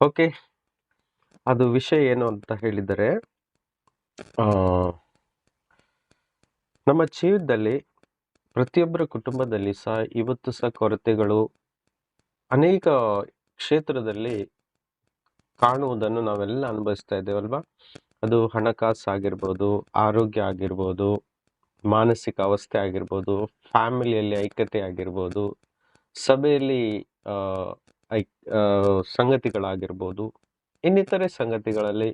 Okay. ಅದು ವಿಷಯ ಏನು ಅಂತ ಹೇಳಿದರೆ, ಆ, ನಮ್ಮ ಜೀವಿತದಲ್ಲಿ ಪ್ರತಿಯೊಬ್ಬರ ಕುಟುಂಬದಲ್ಲಿ ಸಹ ಇವತ್ತು ಸಹ ಕೊರತೆಗಳು ಅನೇಕ ಕ್ಷೇತ್ರದಲ್ಲಿ ಕಾಣುವುದನ್ನು ನಾವೆಲ್ಲ ಅನುಭವಿಸ್ತಾ ಇದ್ದೇವಲ್ವಾ? ಅದು ಹಣಕಾಸು ಆಗಿರ್ಬೋದು, ಆರೋಗ್ಯ ಆಗಿರ್ಬೋದು, ಮಾನಸಿಕ ಅವಸ್ಥೆ ಆಗಿರ್ಬೋದು, ಫ್ಯಾಮಿಲಿಯಲ್ಲಿ ಐಕ್ಯತೆ ಆಗಿರ್ಬೋದು, ಸಭೆಯಲ್ಲಿ ಆ, ಐ ಸಂಗತಿಗಳಾಗಿರ್ಬೋದು, ಇನ್ನಿತರೆ ಸಂಗತಿಗಳಲ್ಲಿ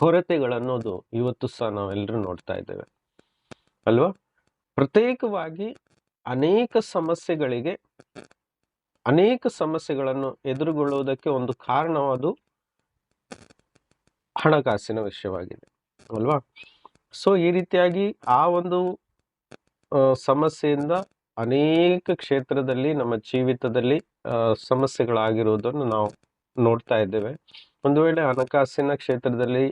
ಕೊರತೆಗಳನ್ನೋದು ಇವತ್ತು ಸಹ ನಾವೆಲ್ಲರೂ ನೋಡ್ತಾ ಇದ್ದೇವೆ ಅಲ್ವಾ? ಪ್ರತ್ಯೇಕವಾಗಿ ಅನೇಕ ಸಮಸ್ಯೆಗಳನ್ನು ಎದುರುಗೊಳ್ಳುವುದಕ್ಕೆ ಒಂದು ಕಾರಣವಾದು ಹಣಕಾಸಿನ ವಿಷಯವಾಗಿದೆ ಅಲ್ವಾ? ಸೊ ಈ ರೀತಿಯಾಗಿ ಆ ಒಂದು ಸಮಸ್ಯೆಯಿಂದ ಅನೇಕ ಕ್ಷೇತ್ರದಲ್ಲಿ ನಮ್ಮ ಜೀವಿತದಲ್ಲಿ ಸಮಸ್ಯೆಗಳಾಗಿರುವುದನ್ನು ನಾವು ನೋಡ್ತಾ ಇದ್ದೇವೆ. ಒಂದು ವೇಳೆ ಹಣಕಾಸಿನ ಕ್ಷೇತ್ರದಲ್ಲಿ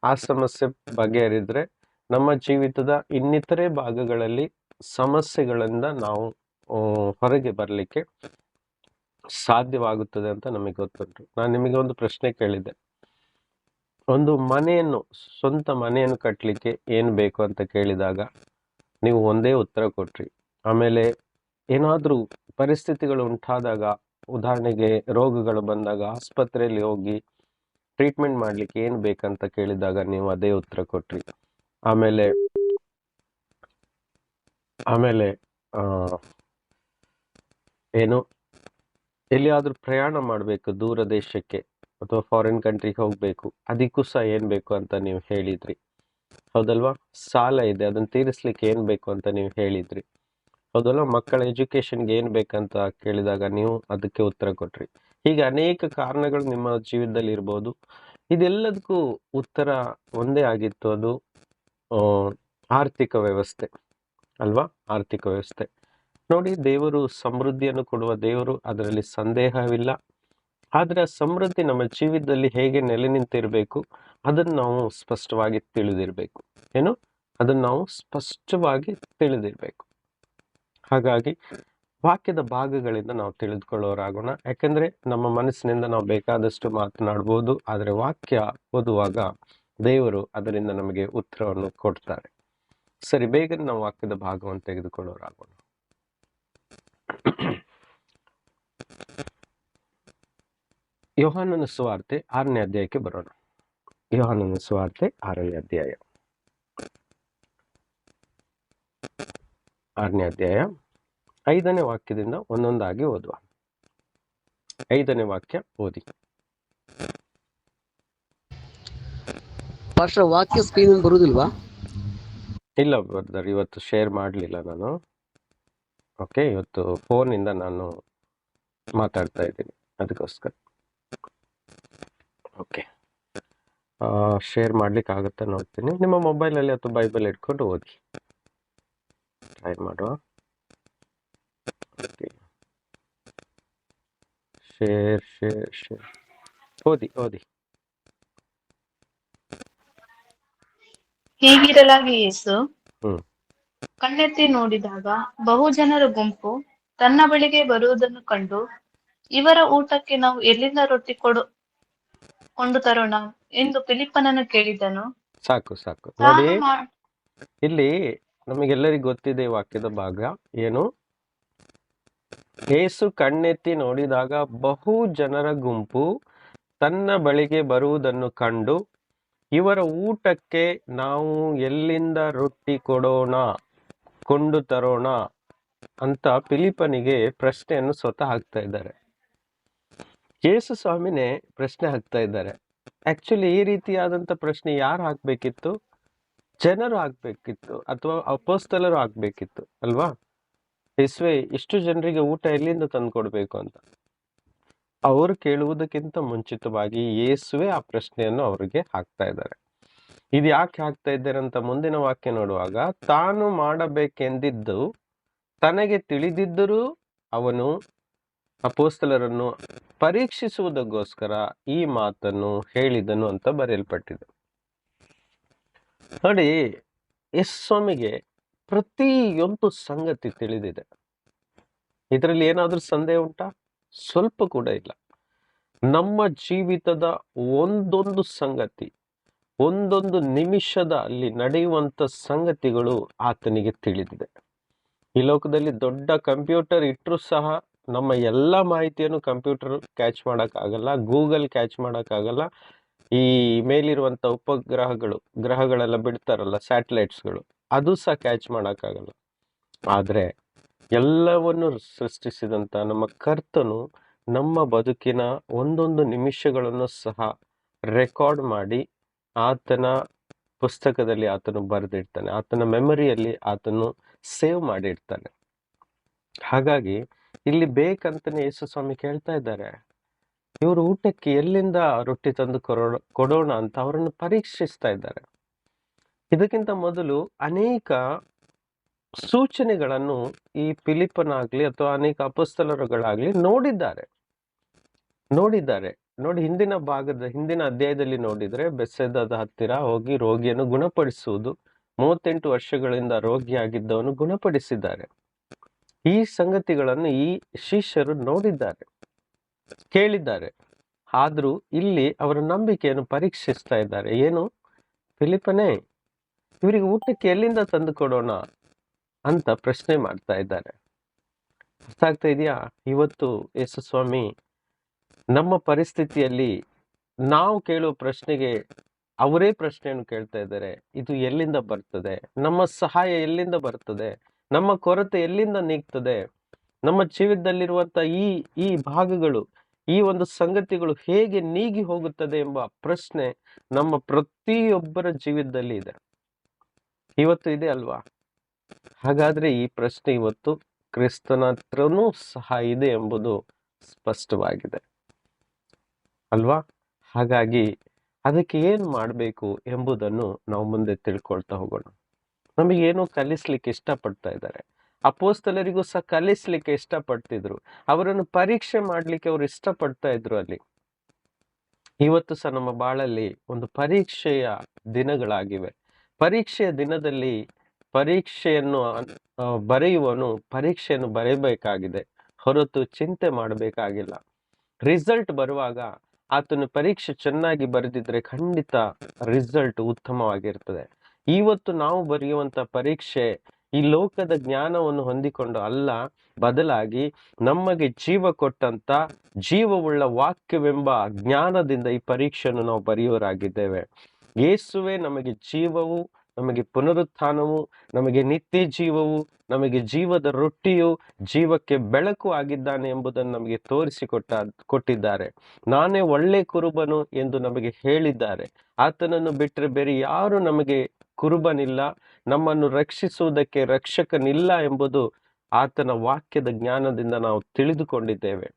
ಆ ಸಮಸ್ಯೆ ಬಗೆಹರಿದ್ರೆ ನಮ್ಮ ಜೀವಿತದ ಇನ್ನಿತರೆ ಭಾಗಗಳಲ್ಲಿ ಸಮಸ್ಯೆಗಳಿಂದ ನಾವು ಹೊರಗೆ ಬರಲಿಕ್ಕೆ ಸಾಧ್ಯವಾಗುತ್ತದೆ ಅಂತ ನಮಗೆ ಗೊತ್ತುಂಟು. ನಾನು ನಿಮಗೆ ಒಂದು ಪ್ರಶ್ನೆ ಕೇಳಿದ್ದೆ, ಒಂದು ಸ್ವಂತ ಮನೆಯನ್ನು ಕಟ್ಟಲಿಕ್ಕೆ ಏನು ಬೇಕು ಅಂತ ಕೇಳಿದಾಗ ನೀವು ಒಂದೇ ಉತ್ತರ ಕೊಟ್ರಿ. ಆಮೇಲೆ ಏನಾದರೂ ಪರಿಸ್ಥಿತಿಗಳು ಉಂಟಾದಾಗ, ಉದಾಹರಣೆಗೆ ರೋಗಗಳು ಬಂದಾಗ ಆಸ್ಪತ್ರೆಯಲ್ಲಿ ಹೋಗಿ ಟ್ರೀಟ್ಮೆಂಟ್ ಮಾಡ್ಲಿಕ್ಕೆ ಏನು ಬೇಕಂತ ಕೇಳಿದಾಗ ನೀವು ಅದೇ ಉತ್ತರ ಕೊಟ್ರಿ. ಆಮೇಲೆ ಏನು ಎಲ್ಲಿಯಾದ್ರೂ ಪ್ರಯಾಣ ಮಾಡಬೇಕು ದೂರ ದೇಶಕ್ಕೆ ಅಥವಾ ಫಾರಿನ್ ಕಂಟ್ರಿಗೆ ಹೋಗ್ಬೇಕು, ಅದಕ್ಕೂ ಸಹ ಏನ್ ಬೇಕು ಅಂತ ನೀವು ಹೇಳಿದ್ರಿ, ಹೌದಲ್ವಾ? ಸಾಲ ಇದೆ, ಅದನ್ನ ತೀರಿಸ್ಲಿಕ್ಕೆ ಏನ್ ಬೇಕು ಅಂತ ನೀವು ಹೇಳಿದ್ರಿ, ಹೌದಲ್ವಾ? ಮಕ್ಕಳ ಎಜುಕೇಶನ್ಗೆ ಏನ್ ಬೇಕಂತ ಕೇಳಿದಾಗ ನೀವು ಅದಕ್ಕೆ ಉತ್ತರ ಕೊಟ್ರಿ. ಹೀಗೆ ಅನೇಕ ಕಾರಣಗಳು ನಿಮ್ಮ ಜೀವಿತದಲ್ಲಿ ಇರ್ಬೋದು. ಇದೆಲ್ಲದಕ್ಕೂ ಉತ್ತರ ಒಂದೇ ಆಗಿತ್ತು, ಅದು ಆರ್ಥಿಕ ವ್ಯವಸ್ಥೆ ಅಲ್ವಾ? ಆರ್ಥಿಕ ವ್ಯವಸ್ಥೆ ನೋಡಿ, ದೇವರು ಸಮೃದ್ಧಿಯನ್ನು ಕೊಡುವ ದೇವರು, ಅದರಲ್ಲಿ ಸಂದೇಹವಿಲ್ಲ. ಆದ್ರೆ ಆ ಸಮೃದ್ಧಿ ನಮ್ಮ ಜೀವಿತದಲ್ಲಿ ಹೇಗೆ ನೆಲೆ ನಿಂತಿರಬೇಕು ಅದನ್ನು ನಾವು ಸ್ಪಷ್ಟವಾಗಿ ತಿಳಿದಿರ್ಬೇಕು. ಏನು? ಅದನ್ನು ನಾವು ಸ್ಪಷ್ಟವಾಗಿ ತಿಳಿದಿರ್ಬೇಕು. ಹಾಗಾಗಿ ವಾಕ್ಯದ ಭಾಗಗಳಿಂದ ನಾವು ತಿಳಿದುಕೊಳ್ಳೋರಾಗೋಣ. ಯಾಕಂದ್ರೆ ನಮ್ಮ ಮನಸ್ಸಿನಿಂದ ನಾವು ಬೇಕಾದಷ್ಟು ಮಾತನಾಡ್ಬೋದು, ಆದ್ರೆ ವಾಕ್ಯ ಓದುವಾಗ ದೇವರು ಅದರಿಂದ ನಮಗೆ ಉತ್ತರವನ್ನು ಕೊಡ್ತಾರೆ. ಸರಿ, ಬೇಗನೆ ನಾವು ವಾಕ್ಯದ ಭಾಗವನ್ನು ತೆಗೆದುಕೊಳ್ಳೋರಾಗೋಣ. ಯೋಹಾನನ ಸುವಾರ್ತೆ 6ನೇ ಅಧ್ಯಾಯಕ್ಕೆ ಬರೋಣ. ಯೋಹಾನನ ಸುವಾರ್ತೆ 6ನೇ ಅಧ್ಯಾಯ 6ನೇ ಅಧ್ಯಾಯ 5ನೇ ವಾಕ್ಯದಿಂದ ಒಂದೊಂದಾಗಿ ಓದುವ. 5ನೇ ವಾಕ್ಯ ಓದಿ. ವಾಕ್ಯ ಸ್ಕ್ರೀನ್ ಬರುವುದಿಲ್ವಾ? ಇಲ್ಲ ಬ್ರದರ್, ಇವತ್ತು ಶೇರ್ ಮಾಡಲಿಲ್ಲ ನಾನು. ಓಕೆ, ಇವತ್ತು ಫೋನಿಂದ ನಾನು ಮಾತಾಡ್ತಾ ಇದ್ದೀನಿ, ಅದಕ್ಕೋಸ್ಕರ. ಓಕೆ, ಶೇರ್ ಮಾಡ್ಲಿಕ್ಕೆ ಆಗುತ್ತೆ ನೋಡ್ತೀನಿ. ನಿಮ್ಮ ಮೊಬೈಲಲ್ಲಿ ಅಥವಾ ಬೈಬಲ್ ಇಟ್ಕೊಂಡು ಓದಿ, ಟ್ರೈ ಮಾಡುವ. ಶೇರ್ ಶೇರ್ ಶೇರ್ ಓದಿ ಓದಿ. ಹೀಗಿರಲಾಗಿ ಯೇಸು ಹ್ಮ್ ಕಣ್ಣೆತ್ತಿ ನೋಡಿದಾಗ ಬಹು ಜನರ ಗುಂಪು ತನ್ನ ಬಳಿಗೆ ಬರುವುದನ್ನು ಕಂಡು, ಇವರ ಊಟಕ್ಕೆ ನಾವು ಎಲ್ಲಿಂದ ರೊಟ್ಟಿ ಕೊಂಡು ತರೋಣ ಎಂದು ಫಿಲಿಪ್ಪನನ್ನು ಕೇಳಿದನು. ಸಾಕು ಸಾಕು ನೋಡಿ, ತಾನು ಇಲ್ಲಿ ನಮಗೆಲ್ಲರಿಗೂ ಗೊತ್ತಿದೆ ಈ ವಾಕ್ಯದ ಭಾಗ ಏನು. ಯೇಸು ಕಣ್ಣೆತ್ತಿ ನೋಡಿದಾಗ ಬಹು ಜನರ ಗುಂಪು ತನ್ನ ಬಳಿಗೆ ಬರುವುದನ್ನು ಕಂಡು, ಇವರ ಊಟಕ್ಕೆ ನಾವು ಎಲ್ಲಿಂದ ರೊಟ್ಟಿ ಕೊಂಡು ತರೋಣ ಅಂತ ಫಿಲಿಪ್ಪನಿಗೆ ಪ್ರಶ್ನೆಯನ್ನು ಸ್ವತಃ ಹಾಕ್ತಾ ಇದ್ದಾರೆ. ಯೇಸು ಸ್ವಾಮಿನೇ ಪ್ರಶ್ನೆ ಹಾಕ್ತಾ ಇದ್ದಾರೆ. ಆಕ್ಚುಲಿ ಈ ರೀತಿಯಾದಂತ ಪ್ರಶ್ನೆ ಯಾರು ಹಾಕ್ಬೇಕಿತ್ತು? ಜನರು ಹಾಕ್ಬೇಕಿತ್ತು, ಅಥವಾ ಅಪೊಸ್ತಲರು ಹಾಕ್ಬೇಕಿತ್ತು ಅಲ್ವಾ? ಯೇಸುವೆ, ಇಷ್ಟು ಜನರಿಗೆ ಊಟ ಎಲ್ಲಿಂದ ತಂದು ಕೊಡ್ಬೇಕು ಅಂತ ಅವರು ಕೇಳುವುದಕ್ಕಿಂತ ಮುಂಚಿತವಾಗಿ ಯೇಸುವೆ ಆ ಪ್ರಶ್ನೆಯನ್ನು ಅವರಿಗೆ ಹಾಕ್ತಾ ಇದ್ದಾರೆ. ಇದು ಯಾಕೆ ಹಾಕ್ತಾ ಇದ್ದಾರೆ ಅಂತ ಮುಂದಿನ ವಾಕ್ಯ ನೋಡುವಾಗ, ತಾನು ಮಾಡಬೇಕೆಂದಿದ್ದು ತನಗೆ ತಿಳಿದಿದ್ದರೂ ಅವನು ಅಪೊಸ್ತಲರನ್ನು ಪರೀಕ್ಷಿಸುವುದಕ್ಕೋಸ್ಕರ ಈ ಮಾತನ್ನು ಹೇಳಿದನು ಅಂತ ಬರೆಯಲ್ಪಟ್ಟಿದೆ. ನೋಡಿ, ಯೇಸು ಸ್ವಾಮಿಗೆ ಪ್ರತಿಯೊಂದು ಸಂಗತಿ ತಿಳಿದಿದೆ. ಇದರಲ್ಲಿ ಏನಾದ್ರೂ ಸಂದೇಹ ಉಂಟಾ? ಸ್ವಲ್ಪ ಕೂಡ ಇಲ್ಲ. ನಮ್ಮ ಜೀವಿತದ ಒಂದೊಂದು ಸಂಗತಿ, ಒಂದೊಂದು ನಿಮಿಷದ ಅಲ್ಲಿ ನಡೆಯುವಂತ ಸಂಗತಿಗಳು ಆತನಿಗೆ ತಿಳಿದಿದೆ. ಈ ಲೋಕದಲ್ಲಿ ದೊಡ್ಡ ಕಂಪ್ಯೂಟರ್ ಇಟ್ಟರೂ ಸಹ ನಮ್ಮ ಎಲ್ಲ ಮಾಹಿತಿಯನ್ನು ಕಂಪ್ಯೂಟರ್ ಕ್ಯಾಚ್ ಮಾಡೋಕ್ಕಾಗಲ್ಲ, ಗೂಗಲ್ ಕ್ಯಾಚ್ ಮಾಡೋಕ್ಕಾಗಲ್ಲ. ಈ ಮೇಲಿರುವಂತ ಗ್ರಹಗಳೆಲ್ಲ ಬಿಡ್ತಾರಲ್ಲ, ಸ್ಯಾಟಲೈಟ್ಸ್ಗಳು, ಅದು ಸಹ ಕ್ಯಾಚ್ ಮಾಡೋಕ್ಕಾಗಲ್ಲ. ಆದ್ರೆ ಎಲ್ಲವನ್ನು ಸೃಷ್ಟಿಸಿದಂತ ನಮ್ಮ ಕರ್ತನು ನಮ್ಮ ಬದುಕಿನ ಒಂದೊಂದು ನಿಮಿಷಗಳನ್ನು ಸಹ ರೆಕಾರ್ಡ್ ಮಾಡಿ ಆತನ ಪುಸ್ತಕದಲ್ಲಿ ಆತನು ಬರೆದಿಡ್ತಾನೆ, ಆತನ ಮೆಮೊರಿಯಲ್ಲಿ ಆತನು ಸೇವ್ ಮಾಡಿಡ್ತಾನೆ. ಹಾಗಾಗಿ ಇಲ್ಲಿ ಬೇಕಂತಾನೆ ಯೇಸು ಸ್ವಾಮಿ ಕೇಳ್ತಾ ಇದ್ದಾರೆ, ಇವರು ಊಟಕ್ಕೆ ಎಲ್ಲಿಂದ ರೊಟ್ಟಿ ತಂದು ಕೊಡೋಣ ಅಂತ ಅವರನ್ನು ಪರೀಕ್ಷಿಸ್ತಾ ಇದ್ದಾರೆ. ಇದಕ್ಕಿಂತ ಮೊದಲು ಅನೇಕ ಸೂಚನೆಗಳನ್ನು ಈ ಫಿಲಿಪ್ಪನಾಗ್ಲಿ ಅಥವಾ ಅನೇಕ ಅಪೊಸ್ತಲರುಗಳಾಗ್ಲಿ ನೋಡಿದ್ದಾರೆ. ನೋಡಿ, ಹಿಂದಿನ ಅಧ್ಯಾಯದಲ್ಲಿ ನೋಡಿದ್ರೆ ಬೆತ್ಸೆದಾದ ಹತ್ತಿರ ಹೋಗಿ ರೋಗಿಯನ್ನು ಗುಣಪಡಿಸುವುದು, 38 ವರ್ಷಗಳಿಂದ ರೋಗಿಯಾಗಿದ್ದವನು ಗುಣಪಡಿಸಿದ್ದಾರೆ. ಈ ಸಂಗತಿಗಳನ್ನು ಈ ಶಿಷ್ಯರು ನೋಡಿದ್ದಾರೆ, ಕೇಳಿದ್ದಾರೆ. ಆದ್ರೂ ಇಲ್ಲಿ ಅವರ ನಂಬಿಕೆಯನ್ನು ಪರೀಕ್ಷಿಸ್ತಾ ಇದ್ದಾರೆ. ಏನು, ಫಿಲಿಪ್ಪನೇ, ಇವರಿಗೆ ಊಟಕ್ಕೆ ಎಲ್ಲಿಂದ ತಂದು ಕೊಡೋಣ ಅಂತ ಪ್ರಶ್ನೆ ಮಾಡ್ತಾ ಇದ್ದಾರೆ. ಅರ್ಥ ಆಗ್ತಾ ಇದೆಯಾ? ಇವತ್ತು ಯೇಸು ಸ್ವಾಮಿ ನಮ್ಮ ಪರಿಸ್ಥಿತಿಯಲ್ಲಿ ನಾವು ಕೇಳುವ ಪ್ರಶ್ನೆಗೆ ಅವರೇ ಪ್ರಶ್ನೆಯನ್ನು ಕೇಳ್ತಾ ಇದ್ದಾರೆ. ಇದು ಎಲ್ಲಿಂದ ಬರ್ತದೆ? ನಮ್ಮ ಸಹಾಯ ಎಲ್ಲಿಂದ ಬರ್ತದೆ? ನಮ್ಮ ಕೊರತೆ ಎಲ್ಲಿಂದ ನೀಗ್ತದೆ? ನಮ್ಮ ಜೀವಿತದಲ್ಲಿರುವಂತ ಈ ಭಾಗಗಳು, ಈ ಒಂದು ಸಂಗತಿಗಳು ಹೇಗೆ ನೀಗಿ ಹೋಗುತ್ತದೆ ಎಂಬ ಪ್ರಶ್ನೆ ನಮ್ಮ ಪ್ರತಿಯೊಬ್ಬರ ಜೀವಿತದಲ್ಲಿ ಇದೆ. ಇವತ್ತು ಇದೆ ಅಲ್ವಾ? ಹಾಗಾದ್ರೆ ಈ ಪ್ರಶ್ನೆ ಇವತ್ತು ಕ್ರಿಸ್ತನ ಹತ್ರನೂ ಸಹ ಇದೆ ಎಂಬುದು ಸ್ಪಷ್ಟವಾಗಿದೆ ಅಲ್ವಾ? ಹಾಗಾಗಿ ಅದಕ್ಕೆ ಏನ್ ಮಾಡಬೇಕು ಎಂಬುದನ್ನು ನಾವು ಮುಂದೆ ತಿಳ್ಕೊಳ್ತಾ ಹೋಗೋಣ. ನಮಗೆ ಏನೋ ಕಲಿಸ್ಲಿಕ್ಕೆ ಇಷ್ಟಪಡ್ತಾ ಇದ್ದಾರೆ. ಅಪೊಸ್ತಲರಿಗೂ ಸಹ ಕಲಿಸ್ಲಿಕ್ಕೆ ಇಷ್ಟಪಡ್ತಿದ್ರು, ಅವರನ್ನು ಪರೀಕ್ಷೆ ಮಾಡ್ಲಿಕ್ಕೆ ಅವರು ಇಷ್ಟಪಡ್ತಾ ಇದ್ರು. ಅಲ್ಲಿ ಇವತ್ತು ಸಹ ನಮ್ಮ ಬಾಳಲ್ಲಿ ಒಂದು ಪರೀಕ್ಷೆಯ ದಿನಗಳಾಗಿವೆ. ಪರೀಕ್ಷೆಯ ದಿನದಲ್ಲಿ ಪರೀಕ್ಷೆಯನ್ನು ಬರೆಯುವನು ಪರೀಕ್ಷೆಯನ್ನು ಬರೆಯಬೇಕಾಗಿದೆ, ಹೊರತು ಚಿಂತೆ ಮಾಡಬೇಕಾಗಿಲ್ಲ. ರಿಸಲ್ಟ್ ಬರುವಾಗ ಆತನು ಪರೀಕ್ಷೆ ಚೆನ್ನಾಗಿ ಬರೆದಿದ್ರೆ ಖಂಡಿತ ರಿಸಲ್ಟ್ ಉತ್ತಮವಾಗಿರ್ತದೆ. ಇವತ್ತು ನಾವು ಬರೆಯುವಂತ ಪರೀಕ್ಷೆ ಈ ಲೋಕದ ಜ್ಞಾನವನ್ನು ಹೊಂದಿಕೊಂಡು ಅಲ್ಲ, ಬದಲಾಗಿ ನಮಗೆ ಜೀವ ಕೊಟ್ಟಂತ ಜೀವವುಳ್ಳ ವಾಕ್ಯವೆಂಬ ಜ್ಞಾನದಿಂದ ಈ ಪರೀಕ್ಷೆಯನ್ನು ನಾವು ಬರೆಯುವರಾಗಿದ್ದೇವೆ. ಯೇಸುವೆ ನಮಗೆ ಜೀವವು, ನಮಗೆ ಪುನರುತ್ಥಾನವು, ನಮಗೆ ನಿತ್ಯ ಜೀವವು, ನಮಗೆ ಜೀವದ ರೊಟ್ಟಿಯು, ಜೀವಕ್ಕೆ ಬೆಳಕು ಆಗಿದ್ದಾನೆ ಎಂಬುದನ್ನು ನಮಗೆ ಕೊಟ್ಟಿದ್ದಾರೆ. ನಾನೇ ಒಳ್ಳೆ ಕುರುಬನು ಎಂದು ನಮಗೆ ಹೇಳಿದ್ದಾರೆ. ಆತನನ್ನು ಬಿಟ್ಟರೆ ಬೇರೆ ಯಾರು ನಮಗೆ ಕುರುಬನಿಲ್ಲ, ನಮ್ಮನ್ನು ರಕ್ಷಿಸುವುದಕ್ಕೆ ರಕ್ಷಕನಿಲ್ಲ ಎಂಬುದು ಆತನ ವಾಕ್ಯದ ಜ್ಞಾನದಿಂದ ನಾವು ತಿಳಿದುಕೊಂಡಿದ್ದೇವೆ.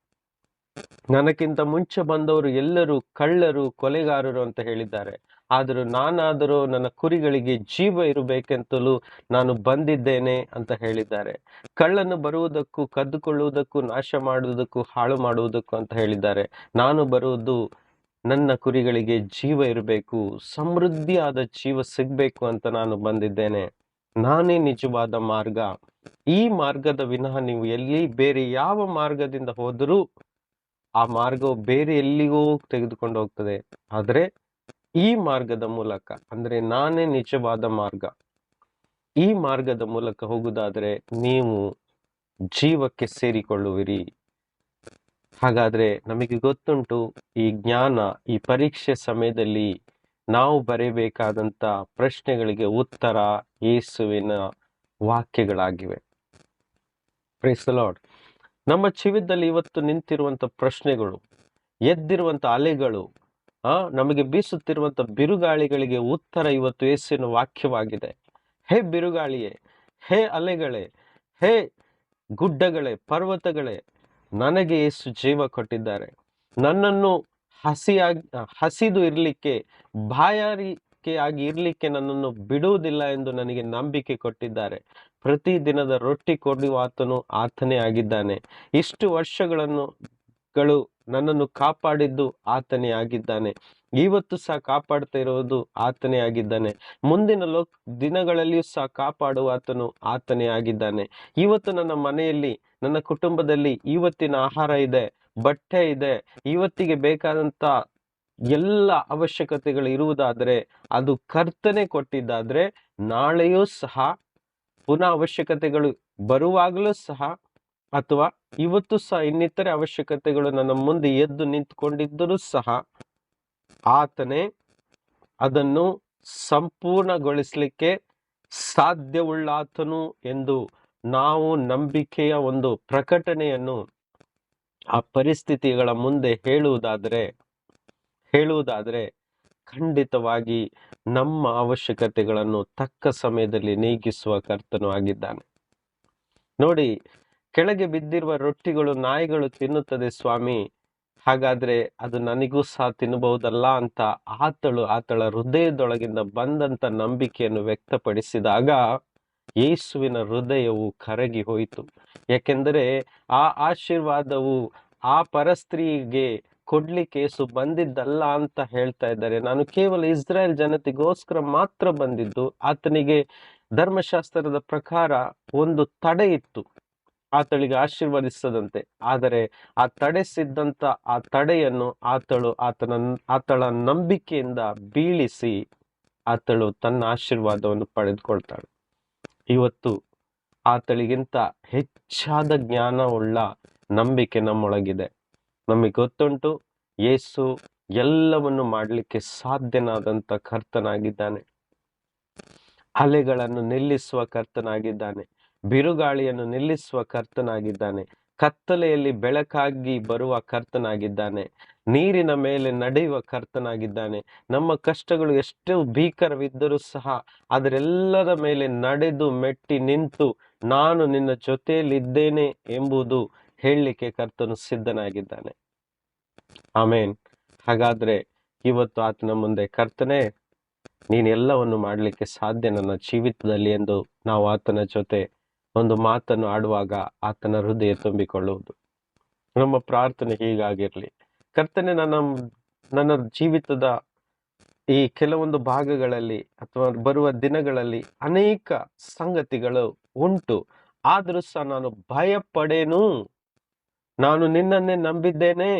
ನನಗಿಂತ ಮುಂಚೆ ಬಂದವರು ಎಲ್ಲರೂ ಕಳ್ಳರು, ಕೊಲೆಗಾರರು ಅಂತ ಹೇಳಿದ್ದಾರೆ. ಆದರೂ ನಾನಾದರೂ ನನ್ನ ಕುರಿಗಳಿಗೆ ಜೀವ ಇರಬೇಕೆಂತಲೂ ನಾನು ಬಂದಿದ್ದೇನೆ ಅಂತ ಹೇಳಿದ್ದಾರೆ. ಕಳ್ಳನು ಬರುವುದಕ್ಕೂ, ಕದ್ದುಕೊಳ್ಳುವುದಕ್ಕೂ, ನಾಶ ಮಾಡುವುದಕ್ಕೂ, ಹಾಳು ಮಾಡುವುದಕ್ಕೂ ಅಂತ ಹೇಳಿದ್ದಾರೆ. ನಾನು ಬರುವುದು ನನ್ನ ಕುರಿಗಳಿಗೆ ಜೀವ ಇರಬೇಕು, ಸಮೃದ್ಧಿಯಾದ ಜೀವ ಸಿಗ್ಬೇಕು ಅಂತ ನಾನು ಬಂದಿದ್ದೇನೆ. ನಾನೇ ನಿಜವಾದ ಮಾರ್ಗ. ಈ ಮಾರ್ಗದ ವಿನಃ ನೀವು ಎಲ್ಲಿ ಬೇರೆ ಯಾವ ಮಾರ್ಗದಿಂದ ಹೋದರೂ ಆ ಮಾರ್ಗವು ಬೇರೆ ಎಲ್ಲಿಗೂ ತೆಗೆದುಕೊಂಡು ಹೋಗ್ತದೆ. ಆದ್ರೆ ಈ ಮಾರ್ಗದ ಮೂಲಕ, ಅಂದ್ರೆ ನಾನೇ ನಿಜವಾದ ಮಾರ್ಗ, ಈ ಮಾರ್ಗದ ಮೂಲಕ ಹೋಗುವುದಾದ್ರೆ ನೀವು ಜೀವಕ್ಕೆ ಸೇರಿಕೊಳ್ಳುವಿರಿ. ಹಾಗಾದ್ರೆ ನಮಗೆ ಗೊತ್ತುಂಟು, ಈ ಜ್ಞಾನ, ಈ ಪರೀಕ್ಷೆ ಸಮಯದಲ್ಲಿ ನಾವು ಬರೆಯಬೇಕಾದಂತ ಪ್ರಶ್ನೆಗಳಿಗೆ ಉತ್ತರ ಯೇಸುವಿನ ವಾಕ್ಯಗಳಾಗಿವೆ. Price the lord. ನಮ್ಮ ಜೀವಿತದಲ್ಲಿ ಇವತ್ತು ನಿಂತಿರುವಂತ ಪ್ರಶ್ನೆಗಳು, ಎದ್ದಿರುವಂತ ಅಲೆಗಳು, ನಮಗೆ ಬೀಸುತ್ತಿರುವಂತ ಬಿರುಗಾಳಿಗಳಿಗೆ ಉತ್ತರ ಇವತ್ತು ಯೇಸುವಿನ ವಾಕ್ಯವಾಗಿದೆ. ಹೇ ಬಿರುಗಾಳಿಯೇ, ಹೇ ಅಲೆಗಳೇ, ಹೇ ಗುಡ್ಡಗಳೇ, ಪರ್ವತಗಳೇ, ನನಗೆ ಯೇಸು ಜೀವ ಕೊಟ್ಟಿದ್ದಾರೆ. ನನ್ನನ್ನು ಹಸಿದು ಇರ್ಲಿಕ್ಕೆ, ಬಾಯಾರಿಕೆಯಾಗಿ ಇರ್ಲಿಕ್ಕೆ ನನ್ನನ್ನು ಬಿಡುವುದಿಲ್ಲ ಎಂದು ನನಗೆ ನಂಬಿಕೆ ಕೊಟ್ಟಿದ್ದಾರೆ. ಪ್ರತಿ ದಿನದ ರೊಟ್ಟಿ ಕೊಡುವ ಆತನೇ ಆಗಿದ್ದಾನೆ. ಇಷ್ಟು ವರ್ಷಗಳನ್ನು ನನ್ನನ್ನು ಕಾಪಾಡಿದ್ದು ಆತನೇ ಆಗಿದ್ದಾನೆ. ಇವತ್ತು ಸಹ ಕಾಪಾಡ್ತಾ ಇರೋದು ಆತನೇ ಆಗಿದ್ದಾನೆ. ಮುಂದಿನ ದಿನಗಳಲ್ಲಿಯೂ ಸಹ ಕಾಪಾಡುವ ಆತನೇ ಆಗಿದ್ದಾನೆ. ಇವತ್ತು ನನ್ನ ಮನೆಯಲ್ಲಿ, ನನ್ನ ಕುಟುಂಬದಲ್ಲಿ ಇವತ್ತಿನ ಆಹಾರ ಇದೆ, ಬಟ್ಟೆ ಇದೆ, ಇವತ್ತಿಗೆ ಬೇಕಾದಂತ ಎಲ್ಲ ಅವಶ್ಯಕತೆಗಳು ಇರುವುದಾದ್ರೆ ಅದು ಕರ್ತನೆ ಕೊಟ್ಟಿದ್ದಾದ್ರೆ, ನಾಳೆಯೂ ಸಹ ಪುನಃ ಅವಶ್ಯಕತೆಗಳು ಬರುವಾಗಲೂ ಸಹ, ಅಥವಾ ಇವತ್ತು ಸಹ ಇನ್ನಿತರೆ ಅವಶ್ಯಕತೆಗಳು ನನ್ನ ಮುಂದೆ ಎದ್ದು ನಿಂತ್ಕೊಂಡಿದ್ದರೂ ಸಹ ಆತನೇ ಅದನ್ನು ಸಂಪೂರ್ಣಗೊಳಿಸಲಿಕ್ಕೆ ಸಾಧ್ಯವುಳ್ಳ ಆತನು ಎಂದು ನಾವು ನಂಬಿಕೆಯ ಒಂದು ಪ್ರಕಟಣೆಯನ್ನು ಆ ಪರಿಸ್ಥಿತಿಗಳ ಮುಂದೆ ಹೇಳುವುದಾದ್ರೆ ಖಂಡಿತವಾಗಿ ನಮ್ಮ ಅವಶ್ಯಕತೆಗಳನ್ನು ತಕ್ಕ ಸಮಯದಲ್ಲಿ ನೀಗಿಸುವ ಕರ್ತನು ಆಗಿದ್ದಾನೆ. ನೋಡಿ, ಕೆಳಗೆ ಬಿದ್ದಿರುವ ರೊಟ್ಟಿಗಳು ನಾಯಿಗಳು ತಿನ್ನುತ್ತದೆ ಸ್ವಾಮಿ, ಹಾಗಾದ್ರೆ ಅದು ನನಗೂ ಸಹ ತಿನ್ನಬಹುದಲ್ಲ ಅಂತ ಆತಳ ಹೃದಯದೊಳಗಿಂದ ಬಂದಂತ ನಂಬಿಕೆಯನ್ನು ವ್ಯಕ್ತಪಡಿಸಿದಾಗ ಯೇಸುವಿನ ಹೃದಯವು ಕರಗಿ ಹೋಯಿತು. ಯಾಕೆಂದರೆ ಆ ಆಶೀರ್ವಾದವು ಆ ಪರಸ್ತ್ರೀಗೆ ಕೊಡ್ಲಿಕ್ಕೆ ಯೇಸು ಬಂದಿದ್ದಲ್ಲ ಅಂತ ಹೇಳ್ತಾ ಇದ್ದಾರೆ. ನಾನು ಕೇವಲ ಇಸ್ರಾಯೇಲ್ ಜನತೆಗೋಸ್ಕರ ಮಾತ್ರ ಬಂದಿದ್ದು. ಆತನಿಗೆ ಧರ್ಮಶಾಸ್ತ್ರದ ಪ್ರಕಾರ ಒಂದು ತಡೆ ಇತ್ತು ಆತಳಿಗೆ ಆಶೀರ್ವದಿಸದಂತೆ. ಆದರೆ ಆ ತಡೆಸಿದ್ದಂತ ಆ ತಡೆಯನ್ನು ಆತಳ ನಂಬಿಕೆಯಿಂದ ಬೀಳಿಸಿ ಆತಳು ತನ್ನ ಆಶೀರ್ವಾದವನ್ನು ಪಡೆದುಕೊಳ್ತಾಳೆ. ಇವತ್ತು ಆತಳಿಗಿಂತ ಹೆಚ್ಚಾದ ಜ್ಞಾನವುಳ್ಳ ನಂಬಿಕೆ ನಮ್ಮೊಳಗಿದೆ. ನಮಗೆ ಗೊತ್ತುಂಟು, ಯೇಸು ಎಲ್ಲವನ್ನು ಮಾಡಲಿಕ್ಕೆ ಸಾಧ್ಯನಾದಂತ ಕರ್ತನಾಗಿದ್ದಾನೆ. ಅಲೆಗಳನ್ನು ನಿಲ್ಲಿಸುವ ಕರ್ತನಾಗಿದ್ದಾನೆ, ಬಿರುಗಾಳಿಯನ್ನು ನಿಲ್ಲಿಸುವ ಕರ್ತನಾಗಿದ್ದಾನೆ, ಕತ್ತಲೆಯಲ್ಲಿ ಬೆಳಕಾಗಿ ಬರುವ ಕರ್ತನಾಗಿದ್ದಾನೆ, ನೀರಿನ ಮೇಲೆ ನಡೆಯುವ ಕರ್ತನಾಗಿದ್ದಾನೆ. ನಮ್ಮ ಕಷ್ಟಗಳು ಎಷ್ಟು ಭೀಕರವಿದ್ದರೂ ಸಹ ಅದರೆಲ್ಲರ ಮೇಲೆ ನಡೆದು ಮೆಟ್ಟಿ ನಿಂತು ನಾನು ನಿನ್ನ ಜೊತೆಯಲ್ಲಿದ್ದೇನೆ ಎಂಬುದು ಹೇಳಲಿಕ್ಕೆ ಕರ್ತನು ಸಿದ್ಧನಾಗಿದ್ದಾನೆ. ಆಮೇನ್. ಹಾಗಾದ್ರೆ ಇವತ್ತು ಆತನ ಮುಂದೆ, ಕರ್ತನೇ ನೀನು ಎಲ್ಲವನ್ನು ಮಾಡಲಿಕ್ಕೆ ಸಾಧ್ಯ ನನ್ನ ಜೀವಿತದಲ್ಲಿ ಎಂದು ನಾವು ಆತನ ಜೊತೆ ಒಂದು ಮಾತನ್ನು ಆಡುವಾಗ ಆತನ ಹೃದಯ ತುಂಬಿಕೊಳ್ಳುವುದು. ನಮ್ಮ ಪ್ರಾರ್ಥನೆ ಹೀಗಾಗಿರ್ಲಿ, ಕರ್ತನೆ ನನ್ನ ಜೀವಿತದ ಈ ಕೆಲವೊಂದು ಭಾಗಗಳಲ್ಲಿ ಅಥವಾ ಬರುವ ದಿನಗಳಲ್ಲಿ ಅನೇಕ ಸಂಗತಿಗಳು ಉಂಟು, ಆದರೂ ಸಹ ನಾನು ಭಯಪಡೇನು. ನಾನು ನಿನ್ನನ್ನೇ ನಂಬಿದ್ದೇನೆ,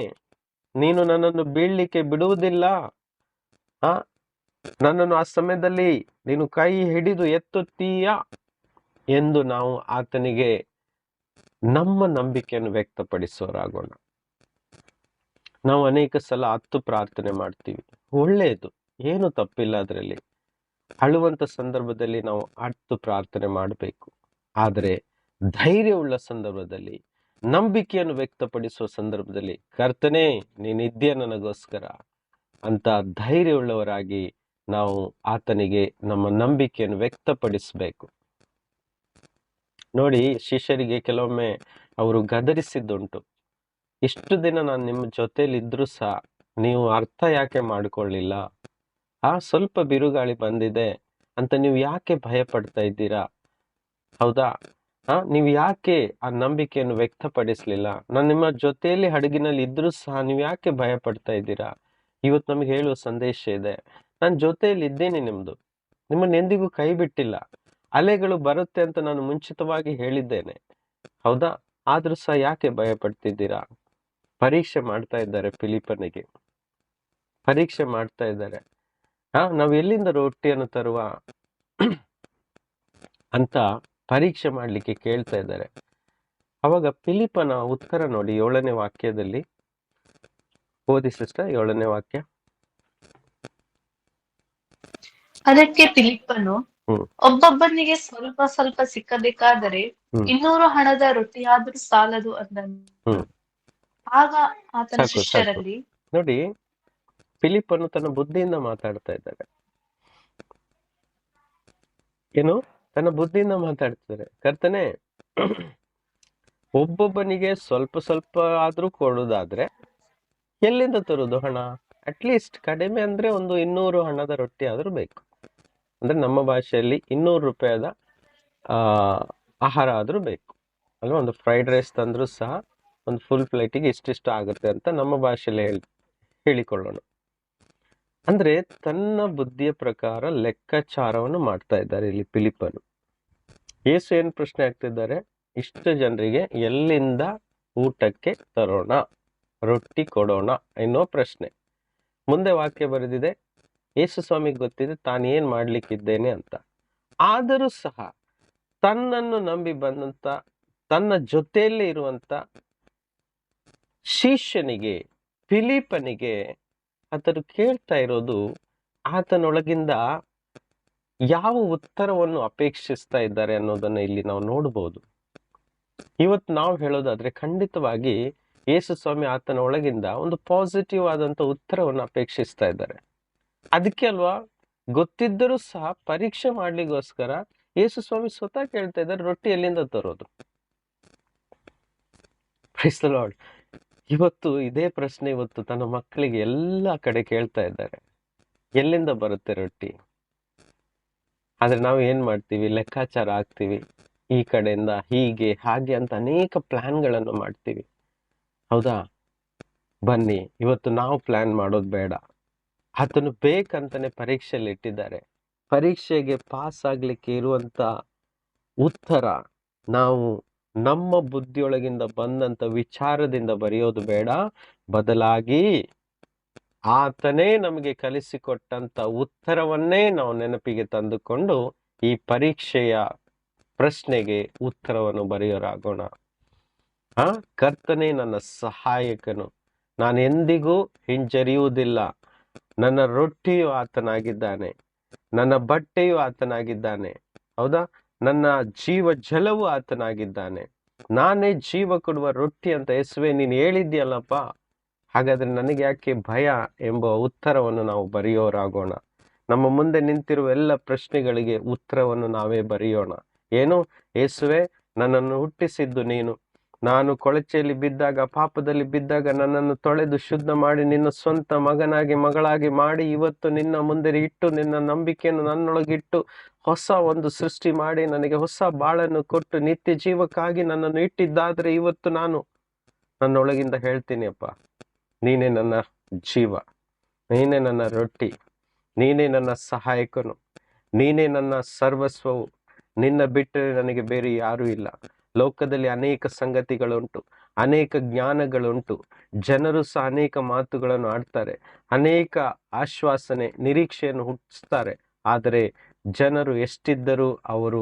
ನೀನು ನನ್ನನ್ನು ಬೀಳ್ಲಿಕ್ಕೆ ಬಿಡುವುದಿಲ್ಲ. ನನ್ನನ್ನು ಆ ಸಮಯದಲ್ಲಿ ನೀನು ಕೈ ಹಿಡಿದು ಎತ್ತುತ್ತೀಯ ಎಂದು ನಾವು ಆತನಿಗೆ ನಮ್ಮ ನಂಬಿಕೆಯನ್ನು ವ್ಯಕ್ತಪಡಿಸುವರಾಗೋಣ. ನಾವು ಅನೇಕ ಸಲ ಹತ್ತು ಪ್ರಾರ್ಥನೆ ಮಾಡ್ತೀವಿ, ಒಳ್ಳೆಯದು, ಏನು ತಪ್ಪಿಲ್ಲ ಅದರಲ್ಲಿ. ಅಳುವಂತ ಸಂದರ್ಭದಲ್ಲಿ ನಾವು 10 ಪ್ರಾರ್ಥನೆ ಮಾಡಬೇಕು. ಆದರೆ ಧೈರ್ಯವುಳ್ಳ ಸಂದರ್ಭದಲ್ಲಿ, ನಂಬಿಕೆಯನ್ನು ವ್ಯಕ್ತಪಡಿಸುವ ಸಂದರ್ಭದಲ್ಲಿ, ಕರ್ತನೇ ನೀನಿದ್ಯಾ ನನಗೋಸ್ಕರ ಅಂತ ಧೈರ್ಯವುಳ್ಳವರಾಗಿ ನಾವು ಆತನಿಗೆ ನಮ್ಮ ನಂಬಿಕೆಯನ್ನು ವ್ಯಕ್ತಪಡಿಸಬೇಕು. ನೋಡಿ, ಶಿಷ್ಯರಿಗೆ ಕೆಲವೊಮ್ಮೆ ಅವರು ಗದರಿಸಿದ್ದುಂಟು, ಇಷ್ಟು ದಿನ ನಾನು ನಿಮ್ಮ ಜೊತೆಲಿ ಇದ್ರೂ ಸಹ ನೀವು ಅರ್ಥ ಯಾಕೆ ಮಾಡಿಕೊಳ್ಳಿಲ್ಲ? ಸ್ವಲ್ಪ ಬಿರುಗಾಳಿ ಬಂದಿದೆ ಅಂತ ನೀವು ಯಾಕೆ ಭಯ ಪಡ್ತಾ ಇದ್ದೀರಾ? ಹೌದಾ? ನೀವು ಯಾಕೆ ಆ ನಂಬಿಕೆಯನ್ನು ವ್ಯಕ್ತಪಡಿಸ್ಲಿಲ್ಲ? ನಾನು ನಿಮ್ಮ ಜೊತೆಯಲ್ಲಿ ಹಡಗಿನಲ್ಲಿ ಇದ್ರೂ ಸಹ ನೀವು ಯಾಕೆ ಭಯ ಪಡ್ತಾ ಇದ್ದೀರಾ? ಇವತ್ತು ನಮಗೆ ಹೇಳುವ ಸಂದೇಶ ಇದೆ, ನಾನು ಜೊತೆಯಲ್ಲಿ ಇದ್ದೇನೆ, ನಿಮ್ಮನ್ನು ಎಂದಿಗೂ ಕೈ ಬಿಟ್ಟಿಲ್ಲ. ಅಲೆಗಳು ಬರುತ್ತೆ ಅಂತ ನಾನು ಮುಂಚಿತವಾಗಿ ಹೇಳಿದ್ದೇನೆ, ಹೌದಾ? ಆದ್ರೂ ಸಹ ಯಾಕೆ ಭಯ ಪಡ್ತಿದ್ದೀರಾ? ಪರೀಕ್ಷೆ ಮಾಡ್ತಾ ಇದ್ದಾರೆ, ಫಿಲಿಪ್ಪನಿಗೆ ಪರೀಕ್ಷೆ ಮಾಡ್ತಾ ಇದ್ದಾರೆ. ನಾವು ಎಲ್ಲಿಂದ ರೊಟ್ಟಿಯನ್ನು ತರುವ ಅಂತ ಪರೀಕ್ಷೆ ಮಾಡ್ಲಿಕ್ಕೆ ಕೇಳ್ತಾ ಇದ್ದಾರೆ. ಅವಾಗ ಫಿಲಿಪ್ಪನ ಉತ್ತರ ನೋಡಿ, 7ನೇ ವಾಕ್ಯದಲ್ಲಿ ಓದಿ ಸಿಸ್ಟರ್, 7ನೇ ವಾಕ್ಯ. ಅದಕ್ಕೆ ಫಿಲಿಪ್ಪನು, ಒಬ್ಬೊಬ್ಬನಿಗೆ ಸ್ವಲ್ಪ ಸ್ವಲ್ಪ ಸಿಕ್ಕಬೇಕಾದರೆ 200 ಹಣದ ರೊಟ್ಟಿಯಾದರೂ ಸಾಲದು ಅಂದನು. ಆಗ ಆತನ ಶಿಷ್ಯರಲ್ಲಿ, ನೋಡಿ, ಫಿಲಿಪ್ಪನು ತನ್ನ ಬುದ್ಧಿಯಿಂದ ಮಾತಾಡ್ತಾ ಇದ್ದಾರೆ. ಏನು? ತನ್ನ ಬುದ್ಧಿಯಿಂದ ಮಾತಾಡ್ತಿದ್ದಾರೆ. ಕರ್ತನೆ, ಒಬ್ಬೊಬ್ಬನಿಗೆ ಸ್ವಲ್ಪ ಸ್ವಲ್ಪ ಆದ್ರೂ ಕೊಡುದಾದ್ರೆ ಎಲ್ಲಿಂದ ತರುದು ಹಣ? ಅಟ್ಲೀಸ್ಟ್ ಕಡಿಮೆ ಅಂದ್ರೆ ಒಂದು 200 ಹಣದ ರೊಟ್ಟಿ ಆದ್ರೂ ಬೇಕು. ಅಂದ್ರೆ ನಮ್ಮ ಭಾಷೆಯಲ್ಲಿ 200 ರೂಪಾಯಿದ ಆಹಾರ ಆದ್ರೂ ಬೇಕು ಅಲ್ವಾ? ಒಂದು ಫ್ರೈಡ್ ರೈಸ್ ತಂದ್ರೂ ಸಹ ಒಂದು ಫುಲ್ ಪ್ಲೇಟಿಗೆ ಇಷ್ಟಿಷ್ಟು ಆಗುತ್ತೆ ಅಂತ ನಮ್ಮ ಭಾಷೆಯಲ್ಲಿ ಹೇಳಿಕೊಳ್ಳೋಣ. ಅಂದ್ರೆ ತನ್ನ ಬುದ್ಧಿಯ ಪ್ರಕಾರ ಲೆಕ್ಕಾಚಾರವನ್ನು ಮಾಡ್ತಾ ಇದ್ದಾರೆ ಇಲ್ಲಿ ಫಿಲಿಪ್ಪನು. ಯೇಸು ಏನ್ ಪ್ರಶ್ನೆ ಆಗ್ತಿದ್ದಾರೆ? ಇಷ್ಟು ಜನರಿಗೆ ಎಲ್ಲಿಂದ ಊಟಕ್ಕೆ ತರೋಣ? ರೊಟ್ಟಿ ಕೊಡೋಣ ಎನ್ನೋ ಪ್ರಶ್ನೆ. ಮುಂದೆ ವಾಕ್ಯ ಬರೆದಿದೆ, ಯೇಸು ಸ್ವಾಮಿಗೆ ಗೊತ್ತಿದೆ ತಾನು ಏನ್ ಮಾಡ್ಲಿಕ್ಕಿದ್ದೇನೆ ಅಂತ. ಆದರೂ ಸಹ ತನ್ನನ್ನು ನಂಬಿ ಬಂದಂತ, ತನ್ನ ಜೊತೆಯಲ್ಲೇ ಇರುವಂತ ಶಿಷ್ಯನಿಗೆ, ಫಿಲಿಪನಿಗೆ ಆತನು ಕೇಳ್ತಾ ಇರೋದು, ಆತನೊಳಗಿಂದ ಯಾವ ಉತ್ತರವನ್ನು ಅಪೇಕ್ಷಿಸ್ತಾ ಇದ್ದಾರೆ ಅನ್ನೋದನ್ನ ಇಲ್ಲಿ ನಾವು ನೋಡಬಹುದು. ಇವತ್ತು ನಾವು ಹೇಳೋದಾದ್ರೆ ಖಂಡಿತವಾಗಿ ಯೇಸು ಸ್ವಾಮಿ ಆತನ ಒಳಗಿಂದ ಒಂದು ಪಾಸಿಟಿವ್ ಆದಂತ ಉತ್ತರವನ್ನು ಅಪೇಕ್ಷಿಸ್ತಾ ಇದ್ದಾರೆ. ಅದಕ್ಕೆ ಅಲ್ವಾ ಗೊತ್ತಿದ್ದರೂ ಸಹ ಪರೀಕ್ಷೆ ಮಾಡ್ಲಿಕ್ಕೋಸ್ಕರ ಯೇಸು ಸ್ವಾಮಿ ಸ್ವತಃ ಕೇಳ್ತಾ ಇದ್ದಾರೆ, ರೊಟ್ಟಿ ಎಲ್ಲಿಂದ ತರೋದು? Praise the Lord. ಇವತ್ತು ಇದೇ ಪ್ರಶ್ನೆ ಇವತ್ತು ತನ್ನ ಮಕ್ಕಳಿಗೆ ಎಲ್ಲ ಕಡೆ ಕೇಳ್ತಾ ಇದ್ದಾರೆ, ಎಲ್ಲಿಂದ ಬರುತ್ತೆ ರೊಟ್ಟಿ? ಆದ್ರೆ ನಾವು ಏನ್ ಮಾಡ್ತೀವಿ, ಲೆಕ್ಕಾಚಾರ ಹಾಕ್ತಿವಿ, ಈ ಕಡೆಯಿಂದ ಹೀಗೆ ಹಾಗೆ ಅಂತ ಅನೇಕ ಪ್ಲಾನ್ಗಳನ್ನು ಮಾಡ್ತೀವಿ. ಹೌದಾ? ಬನ್ನಿ, ಇವತ್ತು ನಾವು ಪ್ಲಾನ್ ಮಾಡೋದು ಬೇಡ. ಆತನು ಬೇಕಂತಾನೆ ಪರೀಕ್ಷೆಯಲ್ಲಿ ಇಟ್ಟಿದ್ದಾರೆ. ಪರೀಕ್ಷೆಗೆ ಪಾಸ್ ಆಗ್ಲಿಕ್ಕೆ ಇರುವಂತ ಉತ್ತರ ನಾವು ನಮ್ಮ ಬುದ್ಧಿಯೊಳಗಿಂದ ಬಂದಂತ ವಿಚಾರದಿಂದ ಬರೆಯೋದು ಬೇಡ, ಬದಲಾಗಿ ಆತನೇ ನಮಗೆ ಕಲಿಸಿಕೊಟ್ಟಂತ ಉತ್ತರವನ್ನೇ ನಾವು ನೆನಪಿಗೆ ತಂದುಕೊಂಡು ಈ ಪರೀಕ್ಷೆಯ ಪ್ರಶ್ನೆಗೆ ಉತ್ತರವನ್ನು ಬರೆಯೋರಾಗೋಣ. ಕರ್ತನೇ ನನ್ನ ಸಹಾಯಕನು, ನಾನು ಎಂದಿಗೂ ಹಿಂಜರಿಯುವುದಿಲ್ಲ. ನನ್ನ ರೊಟ್ಟಿಯು ಆತನಾಗಿದ್ದಾನೆ, ನನ್ನ ಬಟ್ಟೆಯು ಆತನಾಗಿದ್ದಾನೆ. ಹೌದಾ? ನನ್ನ ಜೀವ ಜಲವು ಆತನಾಗಿದ್ದಾನೆ. ನಾನೇ ಜೀವ ಕೊಡುವ ರೊಟ್ಟಿ ಅಂತ ಯೇಸುವೆ ನೀನು ಹೇಳಿದ್ಯಲ್ಲಪ್ಪ, ಹಾಗಾದ್ರೆ ನನಗೆ ಯಾಕೆ ಭಯ ಎಂಬ ಉತ್ತರವನ್ನು ನಾವು ಬರೆಯೋರಾಗೋಣ. ನಮ್ಮ ಮುಂದೆ ನಿಂತಿರುವ ಎಲ್ಲ ಪ್ರಶ್ನೆಗಳಿಗೆ ಉತ್ತರವನ್ನು ನಾವೇ ಬರೆಯೋಣ. ಏನು? ಯೇಸುವೆ, ನನ್ನನ್ನು ಹುಟ್ಟಿಸಿದ್ದು ನೀನು. ನಾನು ಕೊಳಚೆಯಲ್ಲಿ ಬಿದ್ದಾಗ, ಪಾಪದಲ್ಲಿ ಬಿದ್ದಾಗ ನನ್ನನ್ನು ತೊಳೆದು ಶುದ್ಧ ಮಾಡಿ ನಿನ್ನ ಸ್ವಂತ ಮಗನಾಗಿ ಮಗಳಾಗಿ ಮಾಡಿ ಇವತ್ತು ನಿನ್ನ ಮುಂದೆ ಇಟ್ಟು, ನಿನ್ನ ನಂಬಿಕೆಯನ್ನು ನನ್ನೊಳಗಿಟ್ಟು ಹೊಸ ಒಂದು ಸೃಷ್ಟಿ ಮಾಡಿ ನನಗೆ ಹೊಸ ಬಾಳನ್ನು ಕೊಟ್ಟು ನಿತ್ಯ ಜೀವಕ್ಕಾಗಿ ನನ್ನನ್ನು ಇಟ್ಟಿದ್ದಾದ್ರೆ ಇವತ್ತು ನಾನು ನನ್ನೊಳಗಿಂದ ಹೇಳ್ತೀನಿ, ಅಪ್ಪ ನೀನೇ ನನ್ನ ಜೀವ, ನೀನೇ ನನ್ನ ರೊಟ್ಟಿ, ನೀನೇ ನನ್ನ ಸಹಾಯಕನು, ನೀನೇ ನನ್ನ ಸರ್ವಸ್ವವು. ನಿನ್ನ ಬಿಟ್ಟರೆ ನನಗೆ ಬೇರೆ ಯಾರೂ ಇಲ್ಲ. ಲೋಕದಲ್ಲಿ ಅನೇಕ ಸಂಗತಿಗಳುಂಟು, ಅನೇಕ ಜ್ಞಾನಗಳುಂಟು, ಜನರು ಸಹ ಅನೇಕ ಮಾತುಗಳನ್ನು ಆಡ್ತಾರೆ, ಅನೇಕ ಆಶ್ವಾಸನೆ ನಿರೀಕ್ಷೆಯನ್ನು ಹುಟ್ಟಿಸ್ತಾರೆ. ಆದರೆ ಜನರು ಎಷ್ಟಿದ್ದರೂ ಅವರು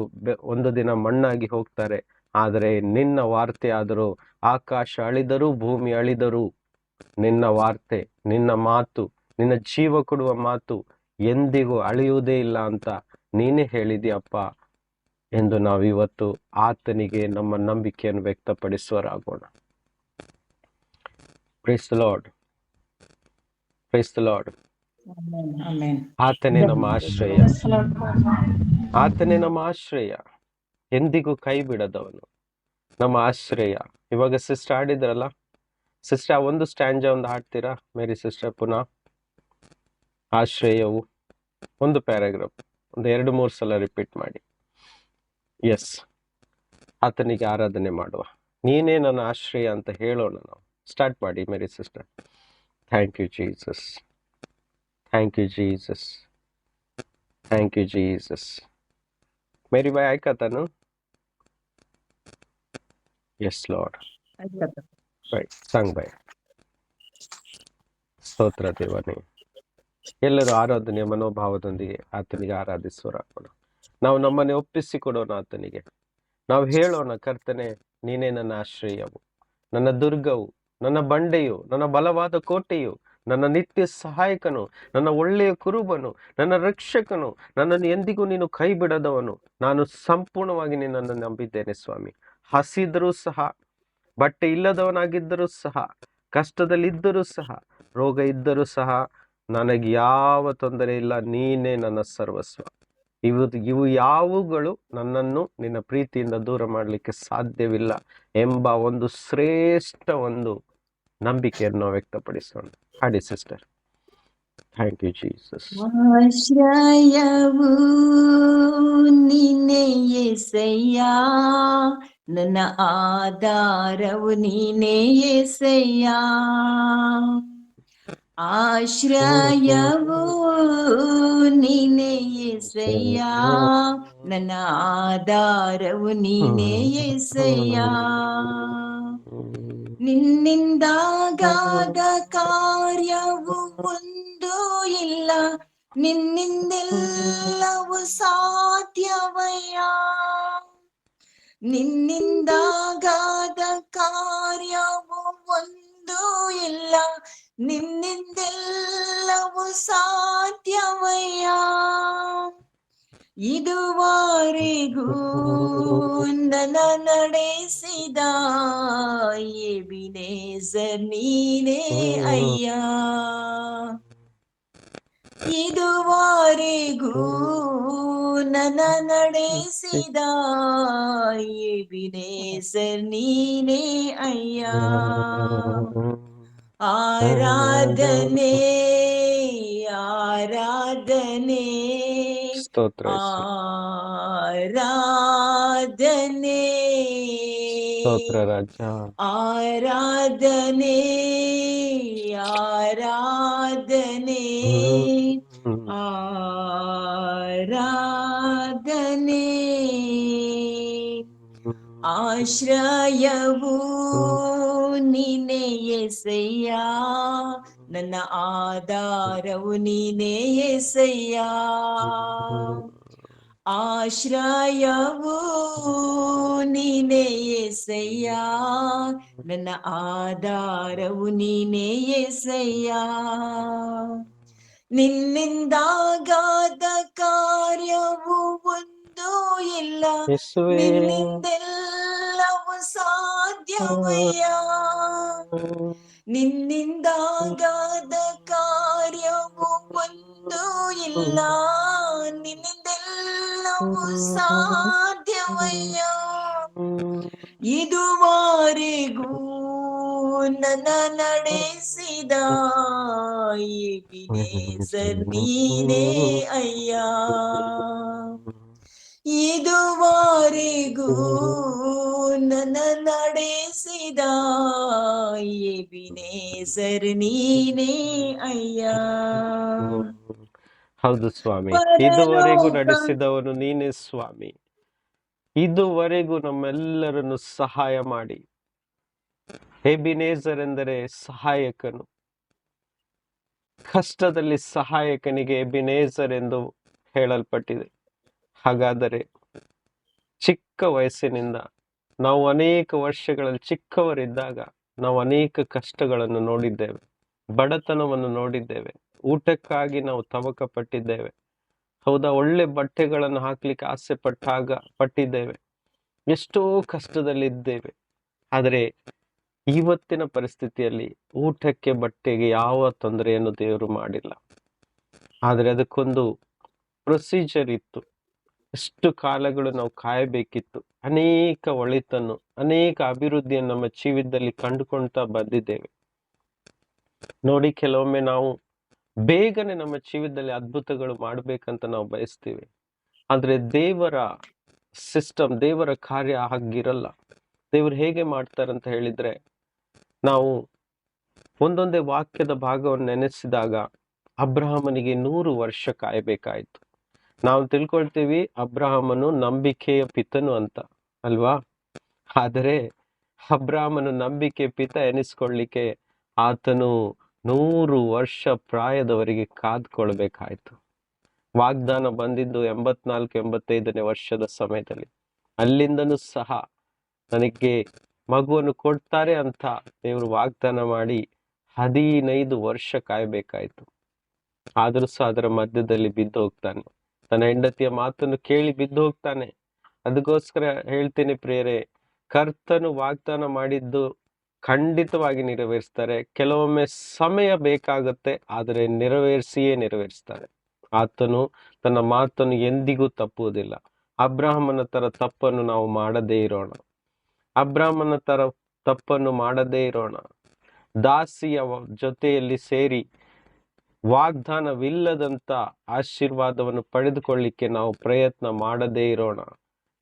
ಒಂದು ದಿನ ಮಣ್ಣಾಗಿ ಹೋಗ್ತಾರೆ. ಆದರೆ ನಿನ್ನ ವಾರ್ತೆ ಆದರೂ ಆಕಾಶ ಅಳಿದರೂ ಭೂಮಿ ಅಳಿದರೂ ನಿನ್ನ ವಾರ್ತೆ, ನಿನ್ನ ಮಾತು, ನಿನ್ನ ಜೀವ ಕೊಡುವ ಮಾತು ಎಂದಿಗೂ ಅಳಿಯುವುದೇ ಇಲ್ಲ ಅಂತ ನೀನೇ ಹೇಳಿದ್ಯಪ್ಪ ಎಂದು ನಾವಿವತ್ತು ಆತನಿಗೆ ನಮ್ಮ ನಂಬಿಕೆಯನ್ನು ವ್ಯಕ್ತಪಡಿಸುವರಾಗೋಣ. Praise the Lord. Praise the Lord. ಆತನೇ ನಮ್ಮ ಆಶ್ರಯ, ಆತನೇ ನಮ್ಮ ಆಶ್ರಯ, ಎಂದಿಗೂ ಕೈ ಬಿಡದವನು ನಮ್ಮ ಆಶ್ರಯ. ಇವಾಗ ಸಿಸ್ಟರ್ ಆಡಿದ್ರಲ್ಲ, ಸಿಸ್ಟರ್ ಆ ಒಂದು ಸ್ಟ್ಯಾಂಜ ಒಂದು ಹಾಡ್ತೀರಾ ಮೇರಿ ಸಿಸ್ಟರ್? ಪುನಃ ಆಶ್ರಯವು ಒಂದು ಪ್ಯಾರಾಗ್ರಾಫ್ ಒಂದು 2-3 ಸಲ ರಿಪೀಟ್ ಮಾಡಿ. ಎಸ್, ಆತನಿಗೆ ಆರಾಧನೆ ಮಾಡುವ. ನೀನೇ ನನ್ನ ಆಶ್ರಯ ಅಂತ ಹೇಳೋಣ. ನಾವು ಸ್ಟಾರ್ಟ್ ಮಾಡಿ Mary sister. Thank you Jesus, thank you Jesus, thank you Jesus. Mary boy ಆಯ್ಕಾತಾನು? Yes Lord. Right, song boy. ಸ್ತೋತ್ರ ದೇವನೇ. ಎಲ್ಲರೂ ಆರಾಧನೆಯ ಮನೋಭಾವದೊಂದಿಗೆ ಆತನಿಗೆ ಆರಾಧಿಸುವರಾಗೋಣ. ನಾವು ನಮ್ಮನ್ನೇ ಒಪ್ಪಿಸಿಕೊಡೋಣ ಆತನಿಗೆ. ನಾವು ಹೇಳೋಣ, ಕರ್ತನೆ ನೀನೇ ನನ್ನ ಆಶ್ರಯವು, ನನ್ನ ದುರ್ಗವು, ನನ್ನ ಬಂಡೆಯು, ನನ್ನ ಬಲವಾದ ಕೋಟೆಯು, ನನ್ನ ನಿತ್ಯ ಸಹಾಯಕನು, ನನ್ನ ಒಳ್ಳೆಯ ಕುರುಬನು, ನನ್ನ ರಕ್ಷಕನು, ನನ್ನನ್ನು ಎಂದಿಗೂ ನೀನು ಕೈ ಬಿಡದವನು. ನಾನು ಸಂಪೂರ್ಣವಾಗಿ ನಿನ್ನನ್ನು ನಂಬಿದ್ದೇನೆ ಸ್ವಾಮಿ. ಹಸಿದರೂ ಸಹ, ಬಟ್ಟೆ ಇಲ್ಲದವನಾಗಿದ್ದರೂ ಸಹ, ಕಷ್ಟದಲ್ಲಿದ್ದರೂ ಸಹ, ರೋಗ ಇದ್ದರೂ ಸಹ ನನಗೆ ಯಾವ ತೊಂದರೆ ಇಲ್ಲ. ನೀನೇ ನನ್ನ ಸರ್ವಸ್ವ. ಇವು ಯಾವುಗಳು ನನ್ನನ್ನು ನಿನ್ನ ಪ್ರೀತಿಯಿಂದ ದೂರ ಮಾಡಲಿಕ್ಕೆ ಸಾಧ್ಯವಿಲ್ಲ ಎಂಬ ಒಂದು ಶ್ರೇಷ್ಠ ಒಂದು ನಂಬಿಕೆಯನ್ನು ವ್ಯಕ್ತಪಡಿಸೋಣ. ಹಾಡಿ ಸಿಸ್ಟರ್. Thank you Jesus. ಆಶ್ರಯವು ನೀನೇ యేసయ్యా, ನನ್ನ ಆಧಾರವು ನೀನೇ యేసయ్యಾ. ಆಶ್ರಯವು ನೀನೇ యేసయ్యಾ, ನನ್ನ ಆಧಾರವು ನೀನೇ యేసయ్యಾ. ನಿನ್ನಿಂದಾಗಾದ ಕಾರ್ಯವು ಒಂದು ಇಲ್ಲ, ನಿನ್ನಿಂದೆಲ್ಲವೂ ಸಾಧ್ಯವಯ್ಯ. ನಿನ್ನಿಂದಾಗಾದ ಕಾರ್ಯವು ಒಂದು ಇಲ್ಲ, ನಿನ್ನಿಂದೆಲ್ಲವೂ ಸಾಧ್ಯವಯ್ಯ. ಇದುವರೆಗೂ ನನ್ನ ನಡೆಸಿದ ಎಬಿನೇಜರ್ ನೀನೇ ಅಯ್ಯ. ಇದುವರೆಗೂ ನನ್ನ ನಡೆಸಿದ ಎಬಿನೇಜರ್ ನೀನೇ ಅಯ್ಯ. ಆರಾಧನೆ ಆರಾಧನೆ ಸ್ತೋತ್ರ ಯೇಸು. ಆರಾಧನೆ ಸ್ತೋತ್ರ ರಾಜ. ಆರಾಧನೆ ಆರಾಧನೆ ಆರಾಧನೆ. ಆಶ್ರಯವು ನೀನೇ యేసయ్య, ನನ್ನ ಆಧಾರವು ನೀನೇ యేసయ్య. ಆಶ್ರಯವು ನೀನೇ యేసయ్య, ನನ್ನ ಆಧಾರವು ನೀನೇ యేసయ్య. ನಿನ್ನಿಂದಾಗಾದ ಕಾರ್ಯವು ಒಂದು ಇಲ್ಲ, ಯೇಸುವೇ, ನಿನ್ನಿಂದೆಲ್ಲವೂ ಸಾಧ್ಯವಯ್ಯ. ನಿನ್ನಿಂದಾಗಾದ ಕಾರ್ಯವು ಒಂದು ಇಲ್ಲ, ನಿನ್ನಿಂದೆಲ್ಲವೂ ಸಾಧ್ಯವಯ್ಯ. ಇದುವರೆಗೂ ನನ್ನ ನಡೆಸಿದ ಎಬಿನೇಜರ್ ನೀನೇ ಅಯ್ಯ. ಇದುವರೆಗೂ ನನ್ನ ನಡೆಸಿದ ಎಬಿನೇಜರ್ ನೀನೇ ಅಯ್ಯ. ಹೌದು ಸ್ವಾಮಿ, ಇದುವರೆಗೂ ನಡೆಸಿದವನು ನೀನೇ ಸ್ವಾಮಿ. ಇದುವರೆಗೂ ನಮ್ಮೆಲ್ಲರನ್ನು ಸಹಾಯ ಮಾಡಿ. ಎಬಿನೇಜರ್ ಎಂದರೆ ಸಹಾಯಕನು. ಕಷ್ಟದಲ್ಲಿ ಸಹಾಯಕನಿಗೆ ಎಬಿನೇಜರ್ ಎಂದು ಹೇಳಲ್ಪಟ್ಟಿದೆ. ಹಾಗಾದರೆ ಚಿಕ್ಕ ವಯಸ್ಸಿನಿಂದ ನಾವು ಅನೇಕ ವರ್ಷಗಳಲ್ಲಿ ಚಿಕ್ಕವರಿದ್ದಾಗ ನಾವು ಅನೇಕ ಕಷ್ಟಗಳನ್ನು ನೋಡಿದ್ದೇವೆ, ಬಡತನವನ್ನು ನೋಡಿದ್ದೇವೆ, ಊಟಕ್ಕಾಗಿ ನಾವು ತವಕ ಪಟ್ಟಿದ್ದೇವೆ. ಹೌದಾ, ಒಳ್ಳೆ ಬಟ್ಟೆಗಳನ್ನು ಹಾಕ್ಲಿಕ್ಕೆ ಆಸೆ ಪಟ್ಟಿದ್ದೇವೆ, ಎಷ್ಟೋ ಕಷ್ಟದಲ್ಲಿದ್ದೇವೆ. ಆದರೆ ಇವತ್ತಿನ ಪರಿಸ್ಥಿತಿಯಲ್ಲಿ ಊಟಕ್ಕೆ ಬಟ್ಟೆಗೆ ಯಾವ ತೊಂದರೆಯನ್ನು ದೇವರು ಮಾಡಿಲ್ಲ. ಆದರೆ ಅದಕ್ಕೊಂದು ಪ್ರೊಸೀಜರ್ ಇತ್ತು. ಎಷ್ಟು ಕಾಲಗಳು ನಾವು ಕಾಯಬೇಕಿತ್ತು. ಅನೇಕ ಒಳಿತನ್ನು, ಅನೇಕ ಅಭಿವೃದ್ಧಿಯನ್ನು ನಮ್ಮ ಜೀವಿತದಲ್ಲಿ ಕಂಡುಕೊಳ್ತಾ ಬಂದಿದ್ದೇವೆ. ನೋಡಿ, ಕೆಲವೊಮ್ಮೆ ನಾವು ಬೇಗನೆ ನಮ್ಮ ಜೀವಿತದಲ್ಲಿ ಅದ್ಭುತಗಳು ಮಾಡಬೇಕಂತ ನಾವು ಬಯಸ್ತೀವಿ. ಆದರೆ ದೇವರ ಸಿಸ್ಟಮ್, ದೇವರ ಕಾರ್ಯ ಹಾಗಿರಲ್ಲ. ದೇವರು ಹೇಗೆ ಮಾಡ್ತಾರಂತ ಹೇಳಿದ್ರೆ, ನಾವು ಒಂದೊಂದೇ ವಾಕ್ಯದ ಭಾಗವನ್ನು ನೆನೆಸಿದಾಗ ಅಬ್ರಹಾಮನಿಗೆ 100 ವರ್ಷ ಕಾಯಬೇಕಾಯಿತು. ನಾವು ತಿಳ್ಕೊಳ್ತೀವಿ ಅಬ್ರಹಾಮನು ನಂಬಿಕೆಯ ಪಿತನು ಅಂತ, ಅಲ್ವಾ? ಆದರೆ ಅಬ್ರಹಾಮನು ನಂಬಿಕೆ ಪಿತ ಎನಿಸ್ಕೊಳ್ಳಿಕ್ಕೆ ಆತನು 100 ವರ್ಷ ಪ್ರಾಯದವರೆಗೆ ಕಾದ್ಕೊಳ್ಬೇಕಾಯ್ತು. ವಾಗ್ದಾನ ಬಂದಿದ್ದು 84-85ನೇ ವರ್ಷದ ಸಮಯದಲ್ಲಿ. ಅಲ್ಲಿಂದನೂ ಸಹ ನನಗೆ ಮಗುವನ್ನು ಕೊಡ್ತಾರೆ ಅಂತ ದೇವರು ವಾಗ್ದಾನ ಮಾಡಿ 15 ವರ್ಷ ಕಾಯಬೇಕಾಯ್ತು. ಆದರೂ ಸಹ ಅದರ ಮಧ್ಯದಲ್ಲಿ ಬಿದ್ದು ಹೋಗ್ತಾನೆ. ತನ್ನ ಹೆಂಡತಿಯ ಮಾತನ್ನು ಕೇಳಿ ಬಿದ್ದು ಹೋಗ್ತಾನೆ. ಅದಕ್ಕೋಸ್ಕರ ಹೇಳ್ತೀನಿ ಪ್ರಿಯರೇ, ಕರ್ತನು ವಾಗ್ದಾನ ಮಾಡಿದ್ದು ಖಂಡಿತವಾಗಿ ನೆರವೇರಿಸ್ತಾರೆ. ಕೆಲವೊಮ್ಮೆ ಸಮಯ ಬೇಕಾಗುತ್ತೆ, ಆದರೆ ನೆರವೇರಿಸ್ತಾರೆ. ಆತನು ತನ್ನ ಮಾತನ್ನು ಎಂದಿಗೂ ತಪ್ಪುವುದಿಲ್ಲ. ಅಬ್ರಹಾಮನ ತರ ತಪ್ಪನ್ನು ನಾವು ಮಾಡದೇ ಇರೋಣ. ಅಬ್ರಹಾಮನ ತರ ತಪ್ಪನ್ನು ಮಾಡದೇ ಇರೋಣ. ದಾಸಿಯ ಜೊತೆಯಲ್ಲಿ ಸೇರಿ ವಾಗ್ದಾನವಿಲ್ಲದಂತ ಆಶೀರ್ವಾದವನ್ನು ಪಡೆದುಕೊಳ್ಳಿಕ್ಕೆ ನಾವು ಪ್ರಯತ್ನ ಮಾಡದೇ ಇರೋಣ.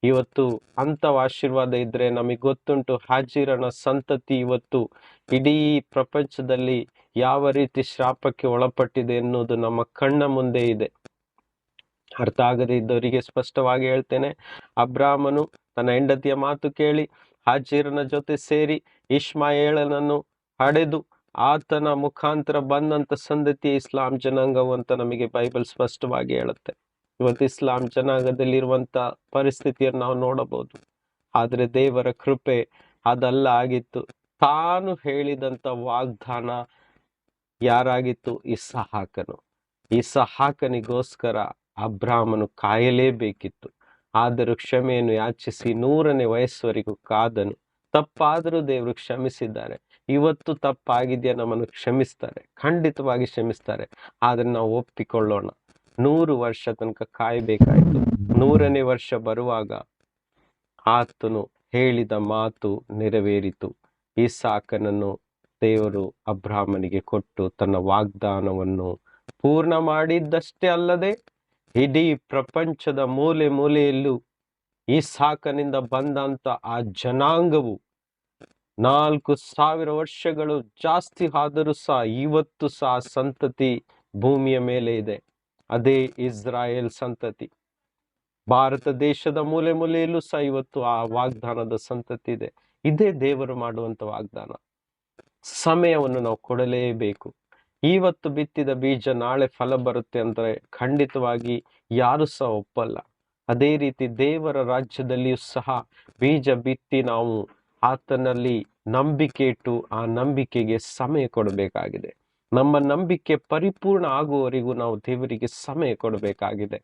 ಇವತ್ತು ಅಂಥ ಆಶೀರ್ವಾದ ಇದ್ರೆ ನಮಗೆ ಗೊತ್ತುಂಟು, ಹಾಜಿರನ ಸಂತತಿ ಇವತ್ತು ಇಡೀ ಪ್ರಪಂಚದಲ್ಲಿ ಯಾವ ರೀತಿ ಶಾಪಕ್ಕೆ ಒಳಪಟ್ಟಿದೆ ಎನ್ನುವುದು ನಮ್ಮ ಕಣ್ಣ ಮುಂದೆ ಇದೆ. ಅರ್ಥ ಆಗದೇ ಇದ್ದವರಿಗೆ ಸ್ಪಷ್ಟವಾಗಿ ಹೇಳ್ತೇನೆ, ಅಬ್ರಾಮನು ತನ್ನ ಹೆಂಡತಿಯ ಮಾತು ಕೇಳಿ ಹಾಜಿರನ ಜೊತೆ ಸೇರಿ ಇಷ್ಮಾಯೇಲನನ್ನು ಹಡೆದು ಆತನ ಮುಖಾಂತರ ಬಂದಂತ ಸಂತತಿ ಇಸ್ಲಾಂ ಜನಾಂಗವು ಅಂತ ನಮಗೆ ಬೈಬಲ್ ಸ್ಪಷ್ಟವಾಗಿ ಹೇಳುತ್ತೆ. ಇವತ್ತು ಇಸ್ಲಾಂ ಜನಾಂಗದಲ್ಲಿರುವಂತ ಪರಿಸ್ಥಿತಿಯನ್ನು ನಾವು ನೋಡಬಹುದು. ಆದ್ರೆ ದೇವರ ಕೃಪೆ ಅದಲ್ಲ ಆಗಿತ್ತು. ತಾನು ಹೇಳಿದಂತ ವಾಗ್ದಾನ ಯಾರಾಗಿತ್ತು? ಇಸ್ಹಾಕನು. ಇಸ್ಹಾಕನಿಗೋಸ್ಕರ ಅಬ್ರಾಮನು ಕಾಯಲೇಬೇಕಿತ್ತು. ಆದರೂ ಕ್ಷಮೆಯನ್ನು ಯಾಚಿಸಿ 100ನೇ ವಯಸ್ಸುವರೆಗೂ ಕಾದನು. ತಪ್ಪಾದರೂ ದೇವರು ಕ್ಷಮಿಸಿದ್ದಾರೆ. ಇವತ್ತು ತಪ್ಪಾಗಿದೆಯಾ, ನಮ್ಮನ್ನು ಕ್ಷಮಿಸ್ತಾರೆ, ಖಂಡಿತವಾಗಿ ಕ್ಷಮಿಸ್ತಾರೆ. ಆದ್ರೆ ನಾವು ಒಪ್ಪಿಕೊಳ್ಳೋಣ. 100 ವರ್ಷ ತನಕ ಕಾಯಬೇಕಾಯ್ತು. 100ನೇ ವರ್ಷ ಬರುವಾಗ ಆತನು ಹೇಳಿದ ಮಾತು ನೆರವೇರಿತು. ಇಸಾಕನನ್ನು ದೇವರು ಅಬ್ರಾಮನಿಗೆ ಕೊಟ್ಟು ತನ್ನ ವಾಗ್ದಾನವನ್ನು ಪೂರ್ಣ ಮಾಡಿದ್ದಷ್ಟೇ ಅಲ್ಲದೆ ಇಡೀ ಪ್ರಪಂಚದ ಮೂಲೆ ಮೂಲೆಯಲ್ಲೂ ಇಸಾಕನಿಂದ ಬಂದಂತ ಆ ಜನಾಂಗವು 4000 ವರ್ಷಗಳು ಜಾಸ್ತಿ ಆದರೂ ಸಹ ಇವತ್ತು ಸಹ ಸಂತತಿ ಭೂಮಿಯ ಮೇಲೆ ಇದೆ. ಅದೇ ಇಸ್ರಾಯೇಲ್ ಸಂತತಿ. ಭಾರತ ದೇಶದ ಮೂಲೆ ಮೂಲೆಯಲ್ಲೂ ಸಹ ಇವತ್ತು ಆ ವಾಗ್ದಾನದ ಸಂತತಿ ಇದೆ. ಇದೇ ದೇವರು ಮಾಡುವಂತ ವಾಗ್ದಾನ. ಸಮಯವನ್ನು ನಾವು ಕೊಡಲೇಬೇಕು. ಇವತ್ತು ಬಿತ್ತಿದ ಬೀಜ ನಾಳೆ ಫಲ ಬರುತ್ತೆ ಅಂದ್ರೆ ಖಂಡಿತವಾಗಿ ಯಾರು ಸಹ ಒಪ್ಪಲ್ಲ. ಅದೇ ರೀತಿ ದೇವರ ರಾಜ್ಯದಲ್ಲಿಯೂ ಸಹ ಬೀಜ ಬಿತ್ತಿ ನಾವು ಆತನಲ್ಲಿ ನಂಬಿಕೆ ಇಟ್ಟು ಆ ನಂಬಿಕೆಗೆ ಸಮಯ ಕೊಡಬೇಕಾಗಿದೆ. ನಮ್ಮ ನಂಬಿಕೆ ಪರಿಪೂರ್ಣ ಆಗುವವರೆಗೂ ನಾವು ದೇವರಿಗೆ ಸಮಯ ಕೊಡಬೇಕಾಗಿದೆ.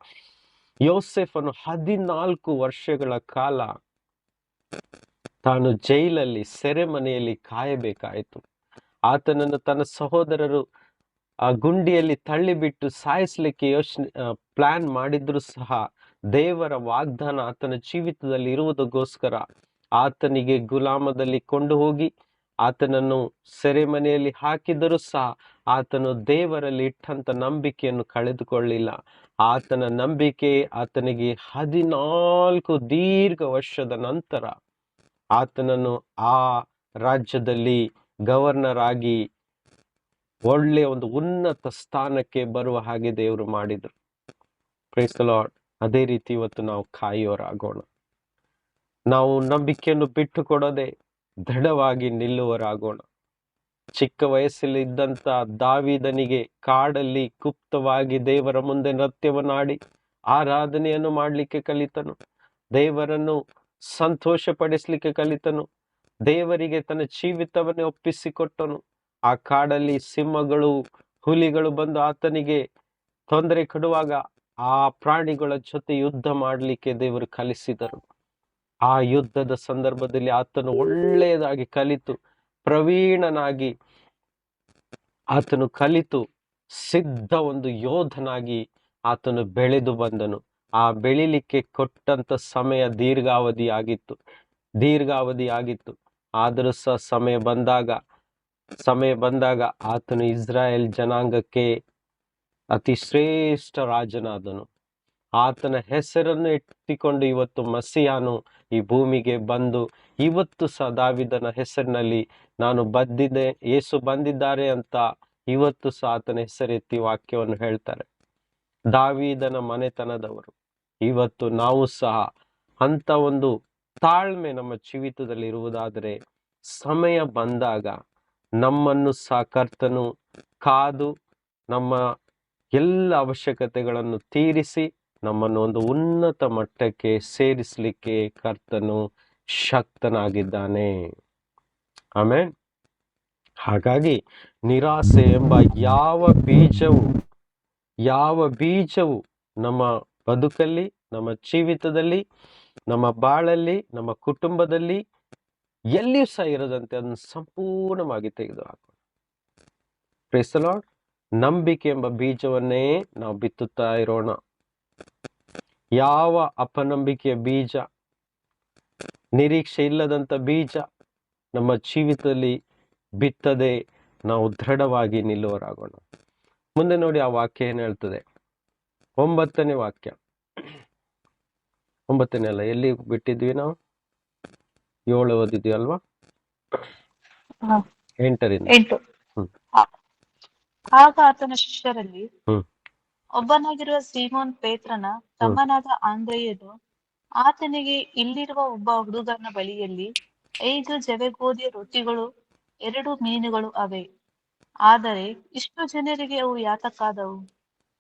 ಯೋಸೆಫನು 14 ವರ್ಷಗಳ ಕಾಲ ತಾನು ಜೈಲಲ್ಲಿ ಸೆರೆಮನೆಯಲ್ಲಿ ಕಾಯಬೇಕಾಯಿತು. ಆತನನ್ನು ತನ್ನ ಸಹೋದರರು ಆ ಗುಂಡಿಯಲ್ಲಿ ತಳ್ಳಿಬಿಟ್ಟು ಸಾಯಿಸ್ಲಿಕ್ಕೆ ಪ್ಲಾನ್ ಮಾಡಿದ್ರು ಸಹ ದೇವರ ವಾಗ್ದಾನ ಆತನ ಜೀವಿತದಲ್ಲಿ ಇರುವುದಕ್ಕೋಸ್ಕರ ಆತನಿಗೆ ಗುಲಾಮದಲ್ಲಿ ಕೊಂಡು ಹೋಗಿ ಆತನನ್ನು ಸೆರೆಮನೆಯಲ್ಲಿ ಹಾಕಿದರೂ ಸಹ ಆತನು ದೇವರಲ್ಲಿ ಇಟ್ಟಂತ ನಂಬಿಕೆಯನ್ನು ಕಳೆದುಕೊಳ್ಳಿಲ್ಲ. ಆತನ ನಂಬಿಕೆ ಆತನಿಗೆ 14 ದೀರ್ಘ ವರ್ಷದ ನಂತರ ಆತನನ್ನು ಆ ರಾಜ್ಯದಲ್ಲಿ ಗವರ್ನರ್ ಆಗಿ ಒಳ್ಳೆಯ ಒಂದು ಉನ್ನತ ಸ್ಥಾನಕ್ಕೆ ಬರುವ ಹಾಗೆ ದೇವರು ಮಾಡಿದ್ರು. Praise the Lord. ಅದೇ ರೀತಿ ಇವತ್ತು ನಾವು ಕಾಯುವರಾಗೋಣ. ನಾವು ನಂಬಿಕೆಯನ್ನು ಬಿಟ್ಟು ಕೊಡದೆ ದೃಢವಾಗಿ ನಿಲ್ಲುವರಾಗೋಣ. ಚಿಕ್ಕ ವಯಸ್ಸಲ್ಲಿ ಇದ್ದಂತ ದಾವೀದನಿಗೆ ಕಾಡಲ್ಲಿ ಗುಪ್ತವಾಗಿ ದೇವರ ಮುಂದೆ ನೃತ್ಯವನ್ನಾಡಿ ಆರಾಧನೆಯನ್ನು ಮಾಡಲಿಕ್ಕೆ ಕಲಿತನು. ದೇವರನ್ನು ಸಂತೋಷಪಡಿಸ್ಲಿಕ್ಕೆ ಕಲಿತನು. ದೇವರಿಗೆ ತನ್ನ ಜೀವಿತವನ್ನೇ ಒಪ್ಪಿಸಿಕೊಟ್ಟನು. ಆ ಕಾಡಲ್ಲಿ ಸಿಂಹಗಳು ಹುಲಿಗಳು ಬಂದು ಆತನಿಗೆ ತೊಂದರೆ ಕೊಡುವಾಗ ಆ ಪ್ರಾಣಿಗಳ ಜೊತೆ ಯುದ್ಧ ಮಾಡಲಿಕ್ಕೆ ದೇವರು ಕಲಿಸಿದರು. ಆ ಯುದ್ಧದ ಸಂದರ್ಭದಲ್ಲಿ ಆತನು ಒಳ್ಳೆಯದಾಗಿ ಕಲಿತು ಪ್ರವೀಣನಾಗಿ ಆತನು ಕಲಿತು ಸಿದ್ಧ ಒಂದು ಯೋಧನಾಗಿ ಆತನು ಬೆಳೆದು ಬಂದನು. ಆ ಬೆಳಿಲಿಕ್ಕೆ ಕೊಟ್ಟಂತ ಸಮಯ ದೀರ್ಘಾವಧಿ ಆಗಿತ್ತು. ಆದರೂ ಸಹ ಸಮಯ ಬಂದಾಗ ಆತನು ಇಸ್ರಾಯೇಲ್ ಜನಾಂಗಕ್ಕೆ ಅತಿ ಶ್ರೇಷ್ಠ ರಾಜನಾದನು. ಆತನ ಹೆಸರನ್ನು ಎತ್ತಿಕೊಂಡು ಇವತ್ತು ಮಸಿಯಾನು ಈ ಭೂಮಿಗೆ ಬಂದು ಇವತ್ತು ಸಹ ದಾವೀದನ ಹೆಸರಿನಲ್ಲಿ ನಾನು ಬಂದಿದ್ದೆ, ಯೇಸು ಬಂದಿದ್ದಾರೆ ಅಂತ ಇವತ್ತು ಸಹ ಆತನ ಹೆಸರೆತ್ತಿ ವಾಕ್ಯವನ್ನು ಹೇಳ್ತಾರೆ. ದಾವೀದನ ಮನೆತನದವರು. ಇವತ್ತು ನಾವು ಸಹ ಅಂತ ಒಂದು ತಾಳ್ಮೆ ನಮ್ಮ ಜೀವಿತದಲ್ಲಿ ಇರುವುದಾದರೆ ಸಮಯ ಬಂದಾಗ ನಮ್ಮನ್ನು ಸಹ ಕರ್ತನು ಕಾದು ನಮ್ಮ ಎಲ್ಲ ಅವಶ್ಯಕತೆಗಳನ್ನು ತೀರಿಸಿ ನಮ್ಮನ್ನು ಒಂದು ಉನ್ನತ ಮಟ್ಟಕ್ಕೆ ಸೇರಿಸಲಿಕ್ಕೆ ಕರ್ತನು ಶಕ್ತನಾಗಿದ್ದಾನೆ. ಆಮೆನ್. ಹಾಗಾಗಿ ನಿರಾಸೆ ಎಂಬ ಯಾವ ಬೀಜವು ನಮ್ಮ ಬದುಕಲ್ಲಿ, ನಮ್ಮ ಜೀವಿತದಲ್ಲಿ, ನಮ್ಮ ಬಾಳಲ್ಲಿ, ನಮ್ಮ ಕುಟುಂಬದಲ್ಲಿ ಎಲ್ಲಿಯೂ ಸಹ ಇರದಂತೆ ಅದನ್ನು ಸಂಪೂರ್ಣವಾಗಿ ತೆಗೆದುಹಾಕೋಣ. Price the lord. ನಂಬಿಕೆ ಎಂಬ ಬೀಜವನ್ನೇ ನಾವು ಬಿತ್ತುತ್ತಾ ಇರೋಣ. ಯಾವ ಅಪನಂಬಿಕೆಯ ಬೀಜ, ನಿರೀಕ್ಷೆ ಇಲ್ಲದಂತ ಬೀಜ ನಮ್ಮ ಜೀವಿತದಲ್ಲಿ ಬಿತ್ತದೆ ನಾವು ದೃಢವಾಗಿ ನಿಲ್ಲುವರಾಗೋಣ. ಮುಂದೆ ನೋಡಿ ಆ ವಾಕ್ಯ ಏನ್ ಹೇಳ್ತದೆ. 9ನೇ ವಾಕ್ಯ. 9ನೇ ಅಲ್ಲ, ಎಲ್ಲಿ ಬಿಟ್ಟಿದ್ವಿ ನಾವು? 7 ಓದಿದ್ವಿ ಅಲ್ವಾ? 8ರಿಂದ. 8. ಆಗ ಆತನ ಶಿಷ್ಯರಲ್ಲಿ ಒಬ್ಬನಾಗಿರುವ ಸೀಮೋನ್ ಪೇತ್ರನ ತಮ್ಮನಾದ ಆಂದ್ರೆಯನು ಆತನಿಗೆ, ಇಲ್ಲಿರುವ ಒಬ್ಬ ಹುಡುಗನ ಬಳಿಯಲ್ಲಿ 5 ಜವೆಗೋದಿಯ ರೊಟ್ಟಿಗಳು 2 ಮೀನುಗಳು ಅವೆ. ಆದರೆ ಇಷ್ಟು ಜನರಿಗೆ ಅವು ಯಾತಕ್ಕಾದವು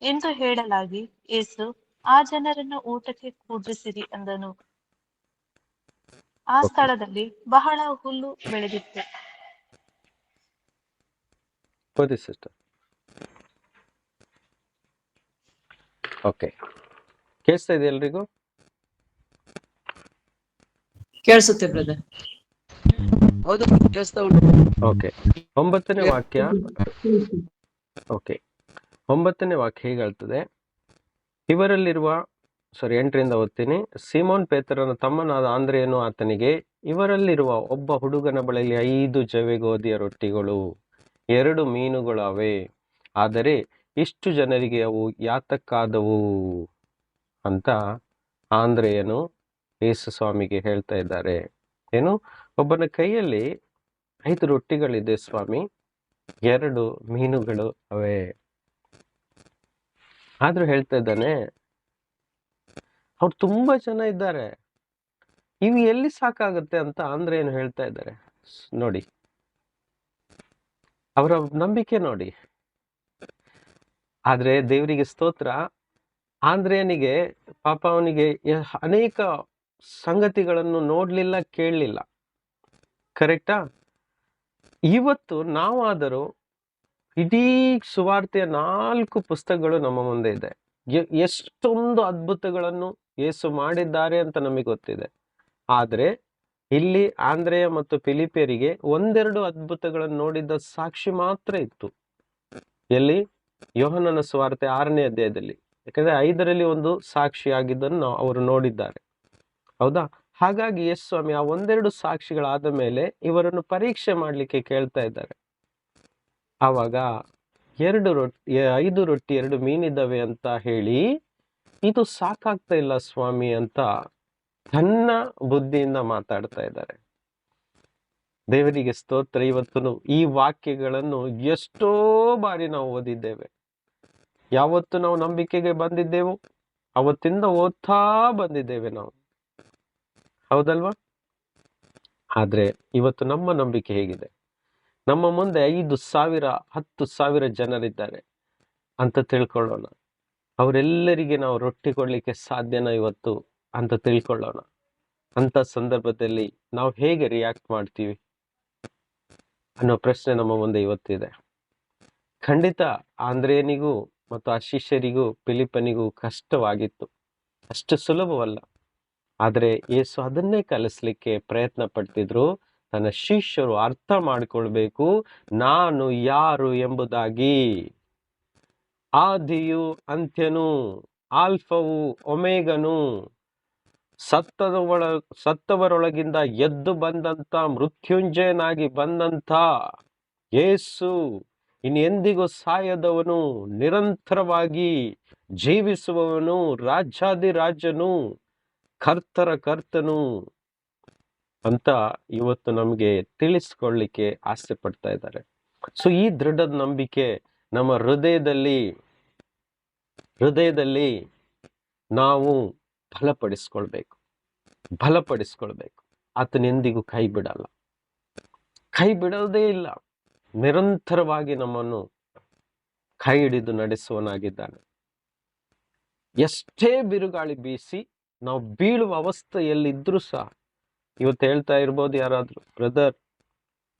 ಎಂದು ಹೇಳಲಾಗಿ, ಯೇಸು ಆ ಜನರನ್ನು ಊಟಕ್ಕೆ ಕೂಡಿಸಿರಿ ಅಂದನು. ಆ ಓಕೆ, ಸ್ಥಳದಲ್ಲಿ ಬಹಳ ಹುಲ್ಲು ಬೆಳೆದಿತ್ತು. ಓದಿ ಸಿಸ್ಟರ್. ಓಕೆ, ಕೇಳಿಸ್ತಾ ಇದೆ ಎಲ್ರಿಗೂ? ಕೇಳಿಸುತ್ತೆ ಬ್ರದರ್. ಹೌದು ಕೇಳಿಸ್ತಾ ಉಂಟು. ಓಕೆ, 9ನೇ ವಾಕ್ಯ. ಓಕೆ, 9ನೇ ವಾಕ್ಯ ಹೀಗೆ ಹೇಳ್ತದೆ. ಇವರಲ್ಲಿರುವ 8ರಿಂದ ಓದ್ತೀನಿ. ಸೀಮೋನ್ ಪೇತ್ರನ ತಮ್ಮನಾದ ಆಂದ್ರೆಯನು ಆತನಿಗೆ, ಇವರಲ್ಲಿರುವ ಒಬ್ಬ ಹುಡುಗನ ಬಳಿಯಲ್ಲಿ 5 ಜವೆಗೋದಿಯ ರೊಟ್ಟಿಗಳು 2 ಮೀನುಗಳು ಅವೆ, ಆದರೆ ಇಷ್ಟು ಜನರಿಗೆ ಅವು ಯಾತಕ್ಕಾದವು ಅಂತ ಆಂದ್ರೆಯನು ಯೇಸು ಸ್ವಾಮಿಗೆ ಹೇಳ್ತಾ ಇದ್ದಾರೆ. ಏನು, ಒಬ್ಬನ ಕೈಯಲ್ಲಿ 5 ರೊಟ್ಟಿಗಳಿದೆ ಸ್ವಾಮಿ, 2 ಮೀನುಗಳು ಅವೆ. ಆದ್ರೂ ಹೇಳ್ತಾ ಇದ್ದಾನೆ, ಅವ್ರು ತುಂಬಾ ಜನ ಇದ್ದಾರೆ, ಇವು ಎಲ್ಲಿ ಸಾಕಾಗುತ್ತೆ ಅಂತ ಆಂದ್ರೆಯನು ಹೇಳ್ತಾ ಇದ್ದಾರೆ. ನೋಡಿ, ಅವರ ನಂಬಿಕೆ ನೋಡಿ. ಆದ್ರೆ ದೇವರಿಗೆ ಸ್ತೋತ್ರ, ಆಂದ್ರೆಯನಿಗೆ ಪಾಪ ಅವನಿಗೆ ಅನೇಕ ಸಂಗತಿಗಳನ್ನು ನೋಡ್ಲಿಲ್ಲ, ಕೇಳಲಿಲ್ಲ. ಕರೆಕ್ಟಾ? ಇವತ್ತು ನಾವಾದರೂ ಇಡೀ ಸುವಾರ್ತೆಯ 4 ಪುಸ್ತಕಗಳು ನಮ್ಮ ಮುಂದೆ ಇದೆ. ಎಷ್ಟೊಂದು ಅದ್ಭುತಗಳನ್ನು ಯೇಸು ಮಾಡಿದ್ದಾರೆ ಅಂತ ನಮಗೆ ಗೊತ್ತಿದೆ. ಆದ್ರೆ ಇಲ್ಲಿ ಆಂದ್ರೆಯ ಮತ್ತು ಫಿಲಿಪಿಯರಿಗೆ 1-2 ಅದ್ಭುತಗಳನ್ನು ನೋಡಿದ್ದ ಸಾಕ್ಷಿ ಮಾತ್ರ ಇತ್ತು. ಎಲ್ಲಿ? ಯೋಹನನ ಸುವಾರ್ತೆ 6ನೇ ಅಧ್ಯಾಯದಲ್ಲಿ. ಯಾಕಂದ್ರೆ 5ರಲ್ಲಿ ಒಂದು ಸಾಕ್ಷಿಯಾಗಿದ್ದನ್ನು ಅವರು ನೋಡಿದ್ದಾರೆ. ಹೌದಾ? ಹಾಗಾಗಿ ಯೇಸು ಸ್ವಾಮಿ ಆ 1-2 ಸಾಕ್ಷಿಗಳಾದ ಮೇಲೆ ಇವರನ್ನು ಪರೀಕ್ಷೆ ಮಾಡ್ಲಿಕ್ಕೆ ಕೇಳ್ತಾ ಇದ್ದಾರೆ. ಆವಾಗ 5 ರೊಟ್ಟಿ 2 ಮೀನಿದ್ದಾವೆ ಅಂತ ಹೇಳಿ, ಇದು ಸಾಕಾಗ್ತಾ ಇಲ್ಲ ಸ್ವಾಮಿ ಅಂತ ತನ್ನ ಬುದ್ಧಿಯಿಂದ ಮಾತಾಡ್ತಾ ಇದ್ದಾರೆ. ದೇವರಿಗೆ ಸ್ತೋತ್ರ. ಇವತ್ತು ಈ ವಾಕ್ಯಗಳನ್ನು ಎಷ್ಟೋ ಬಾರಿ ನಾವು ಓದಿದ್ದೇವೆ. ಯಾವತ್ತು ನಾವು ನಂಬಿಕೆಗೆ ಬಂದಿದ್ದೆವು ಅವತ್ತಿಂದ ಓದ್ತಾ ಬಂದಿದ್ದೇವೆ ನಾವು, ಹೌದಲ್ವಾ? ಆದ್ರೆ ಇವತ್ತು ನಮ್ಮ ನಂಬಿಕೆ ಹೇಗಿದೆ? ನಮ್ಮ ಮುಂದೆ 5,000 10,000 ಜನರಿದ್ದಾರೆ ಅಂತ ತಿಳ್ಕೊಳ್ಳೋಣ. ಅವರೆಲ್ಲರಿಗೆ ನಾವು ರೊಟ್ಟಿ ಕೊಡ್ಲಿಕ್ಕೆ ಸಾಧ್ಯನಾ ಇವತ್ತು ಅಂತ ತಿಳ್ಕೊಳ್ಳೋಣ. ಅಂತ ಸಂದರ್ಭದಲ್ಲಿ ನಾವು ಹೇಗೆ ರಿಯಾಕ್ಟ್ ಮಾಡ್ತೀವಿ ಅನ್ನೋ ಪ್ರಶ್ನೆ ನಮ್ಮ ಮುಂದೆ ಇವತ್ತಿದೆ. ಖಂಡಿತ ಆಂದ್ರೆಯನಿಗೂ ಮತ್ತು ಆ ಶಿಷ್ಯರಿಗೂ ಫಿಲಿಪ್ಪನಿಗೂ ಕಷ್ಟವಾಗಿತ್ತು, ಅಷ್ಟು ಸುಲಭವಲ್ಲ. ಆದ್ರೆ ಯೇಸು ಅದನ್ನೇ ಕಲಿಸ್ಲಿಕ್ಕೆ ಪ್ರಯತ್ನ ಪಡ್ತಿದ್ರು. ತನ್ನ ಶಿಷ್ಯರು ಅರ್ಥ ಮಾಡ್ಕೊಳ್ಬೇಕು, ನಾನು ಯಾರು ಎಂಬುದಾಗಿ. ಆದಿಯು ಅಂತ್ಯನು, ಆಲ್ಫವು ಒಮೇಗನು, ಸತ್ತವರೊಳಗಿಂದ ಎದ್ದು ಬಂದಂತ, ಮೃತ್ಯುಂಜಯನಾಗಿ ಬಂದಂತ ಯೇಸು, ಇನ್ನೆಂದಿಗೂ ಸಾಯದವನು, ನಿರಂತರವಾಗಿ ಜೀವಿಸುವವನು, ರಾಜಾದಿರಾಜನು, ಕರ್ತರ ಕರ್ತನು ಅಂತ ಇವತ್ತು ನಮಗೆ ತಿಳಿಸ್ಕೊಳ್ಳಿಕ್ಕೆ ಆಸೆ ಪಡ್ತಾ ಇದ್ದಾರೆ. ಸೊ ಈ ದೃಢ ನಂಬಿಕೆ ನಮ್ಮ ಹೃದಯದಲ್ಲಿ ನಾವು ಬಲಪಡಿಸ್ಕೊಳ್ಬೇಕು. ಆತನೆಂದಿಗೂ ಕೈ ಬಿಡೋದೇ ಇಲ್ಲ. ನಿರಂತರವಾಗಿ ನಮ್ಮನ್ನು ಕೈ ಹಿಡಿದು ನಡೆಸುವನಾಗಿದ್ದಾನೆ. ಎಷ್ಟೇ ಬಿರುಗಾಳಿ ಬೀಸಿ ನಾವು ಬೀಳುವ ಅವಸ್ಥೆಯಲ್ಲಿದ್ರೂ ಸಹ, ಇವತ್ತು ಹೇಳ್ತಾ ಇರ್ಬೋದು ಯಾರಾದ್ರೂ, ಬ್ರದರ್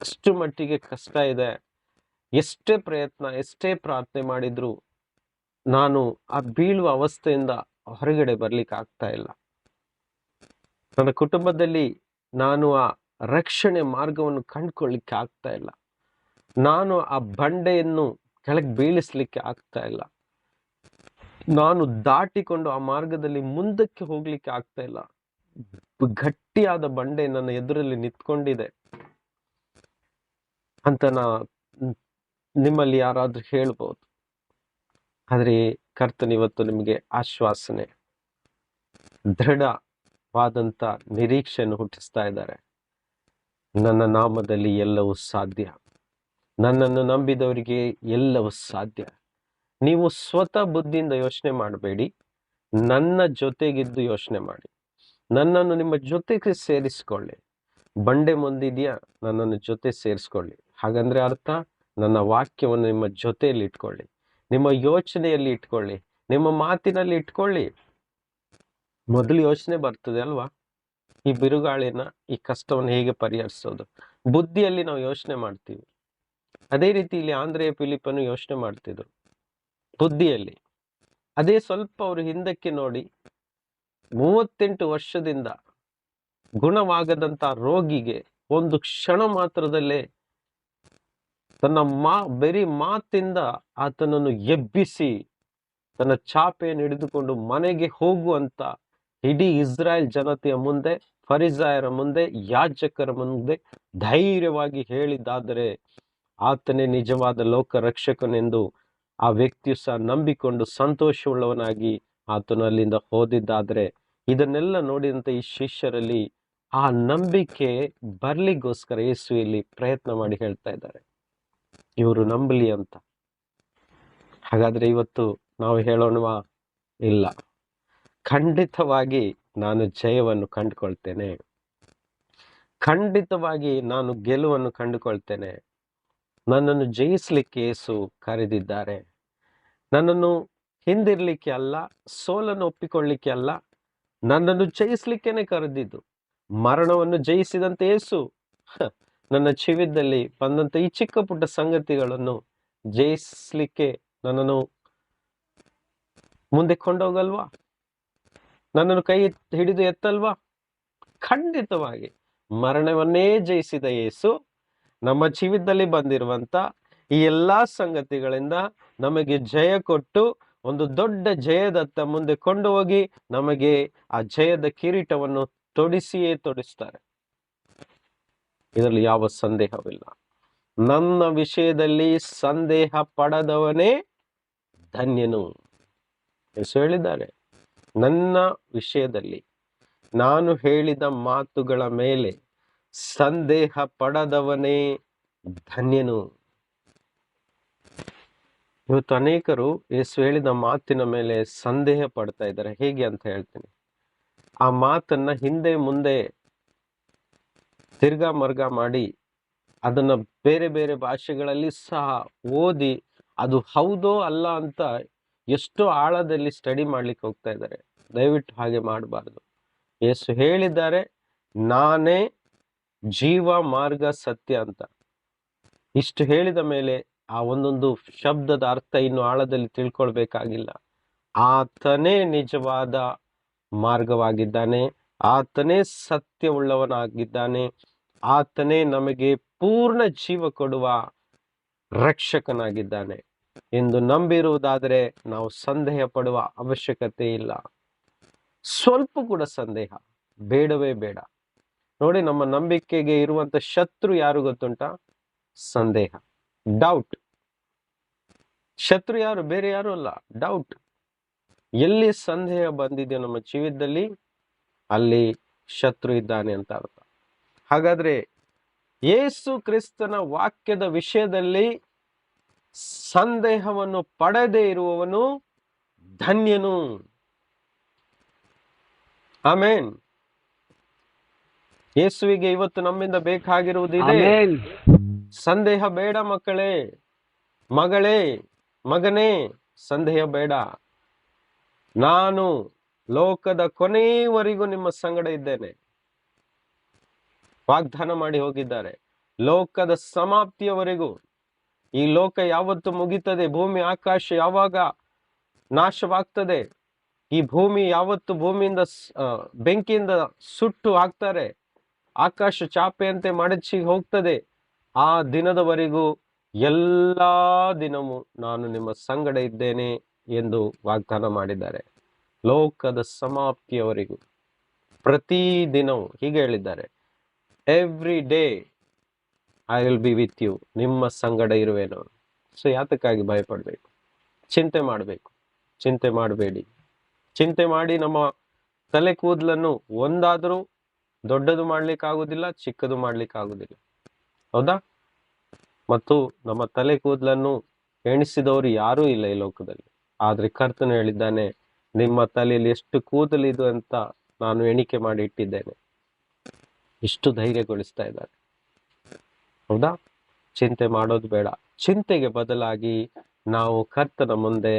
ಅಷ್ಟು ಮಟ್ಟಿಗೆ ಕಷ್ಟ ಇದೆ, ಎಷ್ಟೇ ಪ್ರಯತ್ನ ಎಷ್ಟೇ ಪ್ರಾರ್ಥನೆ ಮಾಡಿದ್ರು ನಾನು ಆ ಬೀಳುವ ಅವಸ್ಥೆಯಿಂದ ಹೊರಗಡೆ ಬರ್ಲಿಕ್ಕೆ ಆಗ್ತಾ ಇಲ್ಲ. ನನ್ನ ಕುಟುಂಬದಲ್ಲಿ ನಾನು ಆ ರಕ್ಷಣೆ ಮಾರ್ಗವನ್ನು ಕಂಡುಕೊಳ್ಳಿಕ್ಕೆ ಆಗ್ತಾ ಇಲ್ಲ. ನಾನು ಆ ಬಂಡೆಯನ್ನು ಕೆಳಗೆ ಬೀಳಿಸ್ಲಿಕ್ಕೆ ಆಗ್ತಾ ಇಲ್ಲ. ನಾನು ದಾಟಿಕೊಂಡು ಆ ಮಾರ್ಗದಲ್ಲಿ ಮುಂದಕ್ಕೆ ಹೋಗ್ಲಿಕ್ಕೆ ಆಗ್ತಾ ಇಲ್ಲ. ಗಟ್ಟಿಯಾದ ಬಂಡೆ ನನ್ನ ಎದುರಲ್ಲಿ ನಿಂತ್ಕೊಂಡಿದೆ ಅಂತ ನಿಮ್ಮಲ್ಲಿ ಯಾರಾದ್ರೂ ಹೇಳ್ಬೋದು. ಆದ್ರೆ ಕರ್ತನ ಇವತ್ತು ನಿಮಗೆ ಆಶ್ವಾಸನೆ, ದೃಢವಾದಂತ ನಿರೀಕ್ಷೆಯನ್ನು ಹುಟ್ಟಿಸ್ತಾ ಇದ್ದಾರೆ. ನನ್ನ ನಾಮದಲ್ಲಿ ಎಲ್ಲವೂ ಸಾಧ್ಯ, ನನ್ನನ್ನು ನಂಬಿದವರಿಗೆ ಎಲ್ಲವೂ ಸಾಧ್ಯ. ನೀವು ಸ್ವತಃ ಬುದ್ಧಿಯಿಂದ ಯೋಚನೆ ಮಾಡಬೇಡಿ, ನನ್ನ ಜೊತೆಗಿದ್ದು ಯೋಚನೆ ಮಾಡಿ. ನನ್ನನ್ನು ನಿಮ್ಮ ಜೊತೆಗೆ ಸೇರಿಸಿಕೊಳ್ಳಿ. ಬಂಡೆ ಮುಂದಿದ್ಯಾ, ನನ್ನನ್ನು ಜೊತೆ ಸೇರಿಸ್ಕೊಳ್ಳಿ. ಹಾಗಂದ್ರೆ ಅರ್ಥ, ನನ್ನ ವಾಕ್ಯವನ್ನು ನಿಮ್ಮ ಜೊತೆಯಲ್ಲಿ ಇಟ್ಕೊಳ್ಳಿ, ನಿಮ್ಮ ಯೋಚನೆಯಲ್ಲಿ ಇಟ್ಕೊಳ್ಳಿ, ನಿಮ್ಮ ಮಾತಿನಲ್ಲಿ ಇಟ್ಕೊಳ್ಳಿ. ಮೊದಲು ಯೋಚನೆ ಬರ್ತದೆ ಅಲ್ವಾ, ಈ ಬಿರುಗಾಳಿನ, ಈ ಕಷ್ಟವನ್ನು ಹೇಗೆ ಪರಿಹರಿಸೋದು. ಬುದ್ಧಿಯಲ್ಲಿ ನಾವು ಯೋಚನೆ ಮಾಡ್ತೀವಿ. ಅದೇ ರೀತಿ ಇಲ್ಲಿ ಆಂದ್ರೆಯ ಫಿಲಿಪ್ಪನು ಯೋಚನೆ ಮಾಡ್ತಿದ್ರು ಬುದ್ಧಿಯಲ್ಲಿ. ಅದೇ ಸ್ವಲ್ಪ ಅವರು ಹಿಂದಕ್ಕೆ ನೋಡಿ, 38 ವರ್ಷದಿಂದ ಗುಣವಾಗದಂತ ರೋಗಿಗೆ ಒಂದು ಕ್ಷಣ ಮಾತ್ರದಲ್ಲೇ ತನ್ನ ಬರೀ ಮಾತಿಂದ ಆತನನ್ನು ಎಬ್ಬಿಸಿ ತನ್ನ ಚಾಪೆಯನ್ನು ಹಿಡಿದುಕೊಂಡು ಮನೆಗೆ ಹೋಗುವಂತ ಇಡೀ ಇಸ್ರಾಯೇಲ್ ಜನತೆಯ ಮುಂದೆ, ಫರಿಸಾಯರ ಮುಂದೆ, ಯಾಜಕರ ಮುಂದೆ ಧೈರ್ಯವಾಗಿ ಹೇಳಿದ್ದಾದರೆ ಆತನೇ ನಿಜವಾದ ಲೋಕ ರಕ್ಷಕನೆಂದು ಆ ವ್ಯಕ್ತಿಯು ಸಹ ನಂಬಿಕೊಂಡು ಸಂತೋಷವುಳ್ಳವನಾಗಿ ಆತನು ಅಲ್ಲಿಂದ ಹೋದಿದ್ದಾದ್ರೆ, ಇದನ್ನೆಲ್ಲ ನೋಡಿದಂತ ಈ ಶಿಷ್ಯರಲ್ಲಿ ಆ ನಂಬಿಕೆ ಬರ್ಲಿಗೋಸ್ಕರ ಯೇಸು ಇಲ್ಲಿ ಪ್ರಯತ್ನ ಮಾಡಿ ಹೇಳ್ತಾ ಇದ್ದಾರೆ, ಇವರು ನಂಬಲಿ ಅಂತ. ಹಾಗಾದ್ರೆ ಇವತ್ತು ನಾವು ಹೇಳೋಣವಾ? ಇಲ್ಲ, ಖಂಡಿತವಾಗಿ ನಾನು ಜಯವನ್ನು ಕಂಡುಕೊಳ್ತೇನೆ, ಖಂಡಿತವಾಗಿ ನಾನು ಗೆಲುವನ್ನು ಕಂಡುಕೊಳ್ತೇನೆ. ನನ್ನನ್ನು ಜಯಿಸ್ಲಿಕ್ಕೆ ಯೇಸು ಕರೆದಿದ್ದಾರೆ. ನನ್ನನ್ನು ಹಿಂದಿರ್ಲಿಕ್ಕೆ ಅಲ್ಲ, ಸೋಲನ್ನು ಒಪ್ಪಿಕೊಳ್ಳಿಕ್ಕೆ ಅಲ್ಲ, ನನ್ನನ್ನು ಜಯಿಸ್ಲಿಕ್ಕೇನೆ ಕರೆದಿದ್ದು. ಮರಣವನ್ನು ಜಯಿಸಿದಂತೆ ಯೇಸು ನನ್ನ ಜೀವಿತದಲ್ಲಿ ಬಂದಂತ ಈ ಚಿಕ್ಕ ಪುಟ್ಟ ಸಂಗತಿಗಳನ್ನು ಜಯಿಸ್ಲಿಕ್ಕೆ ನನ್ನನ್ನು ಮುಂದೆ ಕೊಂಡೋಗಲ್ವಾ? ನನ್ನನ್ನು ಕೈ ಹಿಡಿದು ಎತ್ತಲ್ವಾ? ಖಂಡಿತವಾಗಿ ಮರಣವನ್ನೇ ಜಯಿಸಿದ ಯೇಸು ನಮ್ಮ ಜೀವಿತದಲ್ಲಿ ಬಂದಿರುವಂತ ಈ ಎಲ್ಲಾ ಸಂಗತಿಗಳಿಂದ ನಮಗೆ ಜಯ ಕೊಟ್ಟು ಒಂದು ದೊಡ್ಡ ಜಯದತ್ತ ಮುಂದೆ ಕೊಂಡು ಹೋಗಿ ನಮಗೆ ಆ ಜಯದ ಕಿರೀಟವನ್ನು ತೊಡಿಸಿಯೇ ತೊಡಿಸ್ತಾರೆ. ಇದರಲ್ಲಿ ಯಾವ ಸಂದೇಹವಿಲ್ಲ. ನನ್ನ ವಿಷಯದಲ್ಲಿ ಸಂದೇಹ ಪಡದವನೇ ಧನ್ಯನು. ಯೇಸು ಹೇಳಿದ್ದಾರೆ, ನನ್ನ ವಿಷಯದಲ್ಲಿ ನಾನು ಹೇಳಿದ ಮಾತುಗಳ ಮೇಲೆ ಸಂದೇಹ ಪಡದವನೇ ಧನ್ಯನು. ಇವತ್ತು ಅನೇಕರು ಯೇಸು ಹೇಳಿದ ಮಾತಿನ ಮೇಲೆ ಸಂದೇಹ ಪಡ್ತಾ ಇದ್ದಾರೆ. ಹೇಗೆ ಅಂತ ಹೇಳ್ತೀನಿ. ಆ ಮಾತನ್ನ ಹಿಂದೆ ಮುಂದೆ ತಿರ್ಗಾ ಮರ್ಗ ಮಾಡಿ ಅದನ್ನ ಬೇರೆ ಬೇರೆ ಭಾಷೆಗಳಲ್ಲಿ ಸಹ ಓದಿ ಅದು ಹೌದೋ ಅಲ್ಲ ಅಂತ ಎಷ್ಟೋ ಆಳದಲ್ಲಿ ಸ್ಟಡಿ ಮಾಡ್ಲಿಕ್ಕೆ ಹೋಗ್ತಾ ಇದ್ದಾರೆ. ದಯವಿಟ್ಟು ಹಾಗೆ ಮಾಡಬಾರ್ದು. ಯೇಸು ಹೇಳಿದ್ದಾರೆ, ನಾನೇ ಜೀವ, ಮಾರ್ಗ, ಸತ್ಯ ಅಂತ. ಇಷ್ಟು ಹೇಳಿದ ಮೇಲೆ ಆ ಒಂದೊಂದು ಶಬ್ದದ ಅರ್ಥ ಇನ್ನು ಆಳದಲ್ಲಿ ತಿಳ್ಕೊಳ್ಬೇಕಾಗಿಲ್ಲ. ಆತನೇ ನಿಜವಾದ ಮಾರ್ಗವಾಗಿದ್ದಾನೆ, ಆತನೇ ಸತ್ಯವುಳ್ಳವನಾಗಿದ್ದಾನೆ, ಆತನೇ ನಮಗೆ ಪೂರ್ಣ ಜೀವ ಕೊಡುವ ರಕ್ಷಕನಾಗಿದ್ದಾನೆ ಎಂದು ನಂಬಿರುವುದಾದರೆ ನಾವು ಸಂದೇಹ ಪಡುವ ಅವಶ್ಯಕತೆ ಇಲ್ಲ. ಸ್ವಲ್ಪ ಕೂಡ ಸಂದೇಹ ಬೇಡವೇ ಬೇಡ. ನೋಡಿ, ನಮ್ಮ ನಂಬಿಕೆಗೆ ಇರುವಂತ ಶತ್ರು ಯಾರು ಗೊತ್ತುಂಟ? ಸಂದೇಹ, ಡೌಟ್. ಶತ್ರು ಯಾರು? ಬೇರೆ ಯಾರು ಅಲ್ಲ, ಡೌಟ್. ಎಲ್ಲಿ ಸಂದೇಹ ಬಂದಿದೆಯೋ ನಮ್ಮ ಜೀವಿತದಲ್ಲಿ ಅಲ್ಲಿ ಶತ್ರು ಇದ್ದಾನೆ ಅಂತ ಅರ್ಥ. ಹಾಗಾದ್ರೆ ಯೇಸು ಕ್ರಿಸ್ತನ ವಾಕ್ಯದ ವಿಷಯದಲ್ಲಿ ಸಂದೇಹವನ್ನು ಪಡೆದೇ ಇರುವವನು ಧನ್ಯನು. ಆಮೇನ್. ಯೇಸುವಿಗೆ ಇವತ್ತು ನಮ್ಮಿಂದ ಬೇಕಾಗಿರುವುದಿದೆ. ಸಂದೇಹ ಬೇಡ ಮಕ್ಕಳೇ, ಮಗಳೇ, ಮಗನೇ, ಸಂದೇಹ ಬೇಡ. ನಾನು ಲೋಕದ ಕೊನೆಯವರೆಗೂ ನಿಮ್ಮ ಸಂಗಡ ಇದ್ದೇನೆ. ವಾಗ್ದಾನ ಮಾಡಿ ಹೋಗಿದ್ದಾರೆ. ಲೋಕದ ಸಮಾಪ್ತಿಯವರೆಗೂ. ಈ ಲೋಕ ಯಾವತ್ತು ಮುಗಿತದೆ, ಭೂಮಿ ಆಕಾಶ ಯಾವಾಗ ನಾಶವಾಗ್ತದೆ, ಈ ಭೂಮಿ ಯಾವತ್ತು ಭೂಮಿಯಿಂದ ಬೆಂಕಿಯಿಂದ ಸುಟ್ಟು ಹಾಕ್ತಾರೆ, ಆಕಾಶ ಚಾಪೆಯಂತೆ ಮಡಚಿ ಹೋಗ್ತದೆ, ಆ ದಿನದವರೆಗೂ ಎಲ್ಲಾ ದಿನವೂ ನಾನು ನಿಮ್ಮ ಸಂಗಡ ಇದ್ದೇನೆ ಎಂದು ವಾಗ್ದಾನ ಮಾಡಿದ್ದಾರೆ. ಲೋಕದ ಸಮಾಪ್ತಿಯವರೆಗೂ ಪ್ರತಿ ದಿನವೂ ಹೀಗೆ ಹೇಳಿದ್ದಾರೆ, every day I will be with you. ನಿಮ್ಮ ಸಂಗಡ ಇರುವೆನು. ಸೊ ಯಾತಕ್ಕಾಗಿ ಭಯಪಡಬೇಕು? ಚಿಂತೆ ಮಾಡಬೇಕು? ಚಿಂತೆ ಮಾಡಬೇಡಿ. ಚಿಂತೆ ಮಾಡಿ ನಮ್ಮ ತಲೆ ಕೂದಲನ್ನು ಒಂದಾದರೂ ದೊಡ್ಡದು ಮಾಡ್ಲಿಕ್ಕಾಗುದಿಲ್ಲ, ಚಿಕ್ಕದು ಮಾಡ್ಲಿಕ್ಕಾಗುದಿಲ್ಲ. ಹೌದಾ? ಮತ್ತು ನಮ್ಮ ತಲೆ ಕೂದಲನ್ನು ಎಣಿಸಿದವರು ಯಾರೂ ಇಲ್ಲ ಈ ಲೋಕದಲ್ಲಿ. ಆದ್ರೆ ಕರ್ತನು ಹೇಳಿದ್ದಾನೆ, ನಿಮ್ಮ ತಲೆಯಲ್ಲಿ ಎಷ್ಟು ಕೂದಲಿದು ಅಂತ ನಾನು ಎಣಿಕೆ ಮಾಡಿ ಇಟ್ಟಿದ್ದೇನೆ. ಇಷ್ಟು ಧೈರ್ಯಗೊಳಿಸ್ತಾ ಇದ್ದಾರೆ. ಹೌದಾ? ಚಿಂತೆ ಮಾಡೋದು ಬೇಡ. ಚಿಂತೆಗೆ ಬದಲಾಗಿ ನಾವು ಕರ್ತನ ಮುಂದೆ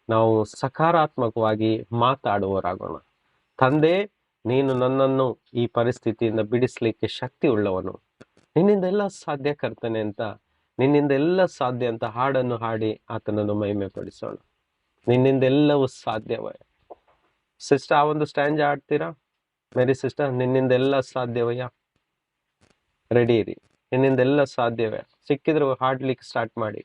ನಾವು ಸಕಾರಾತ್ಮಕವಾಗಿ ಮಾತಾಡುವವರಾಗೋಣ. ತಂದೆ, ನೀನು ನನ್ನನ್ನು ಈ ಪರಿಸ್ಥಿತಿಯಿಂದ ಬಿಡಿಸ್ಲಿಕ್ಕೆ ಶಕ್ತಿ ಉಳ್ಳವನು. ನಿನ್ನಿಂದ ಎಲ್ಲ ಸಾಧ್ಯ ಕರ್ತನೆ ಅಂತ, ನಿನ್ನಿಂದ ಎಲ್ಲ ಸಾಧ್ಯ ಅಂತ ಹಾಡನ್ನು ಹಾಡಿ ಆತನನ್ನು ಮಹಿಮೆ ಪಡಿಸೋಣ. ನಿನ್ನಿಂದ ಎಲ್ಲವೂ ಸಾಧ್ಯವೇ. ಸಿಸ್ಟರ್, ಆ ಒಂದು ಸ್ಟ್ಯಾಂಜ್ ಆಡ್ತೀರಾ? ಮೇರಿ ಸಿಸ್ಟರ್, ನಿನ್ನಿಂದ ಎಲ್ಲ ಸಾಧ್ಯವಯ್ಯ. ರೆಡಿ ಇರಿ. ನಿನ್ನಿಂದ ಎಲ್ಲ ಸಾಧ್ಯವೇ. ಸಿಕ್ಕಿದ್ರೆ ಹಾಡ್ಲಿಕ್ಕೆ ಸ್ಟಾರ್ಟ್ ಮಾಡಿ.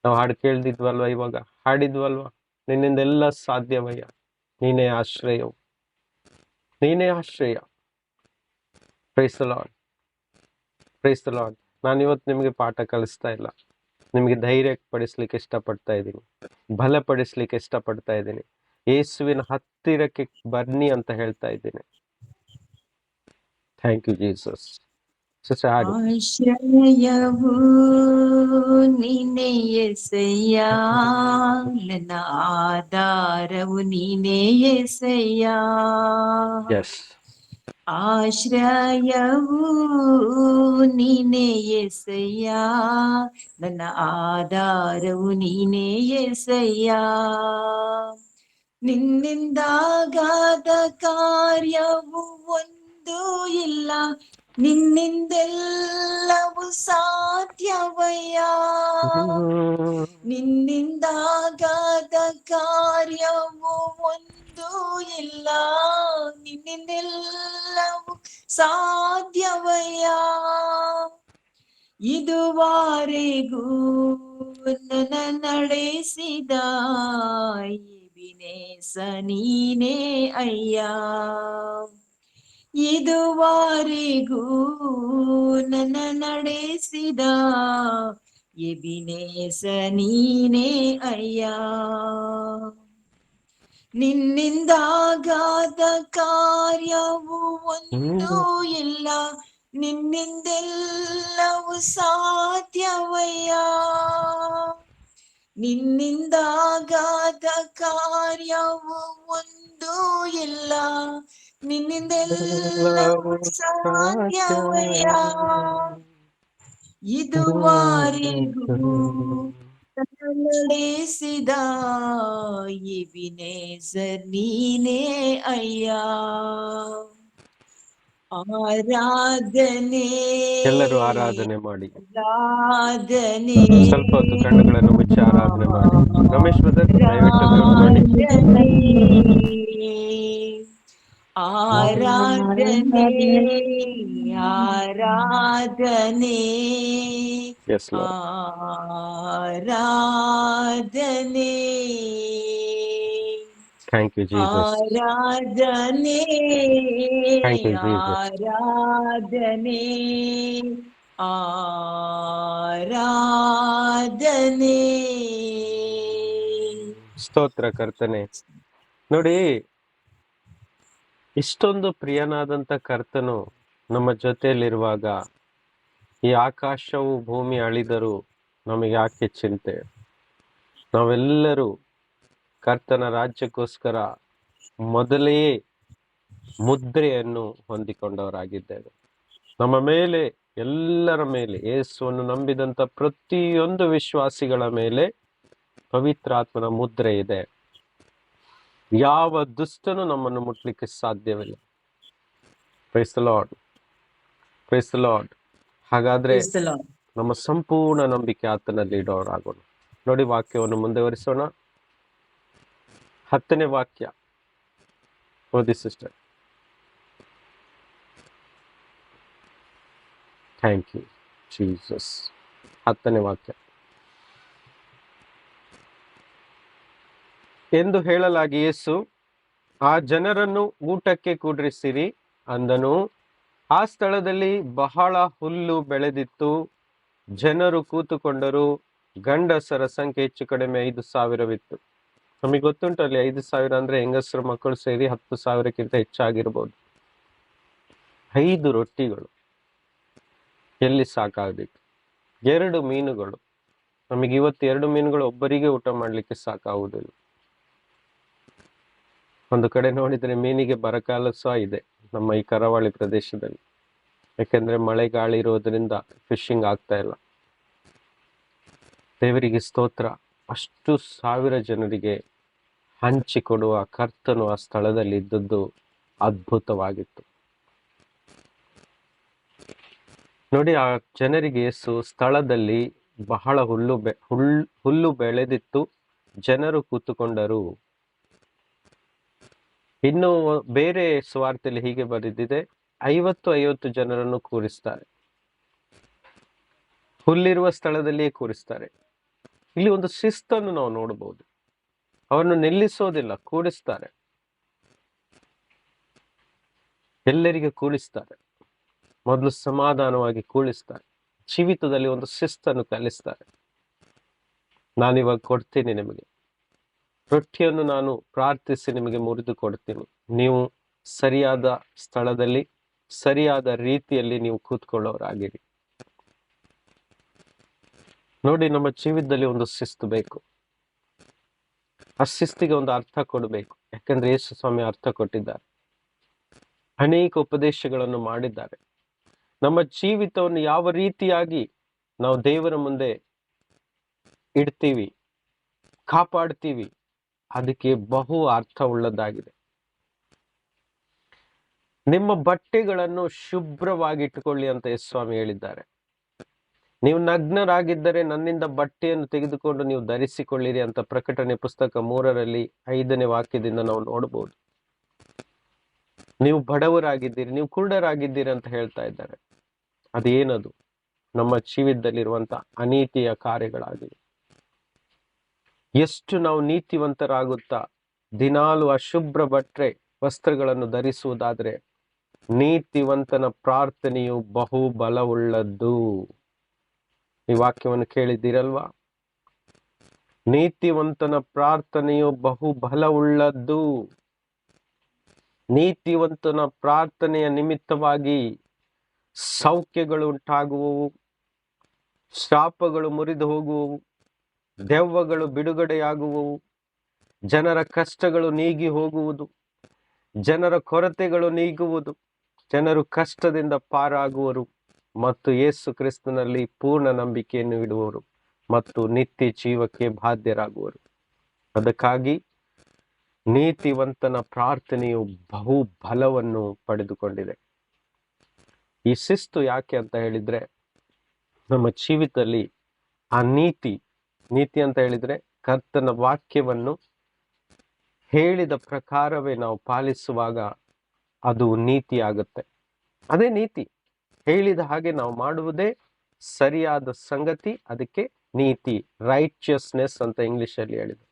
ನಾವು ಹಾಡು ಕೇಳ್ದಿದ್ವಲ್ವ, ಇವಾಗ ಹಾಡಿದ್ವಲ್ವ? ನಿನ್ನಿಂದ ಎಲ್ಲ ಸಾಧ್ಯವಯ್ಯ, ನೀನೇ ಆಶ್ರಯವು, ನೀನೇ ಆಶ್ರಯ. Praise the lord, praise the lord. ನಾನು ಇವತ್ತು ನಿಮಗೆ ಪಾಠ ಕಲಿಸ್ತಾ ಇಲ್ಲ, ನಿಮಗೆ ಧೈರ್ಯ ಪಡಿಸ್ಲಿಕ್ಕೆ ಇಷ್ಟಪಡ್ತಾ ಇದ್ದೀನಿ, ಬಲಪಡಿಸ್ಲಿಕ್ಕೆ ಇಷ್ಟಪಡ್ತಾ ಇದ್ದೀನಿ. ಯೇಸುವಿನ ಹತ್ತಿರಕ್ಕೆ ಬನ್ನಿ ಅಂತ ಹೇಳ್ತಾ ಇದ್ದೀನಿ. Thank you Jesus. ಸಿಸ್ಟರ್ ಹಾಡಿ. ಆಶ್ರಯವು ನೀನೇ యేసయ్య, ನನ್ನ ಆಧಾರವು ನೀನೇ యేసయ్య. ಎಸ್, ಆಶ್ರಯವು ನೀನೇ యేసయ్య, ನನ್ನ ಆಧಾರವು ನೀನೇ యేసయ్య. ನಿನ್ನಿಂದಾಗಾದ ಕಾರ್ಯವು ಒಂದು ಇಲ್ಲ, ನಿನ್ನಿಂದೆಲ್ಲವೂ ಸಾಧ್ಯವಯ್ಯ. ನಿನ್ನಿಂದಾಗಾದ ಕಾರ್ಯವು ಒಂದು ಇಲ್ಲ, ನಿನ್ನಿಂದೆಲ್ಲವೂ ಸಾಧ್ಯವಯ್ಯ. ಇದುವರೆಗೂ ನನ್ನ ನಡೆಸಿದ ಎಬಿನೇಸ ನೀನೇ ಅಯ್ಯ. ಇದುವರೆಗೂ ನನ್ನ ನಡೆಸಿದ ಎಬಿನೇಸ ನೀನೇ ಅಯ್ಯ. ನಿನ್ನಿಂದಾಗಾದ ಕಾರ್ಯವು ಒಂದು ಇಲ್ಲ, ನಿನ್ನಿಂದೆಲ್ಲವೂ ಸಾಧ್ಯವಯ್ಯ. ನಿನ್ನಿಂದಾಗಾದ ಕಾರ್ಯವು ಒಂದು ಇಲ್ಲ, ನಿನ್ನಿಂದೆಲ್ಲವೂ ಸಾಧ್ಯವಯ್ಯ. ಇದುವರೆಗೂ ನಡೆಸಿದ ಎಬಿನೇಸರ್ ನೀನೇ ಅಯ್ಯ. ಆರಾಧನೆ ಎಲ್ಲರೂ ಆರಾಧನೆ ಮಾಡಿ. ಆರಾಧನೆ ಸ್ವಲ್ಪ ಹೊತ್ತು ಕಣ್ಣುಗಳನ್ನು ಮುಚ್ಚಿ ಆರಾಧನೆ ಮಾಡಿ. ರಮೇಶ್ ಬ್ರದರ್, ದಯವಿಟ್ಟು ಮ್ಯೂಟ್ ಮಾಡಿ. ಆರಾಧನೆ ಆರಾಧನೆ ಎಸ್ ಲಾರ್ಡ್. ಆರಾಧನೆ ಥ್ಯಾಂಕ್ ಯು ಜೀಸಸ್. ಆರಾಧನೆ Thank you, Jesus. ಆರಾಧನೆ ಆರಾಧನೆ. ಸ್ತೋತ್ರ ಕರ್ತನೆ. ನೋಡಿ, ಇಷ್ಟೊಂದು ಪ್ರಿಯನಾದಂಥ ಕರ್ತನು ನಮ್ಮ ಜೊತೆಯಲ್ಲಿರುವಾಗ ಈ ಆಕಾಶವು ಭೂಮಿ ಅಳಿದರೂ ನಮಗೆ ಯಾಕೆ ಚಿಂತೆ? ನಾವೆಲ್ಲರೂ ಕರ್ತನ ರಾಜ್ಯಕ್ಕೋಸ್ಕರ ಮೊದಲೇ ಮುದ್ರೆಯನ್ನು ಹೊಂದಿಕೊಂಡವರಾಗಿದ್ದೇವೆ. ನಮ್ಮ ಮೇಲೆ, ಎಲ್ಲರ ಮೇಲೆ, ಯೇಸುವನ್ನು ನಂಬಿದಂಥ ಪ್ರತಿಯೊಂದು ವಿಶ್ವಾಸಿಗಳ ಮೇಲೆ ಪವಿತ್ರಾತ್ಮನ ಮುದ್ರೆ ಇದೆ. ಯಾವ ದುಷ್ಟನು ನಮ್ಮನ್ನು ಮುಟ್ಲಿಕ್ಕೆ ಸಾಧ್ಯವಿಲ್ಲ. Praise the lord, praise the lord. ಹಾಗಾದ್ರೆ Praise the Lord. ನಮ್ಮ ಸಂಪೂರ್ಣ ನಂಬಿಕೆ ಆತನಲ್ಲಿ ಇಡೋರಾಗೋಣ. ನೋಡಿ, ವಾಕ್ಯವನ್ನು ಮುಂದುವರಿಸೋಣ. 10ನೇ ವಾಕ್ಯ ಓದಿ ಸಿಸ್ಟರ್. Thank you Jesus. 10ನೇ ವಾಕ್ಯ. ಎಂದು ಹೇಳಲಾಗಿ ಯೇಸು ಆ ಜನರನ್ನು ಊಟಕ್ಕೆ ಕೂಡ್ರಿಸಿರಿ ಅಂದನು. ಆ ಸ್ಥಳದಲ್ಲಿ ಬಹಳ ಹುಲ್ಲು ಬೆಳೆದಿತ್ತು, ಜನರು ಕೂತುಕೊಂಡರು. ಗಂಡಸರ ಸಂಖ್ಯೆ ಹೆಚ್ಚು ಕಡಿಮೆ 5,000ವಿತ್ತು. ನಮಗೆ ಗೊತ್ತುಂಟು, ಅಲ್ಲಿ 5,000 ಅಂದ್ರೆ ಹೆಂಗಸರು ಮಕ್ಕಳು ಸೇರಿ 10,000ಕ್ಕಿಂತ ಹೆಚ್ಚಾಗಿರ್ಬೋದು. 5 ರೊಟ್ಟಿಗಳು ಎಲ್ಲಿ ಸಾಕಾಗಬೇಕು? 2 ಮೀನುಗಳು. ನಮಗೆ ಇವತ್ತು 2 ಮೀನುಗಳು ಒಬ್ಬರಿಗೆ ಊಟ ಮಾಡ್ಲಿಕ್ಕೆ ಸಾಕಾಗುವುದಿಲ್ಲ. ಒಂದು ಕಡೆ ನೋಡಿದ್ರೆ ಮೀನಿಗೆ ಬರಗಾಲ ಸಹ ಇದೆ ನಮ್ಮ ಈ ಕರಾವಳಿ ಪ್ರದೇಶದಲ್ಲಿ. ಯಾಕೆಂದ್ರೆ ಮಳೆ ಗಾಳಿ ಇರೋದ್ರಿಂದ ಫಿಶಿಂಗ್ ಆಗ್ತಾ ಇಲ್ಲ. ದೇವರಿಗೆ ಸ್ತೋತ್ರ. ಅಷ್ಟು ಸಾವಿರ ಜನರಿಗೆ ಹಂಚಿಕೊಡುವ ಕರ್ತನು ಆ ಸ್ಥಳದಲ್ಲಿ ಇದ್ದದ್ದು ಅದ್ಭುತವಾಗಿತ್ತು. ನೋಡಿ, ಆ ಜನರಿಗೆ ಯೇಸು ಸ್ಥಳದಲ್ಲಿ ಬಹಳ ಹುಲ್ಲು ಬೆಳೆದಿತ್ತು, ಜನರು ಕೂತುಕೊಂಡರು. ಇನ್ನು ಬೇರೆ ಸುವಾರ್ತೆಯಲ್ಲಿ ಹೀಗೆ ಬರೆದಿದೆ, 50 ಜನರನ್ನು ಕೂರಿಸ್ತಾರೆ, ಹುಲ್ಲಿರುವ ಸ್ಥಳದಲ್ಲಿಯೇ ಕೂರಿಸ್ತಾರೆ. ಇಲ್ಲಿ ಒಂದು ಶಿಸ್ತನ್ನು ನಾವು ನೋಡಬಹುದು. ಅವರನ್ನು ನಿಲ್ಲಿಸೋದಿಲ್ಲ, ಕೂಡಿಸ್ತಾರೆ, ಎಲ್ಲರಿಗೆ ಕೂಡಿಸ್ತಾರೆ. ಮೊದಲು ಸಮಾಧಾನವಾಗಿ ಕೂಡಿಸ್ತಾರೆ, ಜೀವಿತದಲ್ಲಿ ಒಂದು ಶಿಸ್ತನ್ನು ಕಲಿಸ್ತಾರೆ. ನಾನಿವಾಗ ಕೊಡ್ತೀನಿ ನಿಮಗೆ ರೊಟ್ಟಿಯನ್ನು, ನಾನು ಪ್ರಾರ್ಥಿಸಿ ನಿಮಗೆ ಮುರಿದು ಕೊಡ್ತೀನಿ, ನೀವು ಸರಿಯಾದ ಸ್ಥಳದಲ್ಲಿ ಸರಿಯಾದ ರೀತಿಯಲ್ಲಿ ನೀವು ಕೂತ್ಕೊಳ್ಳೋರಾಗಿರಿ. ನೋಡಿ, ನಮ್ಮ ಜೀವಿತದಲ್ಲಿ ಒಂದು ಶಿಸ್ತು ಬೇಕು. ಆ ಶಿಸ್ತಿಗೆ ಒಂದು ಅರ್ಥ ಕೊಡಬೇಕು. ಯಾಕಂದ್ರೆ ಯೇಸು ಸ್ವಾಮಿ ಅರ್ಥ ಕೊಟ್ಟಿದ್ದಾರೆ, ಅನೇಕ ಉಪದೇಶಗಳನ್ನು ಮಾಡಿದ್ದಾರೆ. ನಮ್ಮ ಜೀವಿತವನ್ನು ಯಾವ ರೀತಿಯಾಗಿ ನಾವು ದೇವರ ಮುಂದೆ ಇಡ್ತೀವಿ, ಕಾಪಾಡ್ತೀವಿ, ಅದಕ್ಕೆ ಬಹು ಅರ್ಥ ಉಳ್ಳದಾಗಿದೆ. ನಿಮ್ಮ ಬಟ್ಟೆಗಳನ್ನು ಶುಭ್ರವಾಗಿ ಇಟ್ಟುಕೊಳ್ಳಿ ಅಂತ ಯೇಸು ಸ್ವಾಮಿ ಹೇಳಿದ್ದಾರೆ. ನೀವು ನಗ್ನರಾಗಿದ್ದರೆ ನನ್ನಿಂದ ಬಟ್ಟೆಯನ್ನು ತೆಗೆದುಕೊಂಡು ನೀವು ಧರಿಸಿಕೊಳ್ಳಿರಿ ಅಂತ ಪ್ರಕಟಣೆ ಪುಸ್ತಕ 3 5ನೇ ವಾಕ್ಯದಿಂದ ನಾವು ನೋಡಬಹುದು. ನೀವು ಬಡವರಾಗಿದ್ದೀರಿ, ನೀವು ಕುರುಡರಾಗಿದ್ದೀರಿ ಅಂತ ಹೇಳ್ತಾ ಇದ್ದಾರೆ. ಅದೇನದು? ನಮ್ಮ ಜೀವಿತದಲ್ಲಿರುವಂತ ಅನೀತಿಯ ಕಾರ್ಯಗಳಾಗಿವೆ. ಎಷ್ಟು ನಾವು ನೀತಿವಂತರಾಗುತ್ತಾ ದಿನಾಲು ಅಶುಭ್ರ ಬಟ್ಟೆ ವಸ್ತ್ರಗಳನ್ನು ಧರಿಸುವುದಾದ್ರೆ, ನೀತಿವಂತನ ಪ್ರಾರ್ಥನೆಯು ಬಹು ಬಲವುಳ್ಳದ್ದು. ಈ ವಾಕ್ಯವನ್ನು ಕೇಳಿದ್ದೀರಲ್ವಾ? ನೀತಿವಂತನ ಪ್ರಾರ್ಥನೆಯು ಬಹು ಬಲವುಳ್ಳದ್ದು. ನೀತಿವಂತನ ಪ್ರಾರ್ಥನೆಯ ನಿಮಿತ್ತವಾಗಿ ಸೌಖ್ಯಗಳು ಉಂಟಾಗುವವು, ಶಾಪಗಳು ಮುರಿದು ಹೋಗುವವು, ದೆವ್ವಗಳು ಬಿಡುಗಡೆಯಾಗುವವು, ಜನರ ಕಷ್ಟಗಳು ನೀಗಿ ಹೋಗುವುದು, ಜನರ ಕೊರತೆಗಳು ನೀಗುವುದು, ಜನರು ಕಷ್ಟದಿಂದ ಪಾರಾಗುವರು ಮತ್ತು ಯೇಸು ಕ್ರಿಸ್ತನಲ್ಲಿ ಪೂರ್ಣ ನಂಬಿಕೆಯನ್ನು ಇಡುವರು ಮತ್ತು ನಿತ್ಯ ಜೀವಕ್ಕೆ ಬಾಧ್ಯರಾಗುವರು. ಅದಕ್ಕಾಗಿ ನೀತಿವಂತನ ಪ್ರಾರ್ಥನೆಯು ಬಹು ಬಲವನ್ನು ಪಡೆದುಕೊಂಡಿದೆ. ಈ ಶಿಸ್ತು ಯಾಕೆ ಅಂತ ಹೇಳಿದ್ರೆ, ನಮ್ಮ ಜೀವಿತದಲ್ಲಿ ಆ ನೀತಿ ಅಂತ ಹೇಳಿದ್ರೆ ಕರ್ತನ ವಾಕ್ಯವನ್ನು ಹೇಳಿದ ಪ್ರಕಾರವೇ ನಾವು ಪಾಲಿಸುವಾಗ ಅದು ನೀತಿ ಆಗುತ್ತೆ. ಅದೇ ನೀತಿ. ಹೇಳಿದ ಹಾಗೆ ನಾವು ಮಾಡುವುದೇ ಸರಿಯಾದ ಸಂಗತಿ, ಅದಕ್ಕೆ ನೀತಿ, ರೈಚಿಯಸ್ನೆಸ್ ಅಂತ ಇಂಗ್ಲಿಷಲ್ಲಿ ಹೇಳಿದೆ.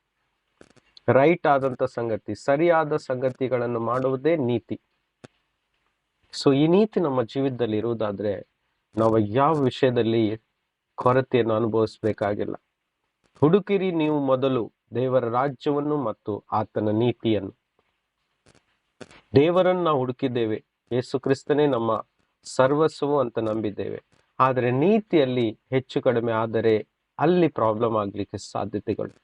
ರೈಟ್ ಆದಂತ ಸಂಗತಿ, ಸರಿಯಾದ ಸಂಗತಿಗಳನ್ನು ಮಾಡುವುದೇ ನೀತಿ. ಸೊ ಈ ನೀತಿ ನಮ್ಮ ಜೀವಿತದಲ್ಲಿ ಇರುವುದಾದ್ರೆ ನಾವು ಯಾವ ವಿಷಯದಲ್ಲಿ ಕೊರತೆಯನ್ನು ಅನುಭವಿಸಬೇಕಾಗಿಲ್ಲ. ಹುಡುಕಿರಿ ನೀವು ಮೊದಲು ದೇವರ ರಾಜ್ಯವನ್ನು ಮತ್ತು ಆತನ ನೀತಿಯನ್ನು. ದೇವರನ್ನು ನಾವು ಹುಡುಕಿದ್ದೇವೆ, ಯೇಸು ಕ್ರಿಸ್ತನೇ ನಮ್ಮ ಸರ್ವಸ್ವವು ಅಂತ ನಂಬಿದ್ದೇವೆ. ಆದರೆ ನೀತಿಯಲ್ಲಿ ಹೆಚ್ಚು ಕಡಿಮೆ ಆದರೆ ಅಲ್ಲಿ ಪ್ರಾಬ್ಲಮ್ ಆಗ್ಲಿಕ್ಕೆ ಸಾಧ್ಯತೆಗಳು.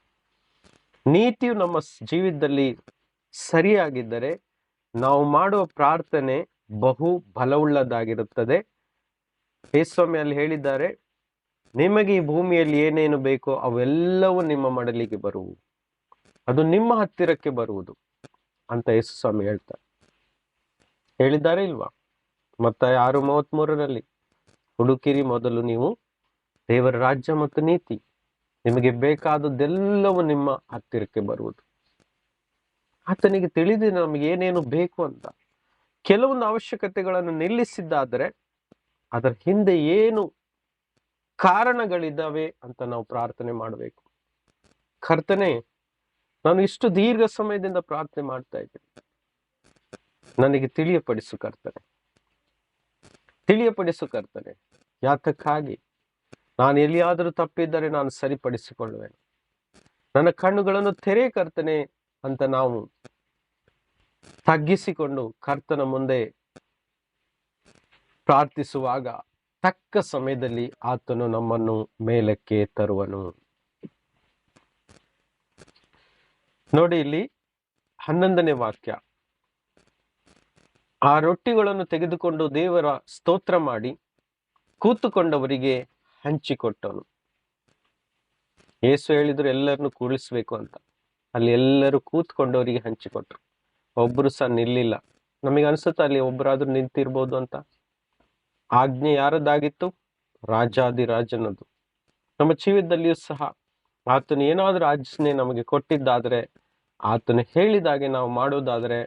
ನೀತಿಯು ನಮ್ಮ ಜೀವಿತದಲ್ಲಿ ಸರಿಯಾಗಿದ್ದರೆ ನಾವು ಮಾಡುವ ಪ್ರಾರ್ಥನೆ ಬಹು ಬಲವುಳ್ಳದಾಗಿರುತ್ತದೆ. ಯೇಸುಸ್ವಾಮಿ ಅಲ್ಲಿ ಹೇಳಿದ್ದಾರೆ, ನಿಮಗೆ ಈ ಭೂಮಿಯಲ್ಲಿ ಏನೇನು ಬೇಕೋ ಅವೆಲ್ಲವೂ ನಿಮ್ಮ ಮಡಲಿಗೆ ಬರುವು, ಅದು ನಿಮ್ಮ ಹತ್ತಿರಕ್ಕೆ ಬರುವುದು ಅಂತ ಯೇಸುಸ್ವಾಮಿ ಹೇಳ್ತಾರೆ. ಹೇಳಿದ್ದಾರೆ ಇಲ್ವಾ? ಮತ್ತಾಯ 6:33 ಹುಡುಕಿರಿ ಮೊದಲು ನೀವು ದೇವರ ರಾಜ್ಯ ಮತ್ತು ನೀತಿ, ನಿಮಗೆ ಬೇಕಾದದ್ದೆಲ್ಲವೂ ನಿಮ್ಮ ಹತ್ತಿರಕ್ಕೆ ಬರುವುದು. ಆತನಿಗೆ ತಿಳಿದಿದೆ ನಮಗೆ ಏನೇನು ಬೇಕು ಅಂತ. ಕೆಲವೊಂದು ಅವಶ್ಯಕತೆಗಳನ್ನು ನಿಲ್ಲಿಸಿದ್ದಾದರೆ ಅದರ ಹಿಂದೆ ಏನು ಕಾರಣಗಳಿದ್ದಾವೆ ಅಂತ ನಾವು ಪ್ರಾರ್ಥನೆ ಮಾಡಬೇಕು. ಕರ್ತನೆ, ನಾನು ಇಷ್ಟು ದೀರ್ಘ ಸಮಯದಿಂದ ಪ್ರಾರ್ಥನೆ ಮಾಡ್ತಾ ಇದ್ದೇನೆ, ನನಗೆ ತಿಳಿಯಪಡಿಸು ಕರ್ತನೆ. ಯಾತಕ್ಕಾಗಿ? ನಾನು ಎಲ್ಲಿಯಾದರೂ ತಪ್ಪಿದ್ದರೆ ನಾನು ಸರಿಪಡಿಸಿಕೊಳ್ಳುವೆನು. ನನ್ನ ಕಣ್ಣುಗಳನ್ನು ತೆರೆ ಕರ್ತನೆ ಅಂತ ನಾವು ತಗ್ಗಿಸಿಕೊಂಡು ಕರ್ತನ ಮುಂದೆ ಪ್ರಾರ್ಥಿಸುವಾಗ ತಕ್ಕ ಸಮಯದಲ್ಲಿ ಆತನು ನಮ್ಮನ್ನು ಮೇಲಕ್ಕೆ ತರುವನು. ನೋಡಿ, ಇಲ್ಲಿ 11ನೇ ವಾಕ್ಯ, ಆ ರೊಟ್ಟಿಗಳನ್ನು ತೆಗೆದುಕೊಂಡು ದೇವರ ಸ್ತೋತ್ರ ಮಾಡಿ ಕೂತುಕೊಂಡವರಿಗೆ ಹಂಚಿಕೊಟ್ಟನು. ಯೇಸು ಹೇಳಿದ್ರು ಎಲ್ಲರನ್ನು ಕೂಡಿಸ್ಬೇಕು ಅಂತ. ಅಲ್ಲಿ ಎಲ್ಲರೂ ಕೂತ್ಕೊಂಡವರಿಗೆ ಹಂಚಿಕೊಟ್ರು. ಒಬ್ರು ಸಹ ನಿಲ್ಲಿಲ್ಲ. ನಮಗೆ ಅನ್ಸುತ್ತೆ ಅಲ್ಲಿ ಒಬ್ಬರಾದ್ರೂ ನಿಂತಿರ್ಬೋದು ಅಂತ. ಆಜ್ಞೆ ಯಾರದ್ದಾಗಿತ್ತು? ರಾಜಾದಿರಾಜನದು. ನಮ್ಮ ಜೀವಿತದಲ್ಲಿಯೂ ಸಹ ಆತನು ಏನಾದ್ರೂ ಆಜ್ಞೆ ನಮಗೆ ಕೊಟ್ಟಿದ್ದಾದ್ರೆ, ಆತನು ಹೇಳಿದಾಗೆ ನಾವು ಮಾಡೋದಾದ್ರೆ,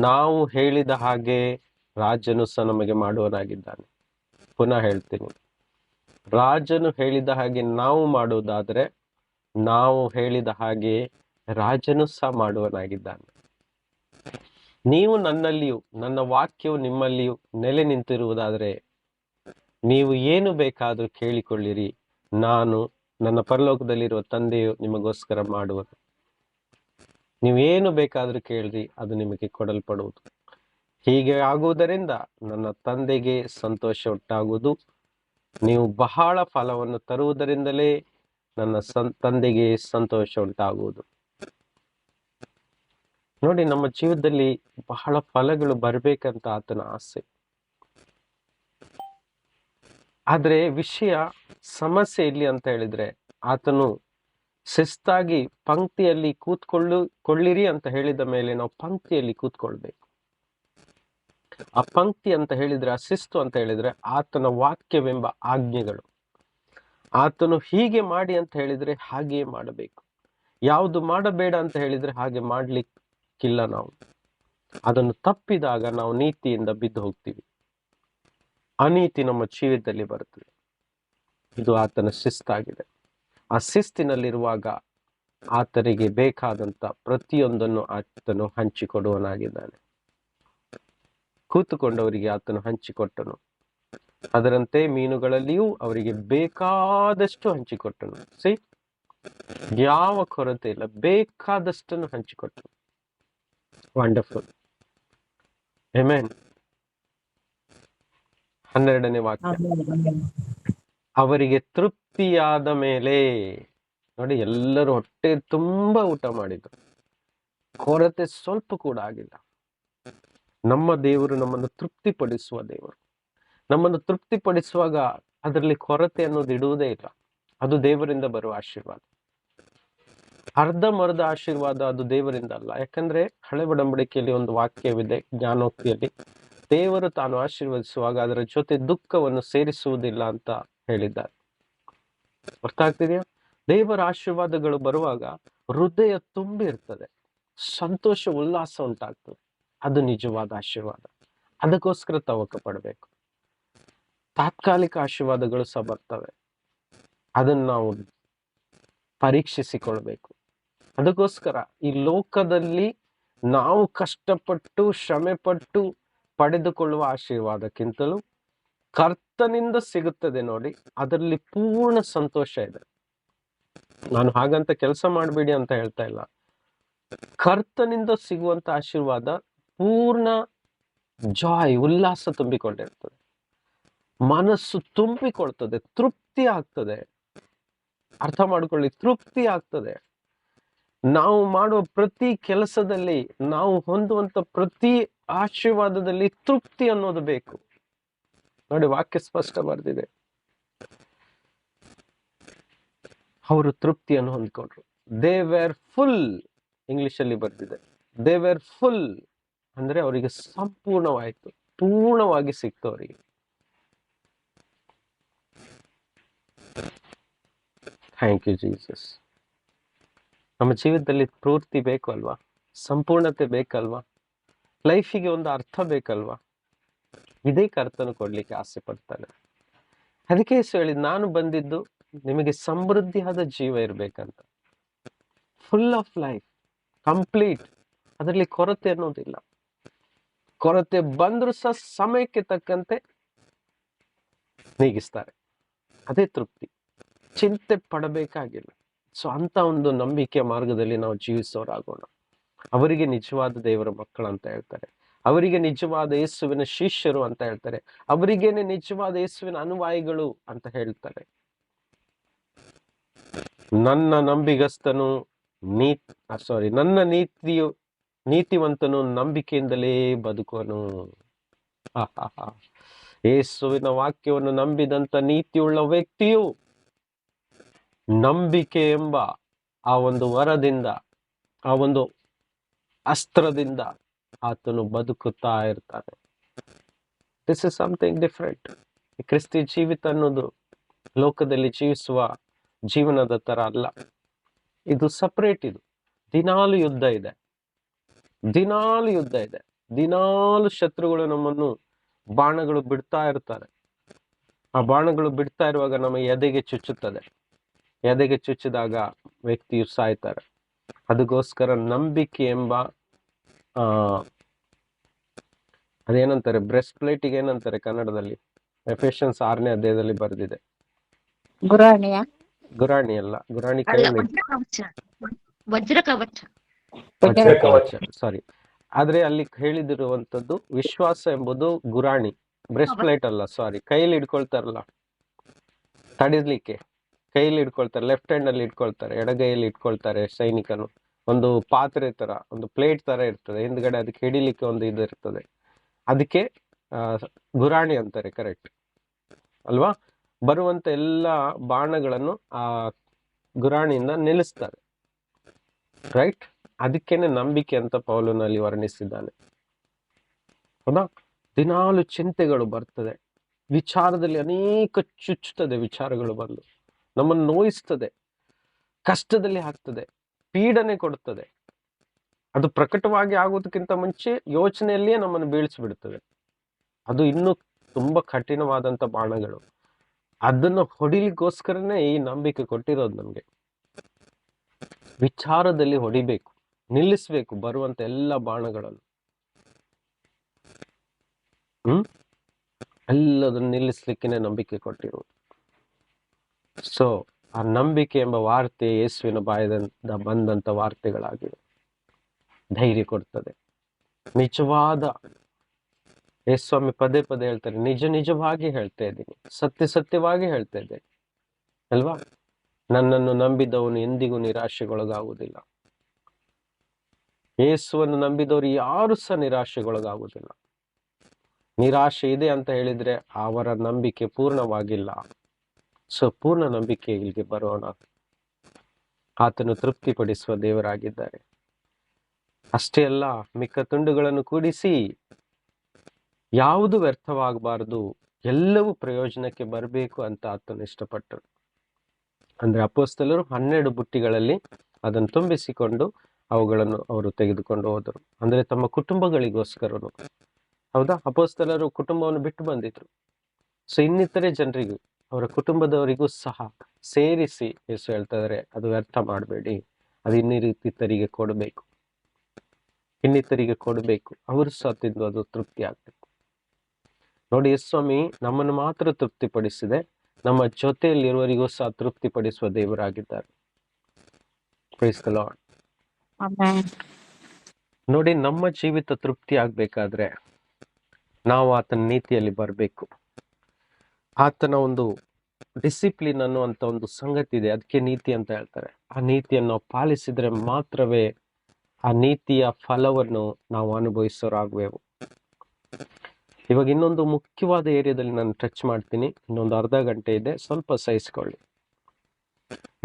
ನಾವು ಹೇಳಿದ ಹಾಗೆ ರಾಜನು ಸಹ ನಮಗೆ ಮಾಡುವನಾಗಿದ್ದಾನೆ. ಪುನಃ ಹೇಳ್ತೀನಿ, ರಾಜನು ಹೇಳಿದ ಹಾಗೆ ನಾವು ಮಾಡೋದಾದ್ರೆ, ನಾವು ಹೇಳಿದ ಹಾಗೆ ರಾಜನು ಸಹ ಮಾಡುವನಾಗಿದ್ದಾನೆ. ನೀವು ನನ್ನಲ್ಲಿಯೂ ನನ್ನ ವಾಕ್ಯವು ನಿಮ್ಮಲ್ಲಿಯೂ ನೆಲೆ ನಿಂತಿರುವುದಾದ್ರೆ, ನೀವು ಏನು ಬೇಕಾದ್ರೂ ಕೇಳಿಕೊಳ್ಳಿರಿ, ನಾನು ನನ್ನ ಪರಲೋಕದಲ್ಲಿರುವ ತಂದೆಯು ನಿಮಗೋಸ್ಕರ ಮಾಡುವನು. ನೀವೇನು ಬೇಕಾದ್ರೂ ಕೇಳ್ರಿ, ಅದು ನಿಮಗೆ ಕೊಡಲ್ಪಡುವುದು. ಹೀಗೆ ಆಗುವುದರಿಂದ ನನ್ನ ತಂದೆಗೆ ಸಂತೋಷ ಉಂಟಾಗುವುದು. ನೀವು ಬಹಳ ಫಲವನ್ನು ತರುವುದರಿಂದಲೇ ನನ್ನ ತಂದೆಗೆ ಸಂತೋಷ ಉಂಟಾಗುವುದು. ನೋಡಿ, ನಮ್ಮ ಜೀವಿತದಲ್ಲಿ ಬಹಳ ಫಲಗಳು ಬರ್ಬೇಕಂತ ಆತನ ಆಸೆ. ಆದ್ರೆ ವಿಷಯ ಸಮಸ್ಯೆ ಇಲ್ಲಿ ಅಂತ ಹೇಳಿದ್ರೆ, ಆತನು ಶಿಸ್ತಾಗಿ ಪಂಕ್ತಿಯಲ್ಲಿ ಕೊಳ್ಳಿರಿ ಅಂತ ಹೇಳಿದ ಮೇಲೆ ನಾವು ಪಂಕ್ತಿಯಲ್ಲಿ ಕೂತ್ಕೊಳ್ಬೇಕು. ಆ ಪಂಕ್ತಿ ಅಂತ ಹೇಳಿದ್ರೆ, ಆ ಶಿಸ್ತು ಅಂತ ಹೇಳಿದ್ರೆ ಆತನ ವಾಕ್ಯವೆಂಬ ಆಜ್ಞೆಗಳು. ಆತನು ಹೀಗೆ ಮಾಡಿ ಅಂತ ಹೇಳಿದ್ರೆ ಹಾಗೆಯೇ ಮಾಡಬೇಕು. ಯಾವುದು ಮಾಡಬೇಡ ಅಂತ ಹೇಳಿದ್ರೆ ಹಾಗೆ ಮಾಡ್ಲಿಕ್ಕಿಲ್ಲ. ನಾವು ಅದನ್ನು ತಪ್ಪಿದಾಗ ನಾವು ನೀತಿಯಿಂದ ಬಿದ್ದು ಹೋಗ್ತೀವಿ. ಅನೀತಿ ನಮ್ಮ ಜೀವಿತದಲ್ಲಿ ಬರುತ್ತದೆ. ಇದು ಆತನ ಶಿಸ್ತಾಗಿದೆ. ಆ ಶಿಸ್ತಿನಲ್ಲಿರುವಾಗ ಆತನಿಗೆ ಬೇಕಾದಂತ ಪ್ರತಿಯೊಂದನ್ನು ಆತನು ಹಂಚಿಕೊಡುವನಾಗಿದ್ದಾನೆ. ಕೂತುಕೊಂಡವರಿಗೆ ಆತನು ಹಂಚಿಕೊಟ್ಟನು. ಅದರಂತೆ ಮೀನುಗಳಲ್ಲಿಯೂ ಅವರಿಗೆ ಬೇಕಾದಷ್ಟು ಹಂಚಿಕೊಟ್ಟನು. ಯಾವ ಕೊರತೆ ಇಲ್ಲ, ಬೇಕಾದಷ್ಟನ್ನು ಹಂಚಿಕೊಟ್ಟನು. ವಂಡರ್ಫುಲ್. ಆಮೆನ್. 12ನೇ ವಾಕ್ಯ, ಅವರಿಗೆ ತೃಪ್ತಿಯಾದ ಮೇಲೆ. ನೋಡಿ, ಎಲ್ಲರೂ ಹೊಟ್ಟೆ ತುಂಬಾ ಊಟ ಮಾಡಿದ್ರು, ಕೊರತೆ ಸ್ವಲ್ಪ ಕೂಡ ಆಗಿಲ್ಲ. ನಮ್ಮ ದೇವರು ನಮ್ಮನ್ನು ತೃಪ್ತಿಪಡಿಸುವ ದೇವರು. ನಮ್ಮನ್ನು ತೃಪ್ತಿಪಡಿಸುವಾಗ ಅದರಲ್ಲಿ ಕೊರತೆ ಅನ್ನೋದು ಇಡುವುದೇ ಇಲ್ಲ. ಅದು ದೇವರಿಂದ ಬರುವ ಆಶೀರ್ವಾದ. ಅರ್ಧಮರ್ಧ ಆಶೀರ್ವಾದ ಅದು ದೇವರಿಂದ ಅಲ್ಲ. ಯಾಕಂದ್ರೆ ಹಳೆ ಒಡಂಬಡಿಕೆಯಲ್ಲಿ ಒಂದು ವಾಕ್ಯವಿದೆ, ಜ್ಞಾನೋಕ್ತಿಯಲ್ಲಿ, ದೇವರು ತಾನು ಆಶೀರ್ವದಿಸುವಾಗ ಅದರ ಜೊತೆ ದುಃಖವನ್ನು ಸೇರಿಸುವುದಿಲ್ಲ ಅಂತ ಹೇಳಿದ್ದಾರೆ. ಅರ್ಥ ಆಗ್ತಿದೆಯಾ? ದೇವರ ಆಶೀರ್ವಾದಗಳು ಬರುವಾಗ ಹೃದಯ ತುಂಬಿ ಇರ್ತದೆ, ಸಂತೋಷ ಉಲ್ಲಾಸ ಉಂಟಾಗ್ತದೆ. ಅದು ನಿಜವಾದ ಆಶೀರ್ವಾದ. ಅದಕ್ಕೋಸ್ಕರ ತವಕ ಪಡಬೇಕು. ತಾತ್ಕಾಲಿಕ ಆಶೀರ್ವಾದಗಳು ಸಹ ಬರ್ತವೆ, ಅದನ್ನು ನಾವು ಪರೀಕ್ಷಿಸಿಕೊಳ್ಬೇಕು. ಅದಕ್ಕೋಸ್ಕರ ಈ ಲೋಕದಲ್ಲಿ ನಾವು ಕಷ್ಟಪಟ್ಟು ಶ್ರಮೆ ಪಟ್ಟು ಪಡೆದುಕೊಳ್ಳುವ ಆಶೀರ್ವಾದಕ್ಕಿಂತಲೂ ಕರ್ತನಿಂದ ಸಿಗುತ್ತದೆ ನೋಡಿ, ಅದರಲ್ಲಿ ಪೂರ್ಣ ಸಂತೋಷ ಇದೆ. ನಾನು ಹಾಗಂತ ಕೆಲಸ ಮಾಡಬೇಡಿ ಅಂತ ಹೇಳ್ತಾ ಇಲ್ಲ. ಕರ್ತನಿಂದ ಸಿಗುವಂತ ಆಶೀರ್ವಾದ ಪೂರ್ಣ ಜಾಯ್, ಉಲ್ಲಾಸ ತುಂಬಿಕೊಂಡಿರ್ತದೆ, ಮನಸ್ಸು ತುಂಬಿಕೊಳ್ತದೆ, ತೃಪ್ತಿ ಆಗ್ತದೆ. ಅರ್ಥ ಮಾಡ್ಕೊಳ್ಳಿ, ತೃಪ್ತಿ ಆಗ್ತದೆ. ನಾವು ಮಾಡುವ ಪ್ರತಿ ಕೆಲಸದಲ್ಲಿ, ನಾವು ಹೊಂದುವಂತ ಪ್ರತಿ ಆಶೀರ್ವಾದದಲ್ಲಿ ತೃಪ್ತಿ ಅನ್ನೋದು ಬೇಕು. ನೋಡಿ, ವಾಕ್ಯ ಸ್ಪಷ್ಟ ಬರ್ದಿದೆ, ಅವರು ತೃಪ್ತಿಯನ್ನು ಹೊಂದ್ಕೊಂಡ್ರು. They were full. ಇಂಗ್ಲಿಷ್ ಅಲ್ಲಿ ಬರ್ದಿದೆ, ದೇ ವೇರ್ ಫುಲ್ ಅಂದ್ರೆ ಅವರಿಗೆ ಸಂಪೂರ್ಣವಾಯಿತು, ಪೂರ್ಣವಾಗಿ ಸಿಕ್ತು ಅವರಿಗೆ. Thank you Jesus. ನಮ್ಮ ಜೀವಿತದಲ್ಲಿ ಪೂರ್ತಿ ಬೇಕು ಅಲ್ವಾ? ಸಂಪೂರ್ಣತೆ ಬೇಕಲ್ವಾ? ಲೈಫಿಗೆ ಒಂದು ಅರ್ಥ ಬೇಕಲ್ವಾ? ಇದೇ ಕರ್ತನು ಕೊಡ್ಲಿಕ್ಕೆ ಆಸೆ ಪಡ್ತಾನೆ. ಅದಕ್ಕೆ ಹೇಳಿದ್, ನಾನು ಬಂದಿದ್ದು ನಿಮಗೆ ಸಮೃದ್ಧಿಯಾದ ಜೀವ ಇರ್ಬೇಕಂತ. Full of life, complete. ಅದರಲ್ಲಿ ಕೊರತೆ ಅನ್ನೋದಿಲ್ಲ. ಕೊರತೆ ಬಂದ್ರು ಸಹ ಸಮಯಕ್ಕೆ ತಕ್ಕಂತೆ ನೀಗಿಸ್ತಾರೆ. ಅದೇ ತೃಪ್ತಿ. ಚಿಂತೆ ಪಡಬೇಕಾಗಿಲ್ಲ. ಸೊ ಅಂತ ಒಂದು ನಂಬಿಕೆಯ ಮಾರ್ಗದಲ್ಲಿ ನಾವು ಜೀವಿಸೋರಾಗೋಣ. ಅವರಿಗೆ ನಿಜವಾದ ದೇವರ ಮಕ್ಕಳು ಅಂತ ಹೇಳ್ತಾರೆ, ಅವರಿಗೆ ನಿಜವಾದ ಯೇಸುವಿನ ಶಿಷ್ಯರು ಅಂತ ಹೇಳ್ತಾರೆ, ಅವರಿಗೇನೆ ನಿಜವಾದ ಯೇಸುವಿನ ಅನುಯಾಯಿಗಳು ಅಂತ ಹೇಳ್ತಾರೆ. ನನ್ನ ನಂಬಿಗಸ್ತನು ನನ್ನ ನೀತಿಯು ನೀತಿವಂತನು ನಂಬಿಕೆಯಿಂದಲೇ ಬದುಕುವನು. ಆಹಾಹಾ. ಯೇಸುವಿನ ವಾಕ್ಯವನ್ನು ನಂಬಿದಂತ ನೀತಿಯುಳ್ಳ ವ್ಯಕ್ತಿಯು ನಂಬಿಕೆ ಎಂಬ ಆ ಒಂದು ವರದಿಂದ, ಆ ಒಂದು ಅಸ್ತ್ರದಿಂದ ಆತನು ಬದುಕುತ್ತಾ ಇರ್ತಾನೆ. This is something different. ಕ್ರಿಸ್ತಿ ಜೀವಿತ ಅನ್ನೋದು ಲೋಕದಲ್ಲಿ ಜೀವಿಸುವ ಜೀವನದ ತರ ಅಲ್ಲ. ಇದು ಸಪರೇಟ್. ಇದು ದಿನಾಲು ಯುದ್ಧ ಇದೆ, ದಿನಾಲು ಯುದ್ಧ ಇದೆ. ದಿನಾಲು ಶತ್ರುಗಳು ನಮ್ಮನ್ನು ಬಾಣಗಳು ಬಿಡ್ತಾ ಇರ್ತಾರೆ. ಆ ಬಾಣಗಳು ಬಿಡ್ತಾ ಇರುವಾಗ ನಮ್ಮ ಎದೆಗೆ ಚುಚ್ಚುತ್ತದೆ. ಎದೆಗೆ ಚುಚ್ಚಿದಾಗ ವ್ಯಕ್ತಿಯು ಸಾಯ್ತಾರೆ. ಅದಕ್ಕೋಸ್ಕರ ನಂಬಿಕೆ ಎಂಬ ಅದೇನಂತಾರೆ, ಬ್ರೆಸ್ಟ್ ಪ್ಲೇಟಿಗೆ ಏನಂತಾರೆ ಕನ್ನಡದಲ್ಲಿ? ಎಫೆಷನ್ಸ್ 6ನೇ ಅಧ್ಯಾಯದಲ್ಲಿ ಬರೆದಿದೆ. ಗುರಾಣಿಯ ಗುರಾಣಿ ಅಲ್ಲ, ಗುರಾಣಿ ಅಲ್ಲ, ಕೈ ವಜ್ರ ಕವಚ. ಸಾರಿ. ಆದ್ರೆ ಅಲ್ಲಿ ಹೇಳಿದಿರುವಂತದ್ದು ವಿಶ್ವಾಸ ಎಂಬುದು ಗುರಾಣಿ, ಬ್ರೆಸ್ಟ್ ಪ್ಲೇಟ್ ಅಲ್ಲ. ಸಾರಿ, ಕೈಯಲ್ಲಿ ಇಟ್ಕೊಳ್ತಾರಲ್ಲ ತಡಿಲಿಕ್ಕೆ, ಕೈಯಲ್ಲಿ ಇಟ್ಕೊಳ್ತಾರೆ, ಲೆಫ್ಟ್ ಹ್ಯಾಂಡ್ ಅಲ್ಲಿ ಇಟ್ಕೊಳ್ತಾರೆ, ಎಡಗೈಯಲ್ಲಿ ಇಟ್ಕೊಳ್ತಾರೆ ಸೈನಿಕನು. ಒಂದು ಪಾತ್ರೆ ತರ, ಒಂದು ಪ್ಲೇಟ್ ತರ ಇರ್ತದೆ, ಹಿಂದ್ಗಡೆ ಅದಕ್ಕೆ ಹಿಡಿಲಿಕ್ಕೆ ಒಂದು ಇದು ಇರ್ತದೆ. ಅದಕ್ಕೆ ಗುರಾಣಿ ಅಂತಾರೆ. ಕರೆಕ್ಟ್ ಅಲ್ವಾ? ಬರುವಂತ ಎಲ್ಲ ಬಾಣಗಳನ್ನು ಆ ಗುರಾಣಿಯಿಂದ ನಿಲ್ಲಿಸ್ತಾರೆ. ರೈಟ್? ಅದಕ್ಕೇನೆ ನಂಬಿಕೆ ಅಂತ ಪೌಲನಲ್ಲಿ ವರ್ಣಿಸಿದ್ದಾನೆ. ಹೌದಾ? ದಿನಾಲು ಚಿಂತೆಗಳು ಬರ್ತದೆ, ವಿಚಾರದಲ್ಲಿ ಅನೇಕ ಚುಚ್ಚುತ್ತದೆ, ವಿಚಾರಗಳು ಬಂದು ನಮ್ಮನ್ನು ನೋಯಿಸ್ತದೆ, ಕಷ್ಟದಲ್ಲಿ ಹಾಕ್ತದೆ, ಪೀಡನೆ ಕೊಡುತ್ತದೆ. ಅದು ಪ್ರಕಟವಾಗಿ ಆಗೋದಕ್ಕಿಂತ ಮುಂಚೆ ಯೋಚನೆಯಲ್ಲಿಯೇ ನಮ್ಮನ್ನು ಬೀಳಿಸ್ಬಿಡ್ತದೆ. ಅದು ಇನ್ನೂ ತುಂಬಾ ಕಠಿಣವಾದಂತ ಬಾಣಗಳು. ಅದನ್ನು ಹೊಡಿಲಿಕ್ಕೋಸ್ಕರನೇ ಈ ನಂಬಿಕೆ ಕೊಟ್ಟಿರೋದು ನಮ್ಗೆ. ವಿಚಾರದಲ್ಲಿ ಹೊಡಿಬೇಕು, ನಿಲ್ಲಿಸ್ಬೇಕು ಬರುವಂತ ಎಲ್ಲ ಬಾಣಗಳನ್ನು. ಎಲ್ಲದನ್ನು ನಿಲ್ಲಿಸ್ಲಿಕ್ಕೆ ನಂಬಿಕೆ ಕೊಟ್ಟಿರೋದು. ಸೊ ಆ ನಂಬಿಕೆ ಎಂಬ ವಾರ್ತೆ ಯೇಸುವಿನ ಬಾಯದಿಂದ ಬಂದಂತ ವಾರ್ತೆಗಳಾಗಿವೆ. ಧೈರ್ಯ ಕೊಡ್ತದೆ. ನಿಜವಾದ, ಯೇಸ್ವಾಮಿ ಪದೇ ಪದೇ ಹೇಳ್ತಾರೆ, ನಿಜ ನಿಜವಾಗಿ ಹೇಳ್ತಾ ಇದ್ದೀನಿ, ಸತ್ಯ ಸತ್ಯವಾಗಿ ಹೇಳ್ತಾ ಇದ್ದೇನೆ ಅಲ್ವಾ? ನನ್ನನ್ನು ನಂಬಿದವನು ಎಂದಿಗೂ ನಿರಾಶೆಗೊಳಗಾಗುವುದಿಲ್ಲ. ಯೇಸುವನ್ನು ನಂಬಿದವರು ಯಾರು ಸಹ ನಿರಾಶೆಗೊಳಗಾಗುವುದಿಲ್ಲ. ನಿರಾಶೆ ಇದೆ ಅಂತ ಹೇಳಿದ್ರೆ ಅವರ ನಂಬಿಕೆ ಪೂರ್ಣವಾಗಿಲ್ಲ. ಸೊ ಪೂರ್ಣ ನಂಬಿಕೆ ಇಲ್ಲಿಗೆ ಬರೋಣ. ಆತನು ತೃಪ್ತಿಪಡಿಸುವ ದೇವರಾಗಿದ್ದಾರೆ. ಅಷ್ಟೇ ಅಲ್ಲ, ಮಿಕ್ಕ ತುಂಡುಗಳನ್ನು ಕೂಡಿಸಿ ಯಾವುದು ವ್ಯರ್ಥವಾಗಬಾರದು, ಎಲ್ಲವೂ ಪ್ರಯೋಜನಕ್ಕೆ ಬರಬೇಕು ಅಂತ ಆತನು ಇಷ್ಟಪಟ್ಟರು. ಅಂದ್ರೆ ಅಪೊಸ್ತಲರು 12 ಬುಟ್ಟಿಗಳಲ್ಲಿ ಅದನ್ನು ತುಂಬಿಸಿಕೊಂಡು ಅವುಗಳನ್ನು ಅವರು ತೆಗೆದುಕೊಂಡು ಹೋದರು. ಅಂದ್ರೆ ತಮ್ಮ ಕುಟುಂಬಗಳಿಗೋಸ್ಕರನು. ಹೌದಾ? ಅಪೊಸ್ತಲರು ಕುಟುಂಬವನ್ನು ಬಿಟ್ಟು ಬಂದಿದ್ರು. ಸೊ ಇನ್ನಿತರೆ ಜನರಿಗೂ, ಅವರ ಕುಟುಂಬದವರಿಗೂ ಸಹ ಸೇರಿಸಿ ಯೇಸು ಹೇಳ್ತಾ ಇದ್ದಾರೆ, ಅದು ವ್ಯರ್ಥ ಮಾಡಬೇಡಿ, ಅದು ಇನ್ನಿತರಿಗೆ ಕೊಡಬೇಕು, ಇನ್ನಿತರಿಗೆ ಕೊಡಬೇಕು, ಅವರು ಸಹ ತಿಂದು ಅದು ತೃಪ್ತಿ ಆಗ್ಬೇಕು. ನೋಡಿ, ಯೇಸ್ವಾಮಿ ನಮ್ಮನ್ನು ಮಾತ್ರ ತೃಪ್ತಿಪಡಿಸಿದೆ, ನಮ್ಮ ಜೊತೆಯಲ್ಲಿರುವವರಿಗೂ ಸಹ ತೃಪ್ತಿಪಡಿಸುವ ದೇವರಾಗಿದ್ದಾರೆ. Price the lord. ನೋಡಿ, ನಮ್ಮ ಜೀವಿತ ತೃಪ್ತಿ ಆಗ್ಬೇಕಾದ್ರೆ ನಾವು ಆತನ ನೀತಿಯಲ್ಲಿ ಬರಬೇಕು. ಆತನ ಒಂದು ಡಿಸಿಪ್ಲಿನ್ ಅನ್ನುವಂತ ಒಂದು ಸಂಗತಿ ಇದೆ, ಅದಕ್ಕೆ ನೀತಿ ಅಂತ ಹೇಳ್ತಾರೆ. ಆ ನೀತಿಯನ್ನು ನಾವು ಪಾಲಿಸಿದ್ರೆ ಮಾತ್ರವೇ ಆ ನೀತಿಯ ಫಲವನ್ನು ನಾವು ಅನುಭವಿಸೋರಾಗುವೆವು. ಇವಾಗ ಇನ್ನೊಂದು ಮುಖ್ಯವಾದ ಏರಿಯಾದಲ್ಲಿ ನಾನು ಟಚ್ ಮಾಡ್ತೀನಿ. ಇನ್ನೊಂದು ಅರ್ಧ ಗಂಟೆ ಇದೆ, ಸ್ವಲ್ಪ ಸಹಿಸ್ಕೊಳ್ಳಿ.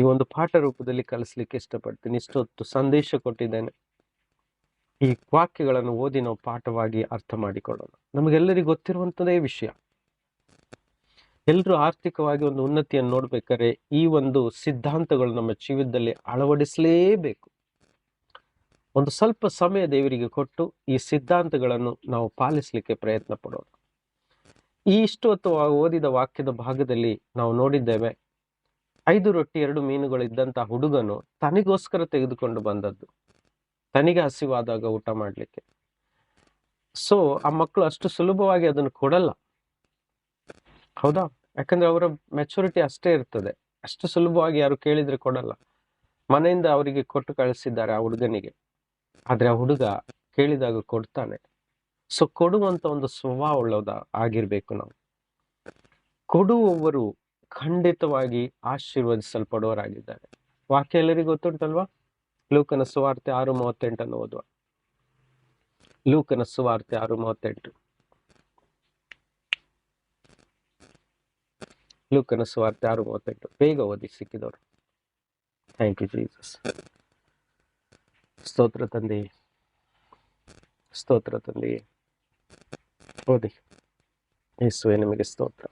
ಈ ಒಂದು ಪಾಠ ರೂಪದಲ್ಲಿ ಕಲಿಸ್ಲಿಕ್ಕೆ ಇಷ್ಟಪಡ್ತೀನಿ. ಇಷ್ಟೊತ್ತು ಸಂದೇಶ ಕೊಟ್ಟಿದ್ದೇನೆ. ಈ ವಾಕ್ಯಗಳನ್ನು ಓದಿ ನಾವು ಪಾಠವಾಗಿ ಅರ್ಥ ಮಾಡಿಕೊಳ್ಳೋಣ. ನಮಗೆಲ್ಲರಿಗೂ ಗೊತ್ತಿರುವಂತದೇ ವಿಷಯ. ಎಲ್ಲರೂ ಆರ್ಥಿಕವಾಗಿ ಒಂದು ಉನ್ನತಿಯನ್ನು ನೋಡ್ಬೇಕಾದ್ರೆ ಈ ಒಂದು ಸಿದ್ಧಾಂತಗಳು ನಮ್ಮ ಜೀವಿತದಲ್ಲಿ ಅಳವಡಿಸಲೇಬೇಕು. ಒಂದು ಸ್ವಲ್ಪ ಸಮಯ ದೇವರಿಗೆ ಕೊಟ್ಟು ಈ ಸಿದ್ಧಾಂತಗಳನ್ನು ನಾವು ಪಾಲಿಸಲಿಕ್ಕೆ ಪ್ರಯತ್ನ ಪಡೋಣ. ಈ ಇಷ್ಟು ಅಥವಾ ಓದಿದ ವಾಕ್ಯದ ಭಾಗದಲ್ಲಿ ನಾವು ನೋಡಿದ್ದೇವೆ, 5 ರೊಟ್ಟಿ 2 ಮೀನುಗಳು ಇದ್ದಂತಹ ಹುಡುಗನು ತನಿಗೋಸ್ಕರ ತೆಗೆದುಕೊಂಡು ಬಂದದ್ದು, ತನಿಗೆ ಹಸಿವಾದಾಗ ಊಟ ಮಾಡ್ಲಿಕ್ಕೆ. ಸೊ ಆ ಮಕ್ಕಳು ಅಷ್ಟು ಸುಲಭವಾಗಿ ಅದನ್ನು ಕೊಡಲ್ಲ. ಹೌದಾ? ಯಾಕಂದ್ರೆ ಅವರ ಮೆಚುರಿಟಿ ಅಷ್ಟೇ ಇರ್ತದೆ. ಅಷ್ಟು ಸುಲಭವಾಗಿ ಯಾರು ಕೇಳಿದ್ರೆ ಕೊಡಲ್ಲ. ಮನೆಯಿಂದ ಅವರಿಗೆ ಕೊಟ್ಟು ಕಳಿಸಿದ್ದಾರೆ ಆ ಹುಡುಗನಿಗೆ, ಆದ್ರೆ ಆ ಹುಡುಗ ಕೇಳಿದಾಗ ಕೊಡ್ತಾನೆ. ಸೊ ಕೊಡುವಂತ ಒಂದು ಸ್ವಭಾವ ಉಳ್ಳದ ಆಗಿರ್ಬೇಕು ನಾವು. ಕೊಡುವವರು ಖಂಡಿತವಾಗಿ ಆಶೀರ್ವದಿಸಲ್ಪಡುವರಾಗಿದ್ದಾರೆ. ವಾಕ್ಯ ಎಲ್ಲರಿಗೂ ಗೊತ್ತುಂಟಲ್ವಾ? ಲೂಕನ ಸುವಾರ್ತೆ 6:38 ಓದುವ. ಲೂಕನ ಸುವಾರ್ತೆ 6:38. ಲೂಕನ ಸುವಾರ್ತೆ 6:38. ಬೇಗ ಓದಿ ಸಿಕ್ಕಿದವರು. Thank you Jesus. ಸ್ತೋತ್ರ ತಂದೆ, ಸ್ತೋತ್ರ ತಂದೆ. ಓದಿ. ಯೇಸುವೆ ನಿಮಗೆ ಸ್ತೋತ್ರ.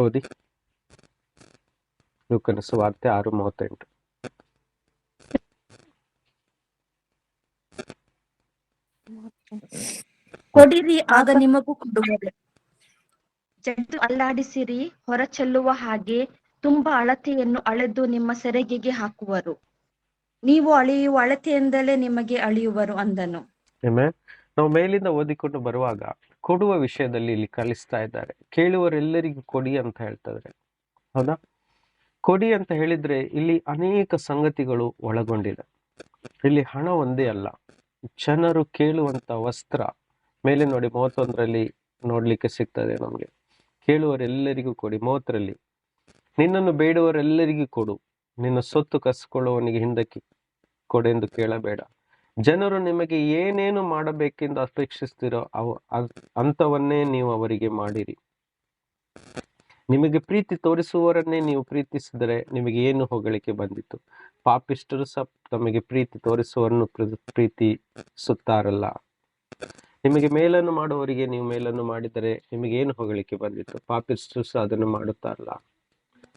ಓದಿ. ಲೂಕನ ಸುವಾರ್ತೆ 6:38. ಕೊಡಿರಿ, ಆಗ ನಿಮಗೂ ಕೊಡುವರು. ಜಡ್ಡು ಅಲ್ಲಾಡಿಸಿರಿ, ಹೊರ ಚೆಲ್ಲುವ ಹಾಗೆ ತುಂಬಾ ಅಳತೆಯನ್ನು ಅಳೆದು ನಿಮ್ಮ ಸೆರಗಿಗೆ ಹಾಕುವರು. ನೀವು ಅಳೆಯುವ ಅಳತೆಯಿಂದಲೇ ನಿಮಗೆ ಅಳೆಯುವರು ಅಂದನು. ನಾವು ಮೇಲಿಂದ ಓದಿಕೊಂಡು ಬರುವಾಗ ಕೊಡುವ ವಿಷಯದಲ್ಲಿ ಇಲ್ಲಿ ಕಲಿಸ್ತಾ ಇದ್ದಾರೆ. ಕೇಳುವರೆಲ್ಲರಿಗೂ ಕೊಡಿ ಅಂತ ಹೇಳ್ತಿದ್ರೆ, ಹೌದಾ? ಕೊಡಿ ಅಂತ ಹೇಳಿದ್ರೆ ಇಲ್ಲಿ ಅನೇಕ ಸಂಗತಿಗಳು ಒಳಗೊಂಡಿದೆ. ಇಲ್ಲಿ ಹಣ ಒಂದೇ ಅಲ್ಲ, ಜನರು ಕೇಳುವಂತ ವಸ್ತ್ರ. ಮೇಲೆ ನೋಡಿ 31ರಲ್ಲಿ ನೋಡ್ಲಿಕ್ಕೆ ಸಿಗ್ತದೆ ನಮ್ಗೆ. ಕೇಳುವರೆಲ್ಲರಿಗೂ ಕೊಡಿ. 30ರಲ್ಲಿ ನಿನ್ನನ್ನು ಬೇಡುವರೆಲ್ಲರಿಗೂ ಕೊಡು, ನಿನ್ನ ಸೊತ್ತು ಕಸ್ಕೊಳ್ಳುವವನಿಗೆ ಹಿಂದಕ್ಕೆ ಕೊಡೆಂದು ಕೇಳಬೇಡ. ಜನರು ನಿಮಗೆ ಏನೇನು ಮಾಡಬೇಕೆಂದು ಅಪೇಕ್ಷಿಸ್ತಿರೋ ಅಂಥವನ್ನೇ ನೀವು ಅವರಿಗೆ ಮಾಡಿರಿ. ನಿಮಗೆ ಪ್ರೀತಿ ತೋರಿಸುವವರನ್ನೇ ನೀವು ಪ್ರೀತಿಸಿದರೆ ನಿಮಗೆ ಏನು ಹೊಗಳಿಕೆ ಬಂದಿತು? ಪಾಪಿಷ್ಠರು ಸಹ ತಮಗೆ ಪ್ರೀತಿ ತೋರಿಸುವವರನ್ನು ಪ್ರೀತಿಸುತ್ತಾರಲ್ಲ. ನಿಮಗೆ ಮೇಲನ್ನು ಮಾಡುವವರಿಗೆ ನೀವು ಮೇಲನ್ನು ಮಾಡಿದರೆ ನಿಮಗೆ ಏನು ಹೊಗಳಿಕೆ ಬಂದಿತ್ತು? ಪಾಪಿಷ್ಠರು ಸಹ ಅದನ್ನು ಮಾಡುತ್ತಾರಲ್ಲ,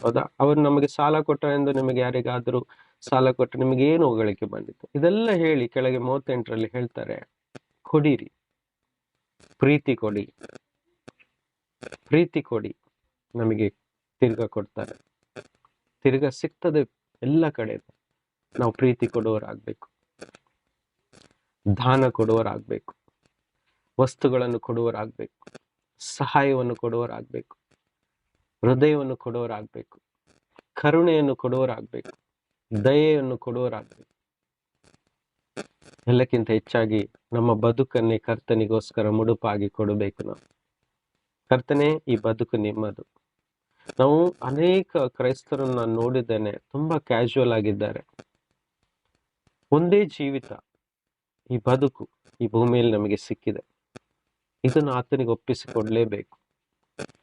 ಹೌದಾ? ಅವರು ನಮಗೆ ಸಾಲ ಕೊಟ್ಟರೆ ಎಂದು ನಿಮಗೆ ಯಾರಿಗಾದರೂ ಸಾಲ ಕೊಟ್ಟರೆ ನಿಮಗೆ ಏನು ಹೊಗಳಿಕೆ ಬಂದಿತ್ತು? ಇದೆಲ್ಲ ಹೇಳಿ ಕೆಳಗೆ 38ರಲ್ಲಿ ಹೇಳ್ತಾರೆ, ಕೊಡಿರಿ, ಪ್ರೀತಿ ಕೊಡಿ, ಪ್ರೀತಿ ಕೊಡಿ, ನಮಗೆ ತಿರ್ಗಾ ಕೊಡ್ತಾರೆ, ತಿರ್ಗಾ ಸಿಗ್ತದೆ ಎಲ್ಲ ಕಡೆ. ನಾವು ಪ್ರೀತಿ ಕೊಡುವವರಾಗಬೇಕು, ದಾನ ಕೊಡುವವರಾಗಬೇಕು, ವಸ್ತುಗಳನ್ನು ಕೊಡುವವರಾಗಬೇಕು, ಸಹಾಯವನ್ನು ಕೊಡುವವರಾಗಬೇಕು, ಹೃದಯವನ್ನು ಕೊಡುವವರಾಗಬೇಕು, ಕರುಣೆಯನ್ನು ಕೊಡುವವರಾಗಬೇಕು, ದಯೆಯನ್ನು ಕೊಡುವವರಾಗಬೇಕು. ಎಲ್ಲಕ್ಕಿಂತ ಹೆಚ್ಚಾಗಿ ನಮ್ಮ ಬದುಕನ್ನೇ ಕರ್ತನಿಗೋಸ್ಕರ ಮುಡುಪಾಗಿ ಕೊಡಬೇಕು. ನಾವು ಕರ್ತನೆ, ಈ ಬದುಕು ನಿಮ್ಮದು. ನಾವು ಅನೇಕ ಕ್ರೈಸ್ತರನ್ನ ನೋಡಿದ್ದೇನೆ, ತುಂಬಾ ಕ್ಯಾಶುವಲ್ ಆಗಿದ್ದಾರೆ. ಒಂದೇ ಜೀವಿತ, ಈ ಬದುಕು ಈ ಭೂಮಿಯಲ್ಲಿ ನಮಗೆ ಸಿಕ್ಕಿದೆ, ಇದನ್ನು ಆತನಿಗೆ ಒಪ್ಪಿಸಿಕೊಡ್ಲೇಬೇಕು.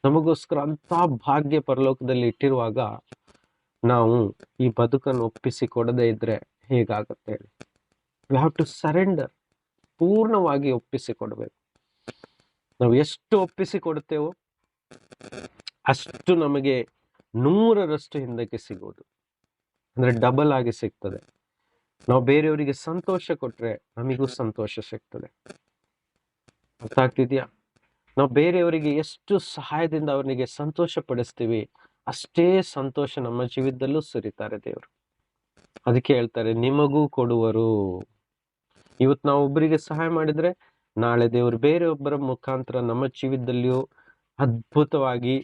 ನಮಗೋಸ್ಕರ ಅಂತ ಭಾಗ್ಯ ಪರಲೋಕದಲ್ಲಿ ಇಟ್ಟಿರುವಾಗ ನಾವು ಈ ಬದುಕನ್ನು ಒಪ್ಪಿಸಿಕೊಡದೇ ಇದ್ರೆ ಹೇಗಾಗುತ್ತೆ ಹೇಳಿ? We have to surrender. ಪೂರ್ಣವಾಗಿ ಒಪ್ಪಿಸಿಕೊಡ್ಬೇಕು. ನಾವು ಎಷ್ಟು ಒಪ್ಪಿಸಿಕೊಡ್ತೇವೋ ಅಷ್ಟು ನಮಗೆ 100ರಷ್ಟು ಹಿಂದಕ್ಕೆ ಸಿಗೋದು, ಅಂದ್ರೆ ಡಬಲ್ ಆಗಿ ಸಿಗ್ತದೆ. ನಾವು ಬೇರೆಯವರಿಗೆ ಸಂತೋಷ ಕೊಟ್ರೆ ನಮಗೂ ಸಂತೋಷ ಸಿಗ್ತದೆ. ಅರ್ಥ ಆಗ್ತಿದ್ಯಾ? ನಾವು ಬೇರೆಯವರಿಗೆ ಎಷ್ಟು ಸಹಾಯದಿಂದ ಅವರಿಗೆ ಸಂತೋಷ ಪಡಿಸ್ತೀವಿ, ಅಷ್ಟೇ ಸಂತೋಷ ನಮ್ಮ ಜೀವಿತದಲ್ಲೂ ಸುರಿತಾರೆ ದೇವರು. ಅದಕ್ಕೆ ಹೇಳ್ತಾರೆ, ನಿಮಗೂ ಕೊಡುವರು. ಇವತ್ತು ನಾವು ಒಬ್ಬರಿಗೆ ಸಹಾಯ ಮಾಡಿದ್ರೆ ನಾಳೆ ದೇವರು ಬೇರೆಯೊಬ್ಬರ ಮುಖಾಂತರ ನಮ್ಮ ಜೀವಿತದಲ್ಲಿಯೂ ಅದ್ಭುತವಾಗಿ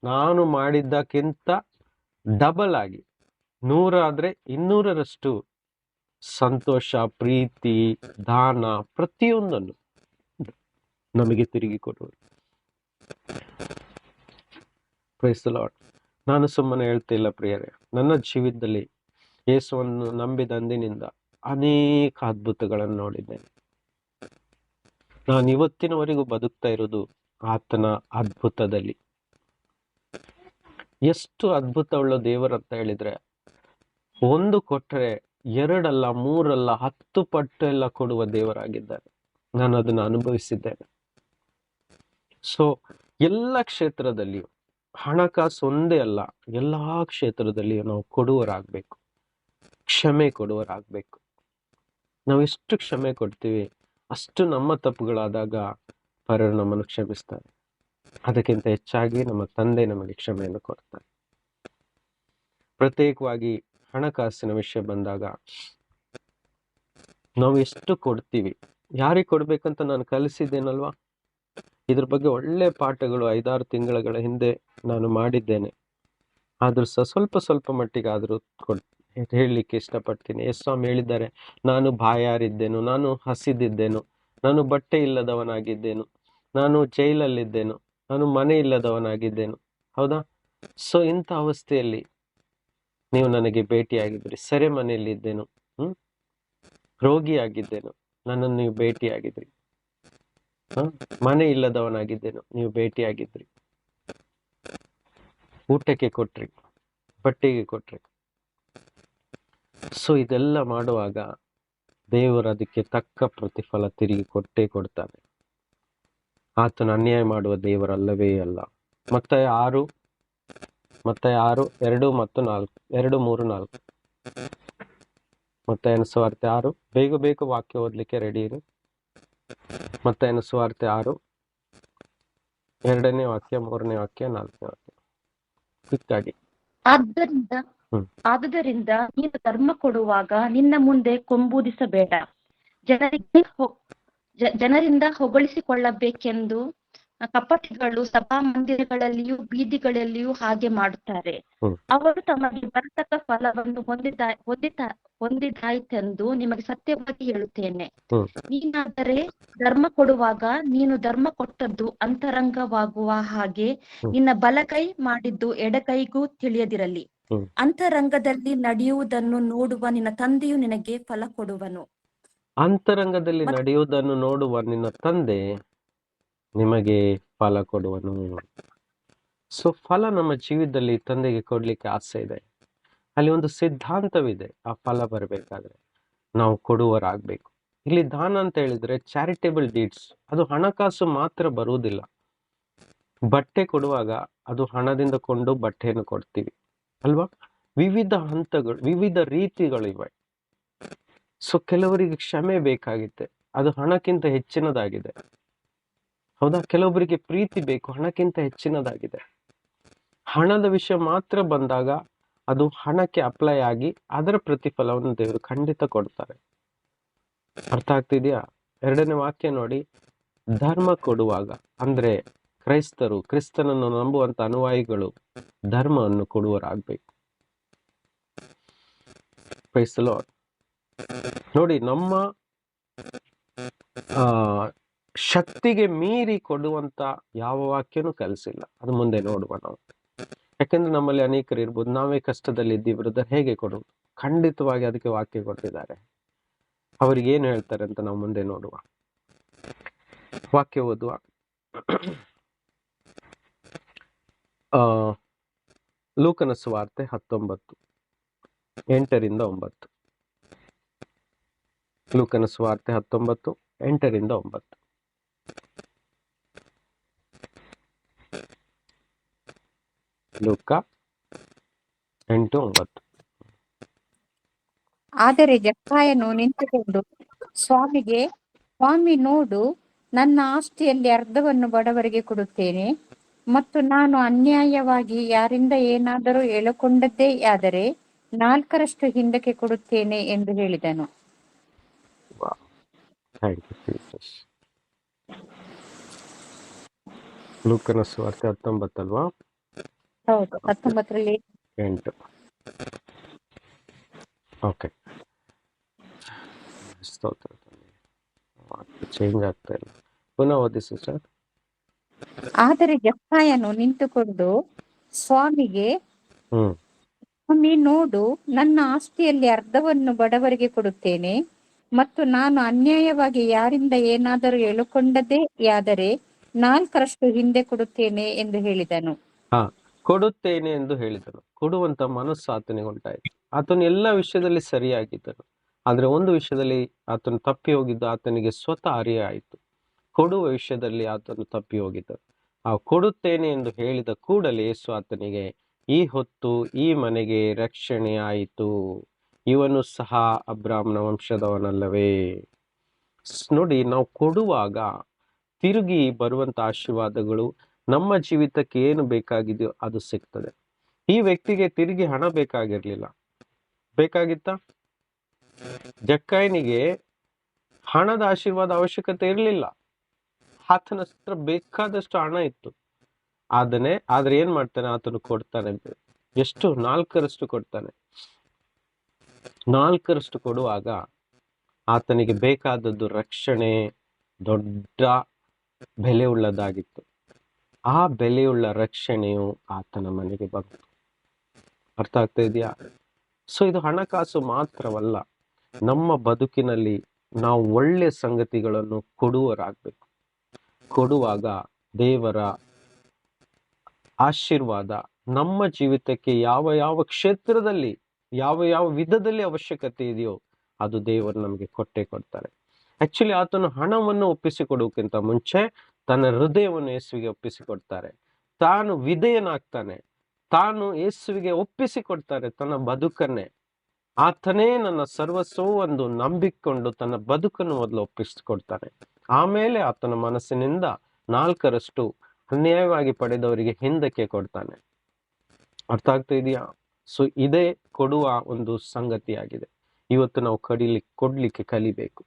ನಾನು ಮಾಡಿದ್ದಕ್ಕಿಂತ ಡಬಲ್ ಆಗಿ 100 ಆದ್ರೆ 200ರಷ್ಟು ಸಂತೋಷ, ಪ್ರೀತಿ, ದಾನ ಪ್ರತಿಯೊಂದನ್ನು ನಮಗೆ ತಿರುಗಿ ಕೊಡುವರು. Price the lord. ನಾನು ಸುಮ್ಮನೆ ಹೇಳ್ತಿಲ್ಲ ಪ್ರಿಯರೇ, ನನ್ನ ಜೀವಿತದಲ್ಲಿ ಯೇಸುವನ್ನು ನಂಬಿದ ಅಂದಿನಿಂದ ಅನೇಕ ಅದ್ಭುತಗಳನ್ನು ನೋಡಿದ್ದೇನೆ. ನಾನು ಇವತ್ತಿನವರೆಗೂ ಬದುಕ್ತಾ ಇರೋದು ಆತನ ಅದ್ಭುತದಲ್ಲಿ. ಎಷ್ಟು ಅದ್ಭುತವುಳ್ಳ ದೇವರಂತ ಹೇಳಿದ್ರೆ, ಒಂದು ಕೊಟ್ಟರೆ 2 ಅಲ್ಲ 3 ಅಲ್ಲ 10 ಪಟ್ಟು ಎಲ್ಲ ಕೊಡುವ ದೇವರಾಗಿದ್ದಾರೆ. ನಾನು ಅದನ್ನು ಅನುಭವಿಸಿದ್ದೇನೆ. ಸೊ ಎಲ್ಲ ಕ್ಷೇತ್ರದಲ್ಲಿಯೂ, ಹಣಕಾಸು ಒಂದೇ ಅಲ್ಲ, ಎಲ್ಲಾ ಕ್ಷೇತ್ರದಲ್ಲಿಯೂ ನಾವು ಕೊಡುವರಾಗಬೇಕು, ಕ್ಷಮೆ ಕೊಡುವರಾಗಬೇಕು. ನಾವು ಎಷ್ಟು ಕ್ಷಮೆ ಕೊಡ್ತೀವಿ ಅಷ್ಟು ನಮ್ಮ ತಪ್ಪುಗಳಾದಾಗ ಪರರು ನಮ್ಮನ್ನು ಕ್ಷಮಿಸ್ತಾರೆ. ಅದಕ್ಕಿಂತ ಹೆಚ್ಚಾಗಿ ನಮ್ಮ ತಂದೆ ನಮಗೆ ಕ್ಷಮೆಯನ್ನು ಕೊಡ್ತಾರೆ. ಪ್ರತ್ಯೇಕವಾಗಿ ಹಣಕಾಸಿನ ವಿಷಯ ಬಂದಾಗ ನಾವು ಎಷ್ಟು ಕೊಡ್ತೀವಿ, ಯಾರಿಗೆ ಕೊಡ್ಬೇಕಂತ ನಾನು ಕಲಿಸಿದ್ದೇನಲ್ವಾ? ಇದ್ರ ಬಗ್ಗೆ ಒಳ್ಳೆ ಪಾಠಗಳು 5-6 ತಿಂಗಳ ಹಿಂದೆ ನಾನು ಮಾಡಿದ್ದೇನೆ. ಆದ್ರೂ ಸಹ ಸ್ವಲ್ಪ ಮಟ್ಟಿಗೆ ಆದ್ರೂ ಹೇಳಲಿಕ್ಕೆ ಇಷ್ಟಪಡ್ತೀನಿ. ಸ್ವಾಮಿ ಹೇಳಿದ್ದಾರೆ, ನಾನು ಬಾಯಾರಿದ್ದೇನು, ನಾನು ಹಸಿದಿದ್ದೇನು, ನಾನು ಬಟ್ಟೆ ಇಲ್ಲದವನಾಗಿದ್ದೇನು, ನಾನು ಜೈಲಲ್ಲಿದ್ದೇನು, ನಾನು ಮನೆ ಇಲ್ಲದವನಾಗಿದ್ದೇನು. ಹೌದಾ? ಸೊ ಇಂಥ ಅವಸ್ಥೆಯಲ್ಲಿ ನೀವು ನನಗೆ ಭೇಟಿಯಾಗಿದ್ರಿ. ಸೆರೆಮನೆಯಲ್ಲಿದ್ದೇನು, ರೋಗಿಯಾಗಿದ್ದೇನು, ನನ್ನನ್ನು ನೀವು ಭೇಟಿಯಾಗಿದ್ರಿ. ಮನೆ ಇಲ್ಲದವನಾಗಿದ್ದೇನು, ನೀವು ಭೇಟಿಯಾಗಿದ್ರಿ. ಊಟಕ್ಕೆ ಕೊಟ್ರಿ, ಬಟ್ಟೆಗೆ ಕೊಟ್ರಿ. ಸೊ ಇದೆಲ್ಲ ಮಾಡುವಾಗ ದೇವರು ಅದಕ್ಕೆ ತಕ್ಕ ಪ್ರತಿಫಲ ತಿರುಗಿ ಕೊಟ್ಟೇ ಕೊಡ್ತಾನೆ. ಆತನು ಅನ್ಯಾಯ ಮಾಡುವ ದೇವರಲ್ಲವೇ ಅಲ್ಲ. ಮತ್ತೆ 6 2 ಮತ್ತು 4 2, 3, 4 ಮತ್ತಾಯನ ಸುವಾರ್ತೆ 6. ಬೇಗ ವಾಕ್ಯ ಓದ್ಲಿಕ್ಕೆ ರೆಡಿ ಇರಿ. ಮತ್ತಾಯನ ಸುವಾರ್ತೆ 6 2ನೇ ವಾಕ್ಯ, 3ನೇ ವಾಕ್ಯ, 4ನೇ ವಾಕ್ಯ ಕ್ವಿಕ್ಕಾಗಿ. ಆದುದರಿಂದ ನೀನು ಧರ್ಮ ಕೊಡುವಾಗ ನಿನ್ನ ಮುಂದೆ ಕೊಂಬೂದಿಸಬೇಡ, ಜನರಿಂದ ಹೊಗಳಿಸಿಕೊಳ್ಳಬೇಕೆಂದು ಕಪಟಿಗಳು ಸಭಾಮಂದಿರಗಳಲ್ಲಿಯೂ ಬೀದಿಗಳಲ್ಲಿಯೂ ಹಾಗೆ ಮಾಡುತ್ತಾರೆ. ಅವರು ತಮಗೆ ಬರತಕ್ಕ ಫಲವನ್ನು ಹೊಂದಿದಾಯಿತೆಂದು ನಿಮಗೆ ಸತ್ಯವಾಗಿ ಹೇಳುತ್ತೇನೆ. ನೀನಾದರೆ ಧರ್ಮ ಕೊಡುವಾಗ ನೀನು ಧರ್ಮ ಕೊಟ್ಟದ್ದು ಅಂತರಂಗವಾಗುವ ಹಾಗೆ ನಿನ್ನ ಬಲಗೈ ಮಾಡಿದ್ದು ಎಡಗೈಗೂ ತಿಳಿಯದಿರಲಿ. ಅಂತರಂಗದಲ್ಲಿ ನಡೆಯುವುದನ್ನು ನೋಡುವ ನಿನ್ನ ತಂದೆಯು ನಿನಗೆ ಫಲ ಕೊಡುವನು. ಅಂತರಂಗದಲ್ಲಿ ನಡೆಯುವುದನ್ನು ನೋಡುವ ನಿನ್ನ ತಂದೆ ನಿಮಗೆ ಫಲ ಕೊಡುವನು. ಸೊ ಫಲ ನಮ್ಮ ಜೀವಿತದಲ್ಲಿ ತಂದೆಗೆ ಕೊಡ್ಲಿಕ್ಕೆ ಆಸೆ ಇದೆ. ಅಲ್ಲಿ ಒಂದು ಸಿದ್ಧಾಂತವಿದೆ. ಆ ಫಲ ಬರಬೇಕಾದ್ರೆ ನಾವು ಕೊಡುವರಾಗಬೇಕು. ಇಲ್ಲಿ ದಾನ ಅಂತ ಹೇಳಿದ್ರೆ ಚಾರಿಟೇಬಲ್ ಡೀಡ್ಸ್. ಅದು ಹಣಕಾಸು ಮಾತ್ರ ಬರುವುದಿಲ್ಲ. ಬಟ್ಟೆ ಕೊಡುವಾಗ ಅದು ಹಣದಿಂದ ಕೊಂಡು ಬಟ್ಟೆಯನ್ನು ಕೊಡ್ತೀವಿ ಅಲ್ವಾ? ವಿವಿಧ ಹಂತಗಳು, ವಿವಿಧ ರೀತಿಗಳಿವೆ. ಸೊ ಕೆಲವರಿಗೆ ಕ್ಷಮೆ ಬೇಕಾಗಿದೆ, ಅದು ಹಣಕ್ಕಿಂತ ಹೆಚ್ಚಿನದಾಗಿದೆ. ಹೌದಾ? ಕೆಲವೊಬ್ಬರಿಗೆ ಪ್ರೀತಿ ಬೇಕು, ಹಣಕ್ಕಿಂತ ಹೆಚ್ಚಿನದಾಗಿದೆ. ಹಣದ ವಿಷಯ ಮಾತ್ರ ಬಂದಾಗ ಅದು ಹಣಕ್ಕೆ ಅಪ್ಲೈ ಆಗಿ ಅದರ ಪ್ರತಿಫಲವನ್ನು ದೇವರು ಖಂಡಿತ ಕೊಡ್ತಾರೆ. ಅರ್ಥ ಆಗ್ತಿದ್ಯಾ? 2ನೇ ವಾಕ್ಯ ನೋಡಿ. ಧರ್ಮ ಕೊಡುವಾಗ ಅಂದ್ರೆ ಕ್ರಿಸ್ತನನ್ನು ನಂಬುವಂತ ಅನುಯಾಯಿಗಳು ಧರ್ಮವನ್ನು ಕೊಡುವರಾಗಬೇಕು. Price the lord. ನೋಡಿ, ನಮ್ಮ ಶಕ್ತಿಗೆ ಮೀರಿ ಕೊಡುವಂತ ಯಾವ ವಾಕ್ಯನೂ ಕಲಿಸಿಲ್ಲ. ಅದು ಮುಂದೆ ನೋಡುವ ನಾವು. ಯಾಕಂದ್ರೆ ನಮ್ಮಲ್ಲಿ ಅನೇಕರು ಇರ್ಬೋದು, ನಾವೇ ಕಷ್ಟದಲ್ಲಿ ಇದ್ದೀವಿ ಬ್ರದರ್, ಹೇಗೆ ಕೊಡುವುದು? ಖಂಡಿತವಾಗಿ ಅದಕ್ಕೆ ವಾಕ್ಯ ಕೊಟ್ಟಿದ್ದಾರೆ. ಅವ್ರಿಗೆ ಏನು ಹೇಳ್ತಾರೆ ಅಂತ ನಾವು ಮುಂದೆ ನೋಡುವ. ವಾಕ್ಯ ಓದುವ. ಲೂಕನ ಸುವಾರ್ತೆ 19 8ರಿಂದ 9. ಲೂಕನ ಸುವಾರ್ತೆ 19 8ರಿಂದ 9. ಲೂಕ 8:9. ಆದರೆ ಜಕ್ಕಾಯನು ನಿಂತುಕೊಂಡು ಸ್ವಾಮಿ ನೋಡು, ನನ್ನ ಆಸ್ತಿಯಲ್ಲಿ ಅರ್ಧವನ್ನು ಬಡವರಿಗೆ ಕೊಡುತ್ತೇನೆ, ಮತ್ತು ನಾನು ಅನ್ಯಾಯವಾಗಿ ಯಾರಿಂದ ಏನಾದರೂ ಎಳಕೊಂಡದ್ದೇ ಆದರೆ 4ರಷ್ಟು ಹಿಂದಕ್ಕೆ ಕೊಡುತ್ತೇನೆ ಎಂದು ಹೇಳಿದನು. ಲೂಕನ ಸುವಾರ್ತೆ 19 ಅಲ್ವಾ? ಹೌದು, 19ರಲ್ಲಿ 8. ಓಕೆ, ಸ್ತೋತ್ರ. ಚೇಂಜ್ ಆಗ್ತಾ ಇಲ್ಲ. ಪುನಃ ಓದಿ ಸಿಸ್ಟರ್. ಆದರೆ ಜಕ್ಕಾಯನು ನಿಂತುಕೊಂಡು ಸ್ವಾಮಿ ನೋಡು, ನನ್ನ ಆಸ್ತಿಯಲ್ಲಿ ಅರ್ಧವನ್ನು ಬಡವರಿಗೆ ಕೊಡುತ್ತೇನೆ, ಮತ್ತು ನಾನು ಅನ್ಯಾಯವಾಗಿ ಯಾರಿಂದ ಏನಾದರೂ ಎಳುಕೊಂಡದೇ ಆದರೆ 4ರಷ್ಟು ಹಿಂದೆ ಕೊಡುತ್ತೇನೆ ಎಂದು ಹೇಳಿದನು. ಕೊಡುತ್ತೇನೆ ಎಂದು ಹೇಳಿದನು. ಕೊಡುವಂತ ಮನಸ್ಸು ಆತನಿಗೆ ಉಂಟಾಯಿತು. ಆತನು ಎಲ್ಲ ವಿಷಯದಲ್ಲಿ ಸರಿಯಾಗಿದ್ದನು, ಆದ್ರೆ ಒಂದು ವಿಷಯದಲ್ಲಿ ಆತನು ತಪ್ಪಿ ಹೋಗಿದ್ದು ಆತನಿಗೆ ಸ್ವತಃ ಅರಿಯ ಆಯಿತು. ಕೊಡುವ ವಿಷಯದಲ್ಲಿ ಆತನು ತಪ್ಪಿ ಹೋಗಿದ್ದನು. ಆ ಕೊಡುತ್ತೇನೆ ಎಂದು ಹೇಳಿದ ಕೂಡಲೇ ಯೇಸು ಆತನಿಗೆ, ಈ ಹೊತ್ತು ಈ ಮನೆಗೆ ರಕ್ಷಣೆ ಆಯಿತು, ಇವನು ಸಹ ಅಬ್ರಾಮನ ವಂಶದವನಲ್ಲವೇ? ನೋಡಿ, ನಾವು ಕೊಡುವಾಗ ತಿರುಗಿ ಬರುವಂತ ಆಶೀರ್ವಾದಗಳು ನಮ್ಮ ಜೀವಿತಕ್ಕೆ ಏನು ಬೇಕಾಗಿದೆಯೋ ಅದು ಸಿಗ್ತದೆ. ಈ ವ್ಯಕ್ತಿಗೆ ತಿರುಗಿ ಹಣ ಬೇಕಾಗಿರ್ಲಿಲ್ಲ. ಬೇಕಾಗಿತ್ತ? ಜಕ್ಕಾಯನಿಗೆ ಹಣದ ಆಶೀರ್ವಾದ ಅವಶ್ಯಕತೆ ಇರಲಿಲ್ಲ. ಆತನ ಹತ್ರ ಬೇಕಾದಷ್ಟು ಹಣ ಇತ್ತು. ಆದ್ರೆ ಏನ್ ಮಾಡ್ತಾನೆ? ಆತನು ಕೊಡ್ತಾನೆ. ಎಷ್ಟು? 4ರಷ್ಟು ಕೊಡ್ತಾನೆ. 4ರಷ್ಟು ಕೊಡುವಾಗ ಆತನಿಗೆ ಬೇಕಾದದ್ದು ರಕ್ಷಣೆ, ದೊಡ್ಡ ಬೆಲೆ ಉಳ್ಳದಾಗಿತ್ತು. ಆ ಬೆಲೆಯುಳ್ಳ ರಕ್ಷಣೆಯು ಆತನ ಮನೆಗೆ ಬಂತು. ಅರ್ಥ ಆಗ್ತಾ ಇದೆಯಾ? ಸೊ ಇದು ಹಣಕಾಸು ಮಾತ್ರವಲ್ಲ, ನಮ್ಮ ಬದುಕಿನಲ್ಲಿ ನಾವು ಒಳ್ಳೆ ಸಂಗತಿಗಳನ್ನು ಕೊಡುವರಾಗಬೇಕು. ಕೊಡುವಾಗ ದೇವರ ಆಶೀರ್ವಾದ ನಮ್ಮ ಜೀವಿತಕ್ಕೆ ಯಾವ ಯಾವ ಕ್ಷೇತ್ರದಲ್ಲಿ ಯಾವ ಯಾವ ವಿಧದಲ್ಲಿ ಅವಶ್ಯಕತೆ ಇದೆಯೋ ಅದು ದೇವರು ನಮಗೆ ಕೊಟ್ಟೇ ಕೊಡ್ತಾರೆ. ಆಕ್ಚುಲಿ ಆತನು ಹಣವನ್ನು ಒಪ್ಪಿಸಿಕೊಡುವುದಕ್ಕಿಂತ ಮುಂಚೆ ತನ್ನ ಹೃದಯವನ್ನು ಯೇಸುವಿಗೆ ಒಪ್ಪಿಸಿಕೊಡ್ತಾರೆ. ತಾನು ವಿಧೇಯನಾಗ್ತಾನೆ, ತಾನು ಯೇಸುವಿಗೆ ಒಪ್ಪಿಸಿಕೊಡ್ತಾರೆ ತನ್ನ ಬದುಕನ್ನೇ. ಆತನೇ ನನ್ನ ಸರ್ವಸ್ವವು ಒಂದು ನಂಬಿಕೊಂಡು ತನ್ನ ಬದುಕನ್ನು ಮೊದಲು ಒಪ್ಪಿಸಿಕೊಡ್ತಾನೆ. ಆಮೇಲೆ ಆತನ ಮನಸ್ಸಿನಿಂದ 4ರಷ್ಟು ಅನ್ಯಾಯವಾಗಿ ಪಡೆದವರಿಗೆ ಹಿಂದಕ್ಕೆ ಕೊಡ್ತಾನೆ. ಅರ್ಥ ಆಗ್ತಾ ಇದೆಯಾ? ಸೊ ಇದೇ ಕೊಡುವ ಒಂದು ಸಂಗತಿಯಾಗಿದೆ. ಇವತ್ತು ನಾವು ಕೊಡ್ಲಿಕ್ಕೆ ಕಲಿಬೇಕು.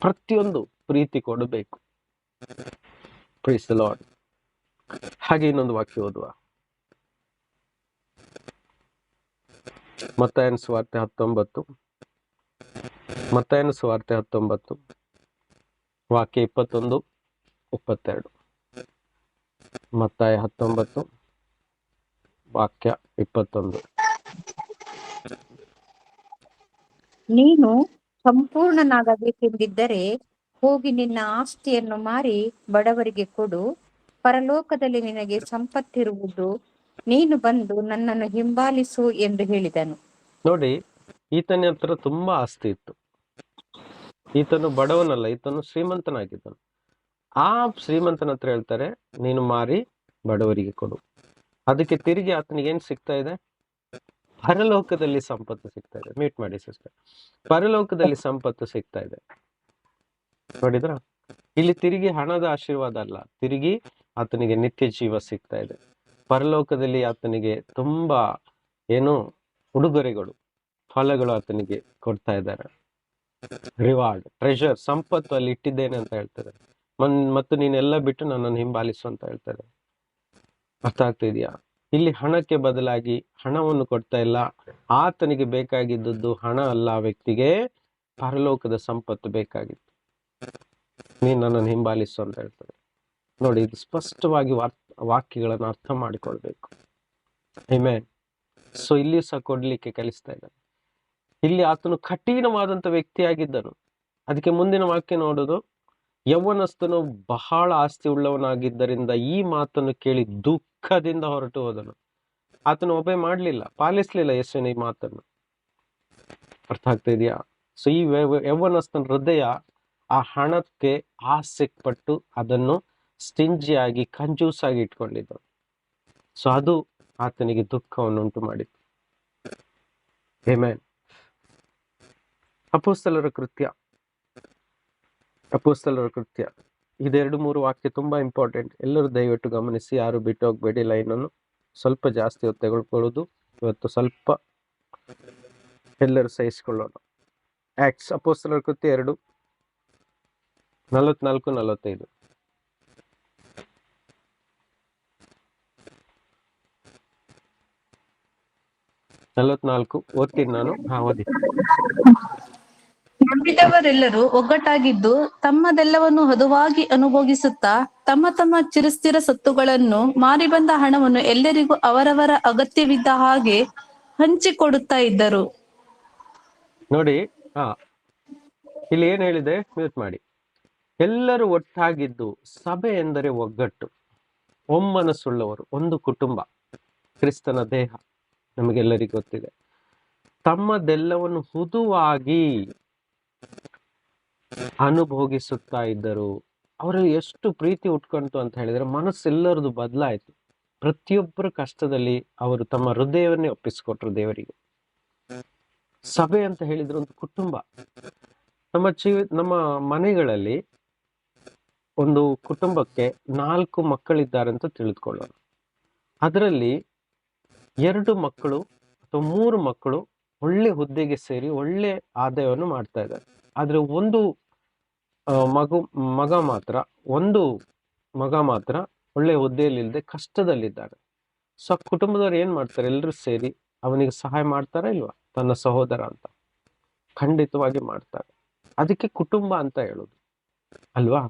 ಪ್ರತಿಯೊಂದು ಪ್ರೀತಿ ಕೊಡಬೇಕು. Praise the Lord. ಹಾಗೆ ಇನ್ನೊಂದು ವಾಕ್ಯ ಓದುವ. ಮತ್ತಾಯನ ಸುವಾರ್ತೆ 19 ವಾಕ್ಯ 21, 22. ಮತ್ತಾಯ 19 ವಾಕ್ಯ 21. ನೀನು ಸಂಪೂರ್ಣನಾಗಬೇಕೆಂದಿದ್ದರೆ ಹೋಗಿ ನಿನ್ನ ಆಸ್ತಿಯನ್ನು ಮಾರಿ ಬಡವರಿಗೆ ಕೊಡು, ಪರಲೋಕದಲ್ಲಿ ನಿನಗೆ ಸಂಪತ್ತಿರುವುದು, ನೀನು ಬಂದು ನನ್ನನ್ನು ಹಿಂಬಾಲಿಸು ಎಂದು ಹೇಳಿದನು. ನೋಡಿ, ಈತನ ಹತ್ರ ತುಂಬಾ ಆಸ್ತಿ ಇತ್ತು. ಈತನು ಬಡವನಲ್ಲ, ಈತನು ಶ್ರೀಮಂತನಾಗಿದ್ದನು. ಆ ಶ್ರೀಮಂತನ ಹತ್ರ ಹೇಳ್ತಾರೆ, ನೀನು ಮಾರಿ ಬಡವರಿಗೆ ಕೊಡು. ಅದಕ್ಕೆ ತಿರುಗಿ ಆತನಿಗೆ ಏನ್ ಸಿಗ್ತಾ ಇದೆ? ಪರಲೋಕದಲ್ಲಿ ಸಂಪತ್ತು ಸಿಗ್ತಾ ಇದೆ. ಮೀಟ್ ಮಾಡಿ ಸಿಸ್ಟರ್, ಪರಲೋಕದಲ್ಲಿ ಸಂಪತ್ತು ಸಿಗ್ತಾ ಇದೆ. ನೋಡಿದ್ರ, ಇಲ್ಲಿ ತಿರುಗಿ ಹಣದ ಆಶೀರ್ವಾದ ಅಲ್ಲ, ತಿರುಗಿ ಆತನಿಗೆ ನಿತ್ಯ ಜೀವ ಸಿಗ್ತಾ ಇದೆ. ಪರಲೋಕದಲ್ಲಿ ಆತನಿಗೆ ತುಂಬಾ ಏನು ಉಡುಗೊರೆಗಳು, ಫಲಗಳು ಆತನಿಗೆ ಕೊಡ್ತಾ ಇದ್ದಾರೆ. ರಿವಾರ್ಡ್, ಟ್ರೆಷರ್, ಸಂಪತ್ತು ಅಲ್ಲಿ ಇಟ್ಟಿದ್ದೇನೆ ಅಂತ ಹೇಳ್ತಾರೆ. ಮತ್ತು ನೀನೆಲ್ಲ ಬಿಟ್ಟು ನನ್ನನ್ನು ಹಿಂಬಾಲಿಸು ಅಂತ ಹೇಳ್ತಾರೆ. ಅರ್ಥ ಆಗ್ತಿದ್ಯಾ? ಇಲ್ಲಿ ಹಣಕ್ಕೆ ಬದಲಾಗಿ ಹಣವನ್ನು ಕೊಡ್ತಾ ಇಲ್ಲ. ಆತನಿಗೆ ಬೇಕಾಗಿದ್ದದ್ದು ಹಣ ಅಲ್ಲ, ಆ ವ್ಯಕ್ತಿಗೆ ಪರಲೋಕದ ಸಂಪತ್ತು ಬೇಕಾಗಿತ್ತು. ನೀನ್ ನನ್ನನ್ನು ಹಿಂಬಾಲಿಸು ಅಂತ ಹೇಳ್ತಾರೆ. ನೋಡಿ, ಇದು ಸ್ಪಷ್ಟವಾಗಿ ವಾಕ್ಯಗಳನ್ನು ಅರ್ಥ ಮಾಡಿಕೊಳ್ಬೇಕು. ಆಮೆನ್. ಸೊ ಇಲ್ಲಿ ಸಹ ಕೊಡ್ಲಿಕ್ಕೆ ಕಲಿಸ್ತಾ ಇದ್ದಾನೆ. ಇಲ್ಲಿ ಆತನು ಕಠಿಣವಾದಂತ ವ್ಯಕ್ತಿಯಾಗಿದ್ದನು. ಅದಕ್ಕೆ ಮುಂದಿನ ವಾಕ್ಯ ನೋಡುದು, ಯೌವನಸ್ಥನು ಬಹಳ ಆಸ್ತಿ ಉಳ್ಳವನಾಗಿದ್ದರಿಂದ ಈ ಮಾತನ್ನು ಕೇಳಿ ದುಃಖದಿಂದ ಹೊರಟು ಹೋದನು. ಆತನು ಒಬ್ಬೆ ಮಾಡ್ಲಿಲ್ಲ, ಪಾಲಿಸ್ಲಿಲ್ಲ ಯೇಸುವಿನ ಈ ಮಾತನ್ನು. ಅರ್ಥ ಆಗ್ತಾ ಇದೆಯಾ? ಸೊ ಈ ಯೌವನಸ್ಥನ ಹೃದಯ ಆ ಹಣಕ್ಕೆ ಆಸೆ ಪಟ್ಟು ಅದನ್ನು ಸ್ಟಿಂಜಿಯಾಗಿ, ಕಂಜೂಸಾಗಿ ಇಟ್ಕೊಂಡಿದ್ದ. ಸೊ ಅದು ಆತನಿಗೆ ದುಃಖವನ್ನು ಉಂಟು ಮಾಡಿತು. ಆಮೆನ್. ಅಪೊಸ್ತಲರ ಕೃತ್ಯ 2-3 ವಾಕ್ಯ ತುಂಬಾ ಇಂಪಾರ್ಟೆಂಟ್. ಎಲ್ಲರೂ ದಯವಿಟ್ಟು ಗಮನಿಸಿ, ಯಾರು ಬಿಟ್ಟು ಹೋಗ್ಬೇಡಿ. ಲೈನ್ ಅನ್ನು ಸ್ವಲ್ಪ ಜಾಸ್ತಿ ಹೊತ್ತು ತೆಗೆದುಕೊಳ್ಳೋದು ಇವತ್ತು, ಸ್ವಲ್ಪ ಎಲ್ಲರೂ ಸಹಿಸಿಕೊಳ್ಳೋಣ. ಆಕ್ಟ್ಸ್, ಅಪೊಸ್ತಲರ ಕೃತ್ಯ 2:44-45. 44 ಓದ್ತೀನಿ ನಾನು. ಓದಿ. ನಂಬಿದವರೆಲ್ಲರೂ ಒಗ್ಗಟ್ಟಾಗಿದ್ದು ತಮ್ಮದೆಲ್ಲವನ್ನು ಹದುವಾಗಿ ಅನುಭೋಗಿಸುತ್ತಾ ತಮ್ಮ ತಮ್ಮ ಚಿರಸ್ಥಿರ ಸತ್ತುಗಳನ್ನು ಮಾರಿ ಬಂದ ಹಣವನ್ನು ಎಲ್ಲರಿಗೂ ಅವರವರ ಅಗತ್ಯವಿದ್ದ ಹಾಗೆ ಹಂಚಿಕೊಡುತ್ತಾ ಇದ್ದರು. ನೋಡಿ, ಇಲ್ಲಿ ಏನ್ ಹೇಳಿದೆ? ಮ್ಯೂಟ್ ಮಾಡಿ. ಎಲ್ಲರೂ ಒಟ್ಟಾಗಿದ್ದು, ಸಭೆ ಎಂದರೆ ಒಗ್ಗಟ್ಟು, ಒಮ್ಮನಸ್ಸುಳ್ಳವರು, ಒಂದು ಕುಟುಂಬ, ಕ್ರಿಸ್ತನ ದೇಹ, ನಮಗೆಲ್ಲರಿಗೂ ಗೊತ್ತಿದೆ. ತಮ್ಮದೆಲ್ಲವನ್ನು ಹುದುವಾಗಿ ಅನುಭೋಗಿಸುತ್ತಾ ಇದ್ದರು. ಅವರು ಎಷ್ಟು ಪ್ರೀತಿ ಉಟ್ಕೊಂತು ಅಂತ ಹೇಳಿದ್ರೆ, ಮನಸ್ಸೆಲ್ಲರದು ಬದಲಾಯಿತು. ಪ್ರತಿಯೊಬ್ಬರ ಕಷ್ಟದಲ್ಲಿ ಅವರು ತಮ್ಮ ಹೃದಯವನ್ನೇ ಒಪ್ಪಿಸಿಕೊಟ್ರು ದೇವರಿಗೆ. ಸಭೆ ಅಂತ ಹೇಳಿದ್ರೆ ಒಂದು ಕುಟುಂಬ. ನಮ್ಮ ಮನೆಗಳಲ್ಲಿ ಒಂದು ಕುಟುಂಬಕ್ಕೆ 4 ಮಕ್ಕಳಿದ್ದಾರೆ ಅಂತ ತಿಳಿದುಕೊಳ್ಳೋಣ. ಅದರಲ್ಲಿ 2 ಮಕ್ಕಳು ಅಥವಾ 3 ಮಕ್ಕಳು ಒಳ್ಳೆ ಹುದ್ದೆಗೆ ಸೇರಿ ಒಳ್ಳೆ ಆದಾಯವನ್ನು ಮಾಡ್ತಾ ಇದ್ದಾರೆ. ಆದ್ರೆ ಒಂದು ಮಗ ಮಾತ್ರ ಒಳ್ಳೆ ಹುದ್ದೆಯಲ್ಲಿ ಇಲ್ಲದೆ ಕಷ್ಟದಲ್ಲಿದ್ದಾರೆ. ಸೊ ಕುಟುಂಬದವ್ರು ಏನ್ ಮಾಡ್ತಾರೆ? ಎಲ್ಲರೂ ಸೇರಿ ಅವನಿಗೆ ಸಹಾಯ ಮಾಡ್ತಾರಾ ಇಲ್ವಾ? ತನ್ನ ಸಹೋದರ ಅಂತ ಖಂಡಿತವಾಗಿ ಮಾಡ್ತಾರೆ. ಅದಕ್ಕೆ ಕುಟುಂಬ ಅಂತ ಹೇಳೋದು ಅಲ್ವಾ?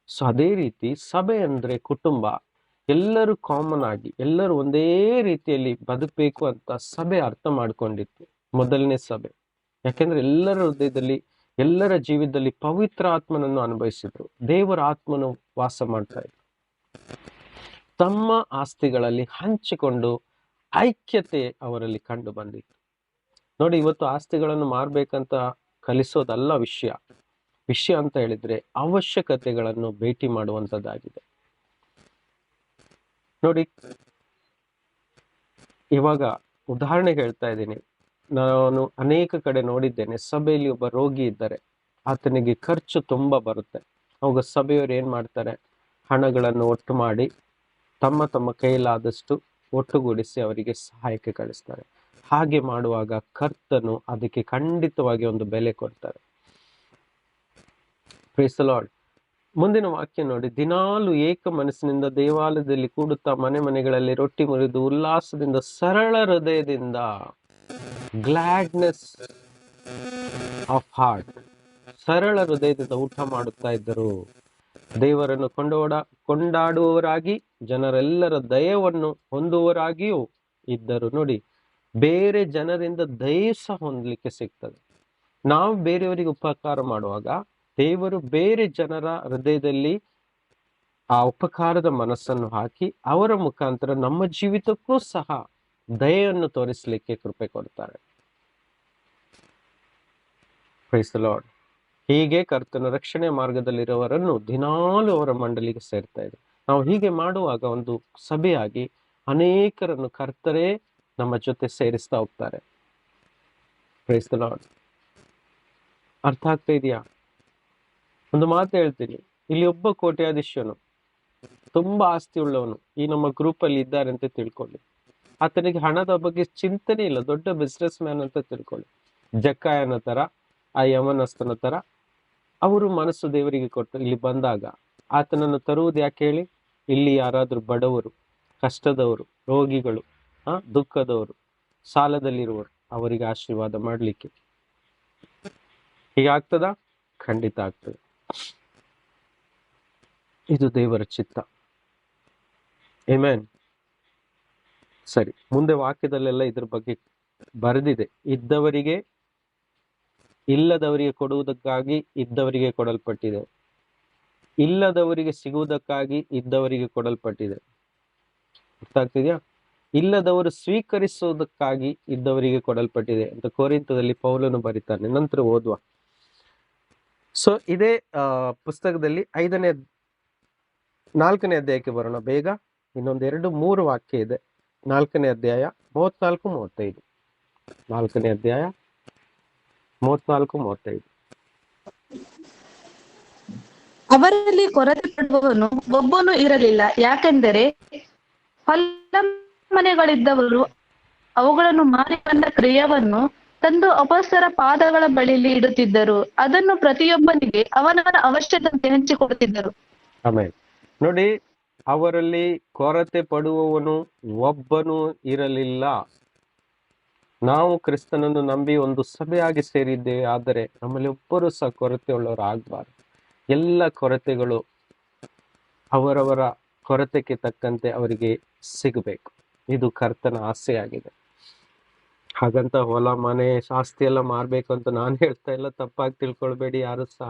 ಸೊ ಅದೇ ರೀತಿ ಸಭೆ ಅಂದ್ರೆ ಕುಟುಂಬ. ಎಲ್ಲರೂ ಕಾಮನ್ ಆಗಿ ಎಲ್ಲರೂ ಒಂದೇ ರೀತಿಯಲ್ಲಿ ಬದುಕಬೇಕು ಅಂತ ಸಭೆ ಅರ್ಥ ಮಾಡ್ಕೊಂಡಿತ್ತು, ಮೊದಲನೇ ಸಭೆ. ಯಾಕೆಂದ್ರೆ ಎಲ್ಲರ ಹೃದಯದಲ್ಲಿ, ಎಲ್ಲರ ಜೀವಿತದಲ್ಲಿ ಪವಿತ್ರ ಆತ್ಮನನ್ನು ಅನುಭವಿಸಿದ್ರು. ದೇವರ ಆತ್ಮನು ವಾಸ ಮಾಡ್ತಾ ಇದ್ರು. ತಮ್ಮ ಆಸ್ತಿಗಳಲ್ಲಿ ಹಂಚಿಕೊಂಡು ಐಕ್ಯತೆ ಅವರಲ್ಲಿ ಕಂಡು ಬಂದಿತ್ತು. ನೋಡಿ, ಇವತ್ತು ಆಸ್ತಿಗಳನ್ನು ಮಾರ್ಬೇಕಂತ ಕಲಿಸೋದಲ್ಲ ವಿಷಯ. ವಿಷಯ ಅಂತ ಹೇಳಿದ್ರೆ ಅವಶ್ಯಕತೆಗಳನ್ನು ಭೇಟಿ ಮಾಡುವಂತದ್ದಾಗಿದೆ. ನೋಡಿ, ಇವಾಗ ಉದಾಹರಣೆಗೆ ಹೇಳ್ತಾ ಇದ್ದೀನಿ. ನಾನು ಅನೇಕ ಕಡೆ ನೋಡಿದ್ದೇನೆ, ಸಭೆಯಲ್ಲಿ ಒಬ್ಬ ರೋಗಿ ಇದ್ದಾರೆ, ಆತನಿಗೆ ಖರ್ಚು ತುಂಬಾ ಬರುತ್ತೆ. ಅವಾಗ ಸಭೆಯವರು ಏನ್ ಮಾಡ್ತಾರೆ, ಹಣಗಳನ್ನು ಒಟ್ಟು ಮಾಡಿ ತಮ್ಮ ತಮ್ಮ ಕೈಲಾದಷ್ಟು ಒಟ್ಟುಗೂಡಿಸಿ ಅವರಿಗೆ ಸಹಾಯಕ್ಕೆ ಕಳಿಸ್ತಾರೆ. ಹಾಗೆ ಮಾಡುವಾಗ ಕರ್ತನು ಅದಕ್ಕೆ ಖಂಡಿತವಾಗಿ ಒಂದು ಬೆಲೆ ಕೊಡ್ತಾರೆ. Praise the Lord. ಮುಂದಿನ ವಾಕ್ಯ ನೋಡಿ, ದಿನಾಲು ಏಕ ಮನಸ್ಸಿನಿಂದ ದೇವಾಲಯದಲ್ಲಿ ಕೂಡುತ್ತಾ ಮನೆ ಮನೆಗಳಲ್ಲಿ ರೊಟ್ಟಿ ಮುರಿದು ಉಲ್ಲಾಸದಿಂದ ಸರಳ ಹೃದಯದಿಂದ, ಗ್ಲಾಡ್ನೆಸ್ ಆಫ್ ಹಾರ್ಟ್, ಸರಳ ಹೃದಯದಿಂದ ಊಟ ಮಾಡುತ್ತಾ ಇದ್ದರು. ದೇವರನ್ನು ಕೊಂಡಾಡುವವರಾಗಿ ಜನರೆಲ್ಲರ ದಯವನ್ನು ಹೊಂದುವವರಾಗಿಯೂ ಇದ್ದರು. ನೋಡಿ, ಬೇರೆ ಜನರಿಂದ ದಯೆ ಸಹ ಹೊಂದಲಿಕ್ಕೆ ಸಿಗ್ತದೆ. ನಾವು ಬೇರೆಯವರಿಗೆ ಉಪಕಾರ ಮಾಡುವಾಗ ದೇವರು ಬೇರೆ ಜನರ ಹೃದಯದಲ್ಲಿ ಆ ಉಪಕಾರದ ಮನಸ್ಸನ್ನು ಹಾಕಿ ಅವರ ಮುಖಾಂತರ ನಮ್ಮ ಜೀವಿತಕ್ಕೂ ಸಹ ದಯೆಯನ್ನು ತೋರಿಸಲಿಕ್ಕೆ ಕೃಪೆ ಕೊಡ್ತಾರೆ. Praise the Lord. ಹೀಗೆ ಕರ್ತನ ರಕ್ಷಣೆ ಮಾರ್ಗದಲ್ಲಿರುವವರನ್ನು ದಿನಾಲು ಅವರ ಮಂಡಲಿಗೆ ಸೇರ್ತಾ ಇದೆ. ನಾವು ಹೀಗೆ ಮಾಡುವಾಗ ಒಂದು ಸಭೆಯಾಗಿ ಅನೇಕರನ್ನು ಕರ್ತರೇ ನಮ್ಮ ಜೊತೆ ಸೇರಿಸ್ತಾ ಹೋಗ್ತಾರೆ. Praise the Lord. ಅರ್ಥ ಆಗ್ತಾ ಇದೆಯಾ? ಒಂದು ಮಾತು ಹೇಳ್ತೀನಿ, ಇಲ್ಲಿ ಒಬ್ಬ ಕೋಟ್ಯಾಧೀಶನು, ತುಂಬಾ ಆಸ್ತಿ ಉಳ್ಳವನು ಈ ನಮ್ಮ ಗ್ರೂಪ್ ಅಲ್ಲಿ ಇದ್ದಾರೆ ಅಂತ ತಿಳ್ಕೊಳ್ಳಿ. ಆತನಿಗೆ ಹಣದ ಬಗ್ಗೆ ಚಿಂತನೆ ಇಲ್ಲ, ದೊಡ್ಡ ಬಿಸ್ನೆಸ್ ಮ್ಯಾನ್ ಅಂತ ತಿಳ್ಕೊಳ್ಳಿ. ಜಕ್ಕಾಯನ ತರ, ಆ ಯಮನಸ್ತನ ತರ ಅವರು ಮನಸ್ಸು ದೇವರಿಗೆ ಕೊಟ್ಟು ಇಲ್ಲಿ ಬಂದಾಗ ಆತನನ್ನು ತರುವುದು ಯಾಕೆ ಹೇಳಿ? ಇಲ್ಲಿ ಯಾರಾದ್ರೂ ಬಡವರು, ಕಷ್ಟದವರು, ರೋಗಿಗಳು, ದುಃಖದವರು, ಸಾಲದಲ್ಲಿರುವರು, ಅವರಿಗೆ ಆಶೀರ್ವಾದ ಮಾಡ್ಲಿಕ್ಕೆ. ಹೀಗಾಗ್ತದ? ಖಂಡಿತ ಆಗ್ತದೆ. ಇದು ದೇವರ ಚಿತ್ತ. ಆಮೆನ್. ಸರಿ, ಮುಂದೆ ವಾಕ್ಯದಲ್ಲೆಲ್ಲ ಇದ್ರ ಬಗ್ಗೆ ಬರೆದಿದೆ. ಇದ್ದವರಿಗೆ ಇಲ್ಲದವರಿಗೆ ಕೊಡುವುದಕ್ಕಾಗಿ ಇದ್ದವರಿಗೆ ಕೊಡಲ್ಪಟ್ಟಿದೆ, ಇಲ್ಲದವರಿಗೆ ಸಿಗುವುದಕ್ಕಾಗಿ ಇದ್ದವರಿಗೆ ಕೊಡಲ್ಪಟ್ಟಿದೆ. ಅರ್ಥ ಆಗ್ತಿದ್ಯಾ? ಇಲ್ಲದವರು ಸ್ವೀಕರಿಸುವುದಕ್ಕಾಗಿ ಇದ್ದವರಿಗೆ ಕೊಡಲ್ಪಟ್ಟಿದೆ ಅಂತ ಕೊರಿಂಥದಲ್ಲಿ ಪೌಲನು ಬರೀತಾನೆ. ನಂತರ ಓದುವ. ಸೊ ಇದೇ ಪುಸ್ತಕದಲ್ಲಿ 4ನೇ ಅಧ್ಯಾಯಕ್ಕೆ ಬರೋಣ ಬೇಗ. ಇನ್ನೊಂದು 2-3 ವಾಕ್ಯ ಇದೆ. 4ನೇ ಅಧ್ಯಾಯ 34-35. 4ನೇ ಅಧ್ಯಾಯ 34-35. ಅವರಲ್ಲಿ ಕೊರತೆ ಪಡುವವನು ಒಬ್ಬನು ಇರಲಿಲ್ಲ, ಯಾಕೆಂದರೆ ಹೊಲ ಮನೆಗಳಿದ್ದವರು ಅವುಗಳನ್ನು ಮಾರಿ ಬಂದ ಕ್ರಿಯವನ್ನು ತಂದು ಅಪೊಸ್ತಲರ ಪಾದಗಳ ಬಳಿಯಲ್ಲಿ ಇಡುತ್ತಿದ್ದರು. ಅದನ್ನು ಪ್ರತಿಯೊಬ್ಬನಿಗೆ ಅವನವನ ಅವಶ್ಯಕತೆ ಹಂಚಿಕೊಡುತ್ತಿದ್ದರು. ಆಮೇಲೆ ನೋಡಿ, ಅವರಲ್ಲಿ ಕೊರತೆ ಪಡುವವನು ಒಬ್ಬನು ಇರಲಿಲ್ಲ. ನಾವು ಕ್ರಿಸ್ತನನ್ನು ನಂಬಿ ಒಂದು ಸಭೆಯಾಗಿ ಸೇರಿದ್ದೇವೆ, ಆದರೆ ನಮ್ಮಲ್ಲಿ ಒಬ್ಬರು ಸಹ ಕೊರತೆ ಉಳ್ಳವರು ಆಗ್ಬಾರ್ದು. ಎಲ್ಲ ಕೊರತೆಗಳು ಅವರವರ ಕೊರತೆಗೆ ತಕ್ಕಂತೆ ಅವರಿಗೆ ಸಿಗಬೇಕು. ಇದು ಕರ್ತನ ಆಸೆಯಾಗಿದೆ. ಹಾಗಂತ ಹೊಲ ಮನೆ ಆಸ್ತಿ ಎಲ್ಲ ಮಾರ್ಬೇಕು ಅಂತ ನಾನು ಹೇಳ್ತಾ ಇಲ್ಲ, ತಪ್ಪಾಗಿ ತಿಳ್ಕೊಳ್ಬೇಡಿ ಯಾರು ಸಹ.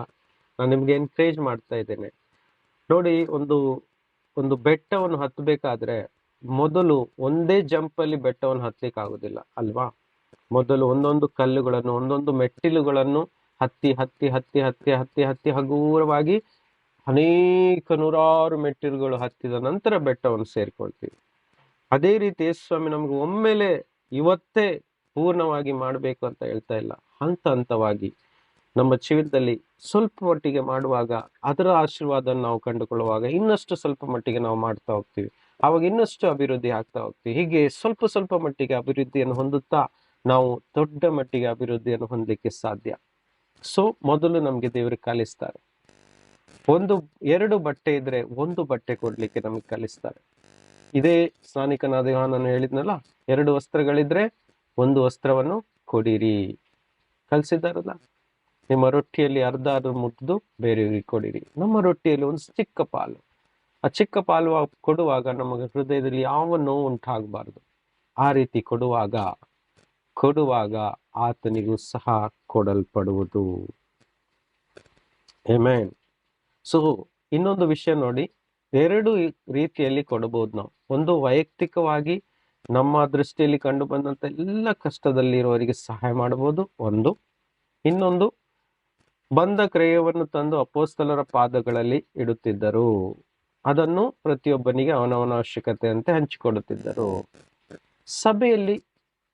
ನಾನು ನಿಮ್ಗೆ ಎನ್ಕರೇಜ್ ಮಾಡ್ತಾ ಇದ್ದೇನೆ. ನೋಡಿ, ಒಂದು ಬೆಟ್ಟವನ್ನು ಹತ್ತಬೇಕಾದ್ರೆ ಮೊದಲು ಒಂದೇ ಜಂಪಲ್ಲಿ ಬೆಟ್ಟವನ್ನು ಹತ್ತಲಿಕ್ಕೆ ಆಗುದಿಲ್ಲ ಅಲ್ವಾ? ಮೊದಲು ಒಂದೊಂದು ಕಲ್ಲುಗಳನ್ನು, ಒಂದೊಂದು ಮೆಟ್ಟಿಲುಗಳನ್ನು ಹತ್ತಿ ಹತ್ತಿ ಹತ್ತಿ ಹತ್ತಿ ಹತ್ತಿ ಹತ್ತಿ ಹಗುರವಾಗಿ ಅನೇಕ ನೂರಾರು ಮೆಟ್ಟಿಲುಗಳು ಹತ್ತಿದ ನಂತರ ಬೆಟ್ಟವನ್ನು ಸೇರ್ಕೊಳ್ತೀವಿ. ಅದೇ ರೀತಿ ಸ್ವಾಮಿ ನಮ್ಗೆ ಒಮ್ಮೆಲೆ ಇವತ್ತೇ ಪೂರ್ಣವಾಗಿ ಮಾಡಬೇಕು ಅಂತ ಹೇಳ್ತಾ ಇಲ್ಲ. ಹಂತ ಹಂತವಾಗಿ ನಮ್ಮ ಜೀವಿತದಲ್ಲಿ ಸ್ವಲ್ಪ ಮಟ್ಟಿಗೆ ಮಾಡುವಾಗ ಅದರ ಆಶೀರ್ವಾದ ನಾವು ಕಂಡುಕೊಳ್ಳುವಾಗ ಇನ್ನಷ್ಟು ಸ್ವಲ್ಪ ಮಟ್ಟಿಗೆ ನಾವು ಮಾಡ್ತಾ ಹೋಗ್ತೀವಿ. ಆವಾಗ ಇನ್ನಷ್ಟು ಅಭಿವೃದ್ಧಿ ಆಗ್ತಾ ಹೋಗ್ತೀವಿ. ಹೀಗೆ ಸ್ವಲ್ಪ ಸ್ವಲ್ಪ ಮಟ್ಟಿಗೆ ಅಭಿವೃದ್ಧಿಯನ್ನು ಹೊಂದುತ್ತಾ ನಾವು ದೊಡ್ಡ ಮಟ್ಟಿಗೆ ಅಭಿವೃದ್ಧಿಯನ್ನು ಹೊಂದಲಿಕ್ಕೆ ಸಾಧ್ಯ. ಸೊ ಮೊದಲು ನಮ್ಗೆ ದೇವರು ಕಲಿಸ್ತಾರೆ. 1-2 ಬಟ್ಟೆ ಇದ್ರೆ 1 ಬಟ್ಟೆ ಕೊಡ್ಲಿಕ್ಕೆ ನಮ್ಗೆ ಕಲಿಸ್ತಾರೆ. ಇದೇ ಸ್ನಾನಿಕನಾದ ಯೋಹಾನನು ಹೇಳಿದ್ನಲ್ಲ, 2 ವಸ್ತ್ರಗಳಿದ್ರೆ 1 ವಸ್ತ್ರವನ್ನು ಕೊಡಿರಿ. ಕಲಿಸಿದಾರಲ್ಲ, ನಿಮ್ಮ ರೊಟ್ಟಿಯಲ್ಲಿ ಅರ್ಧ ಮುರಿದು ಬೇರೆಯವರಿಗೆ ಕೊಡಿರಿ. ನಮ್ಮ ರೊಟ್ಟಿಯಲ್ಲಿ ಒಂದು ಚಿಕ್ಕ ಪಾಲು, ಆ ಚಿಕ್ಕ ಪಾಲು ಕೊಡುವಾಗ ನಮಗೆ ಹೃದಯದಲ್ಲಿ ಯಾವ ನೋವು ಉಂಟಾಗಬಾರ್ದು. ಆ ರೀತಿ ಕೊಡುವಾಗ ಆತನಿಗೂ ಸಹ ಕೊಡಲ್ಪಡುವುದು. ಆಮೆನ್. ಸೊ ಇನ್ನೊಂದು ವಿಷಯ ನೋಡಿ, ಎರಡು ರೀತಿಯಲ್ಲಿ ಕೊಡಬಹುದು ನಾವು. ಒಂದು ವೈಯಕ್ತಿಕವಾಗಿ ನಮ್ಮ ದೃಷ್ಟಿಯಲ್ಲಿ ಕಂಡು ಬಂದಂತ ಎಲ್ಲ ಕಷ್ಟದಲ್ಲಿರುವವರಿಗೆ ಸಹಾಯ ಮಾಡಬಹುದು ಒಂದು. ಇನ್ನೊಂದು, ಬಂದ ಕ್ರಯವನ್ನು ತಂದು ಅಪೊಸ್ತಲರ ಪಾದಗಳಲ್ಲಿ ಇಡುತ್ತಿದ್ದರು, ಅದನ್ನು ಪ್ರತಿಯೊಬ್ಬನಿಗೆ ಅವನವನ ಅವಶ್ಯಕತೆಯಂತೆ ಹಂಚಿಕೊಡುತ್ತಿದ್ದರು. ಸಭೆಯಲ್ಲಿ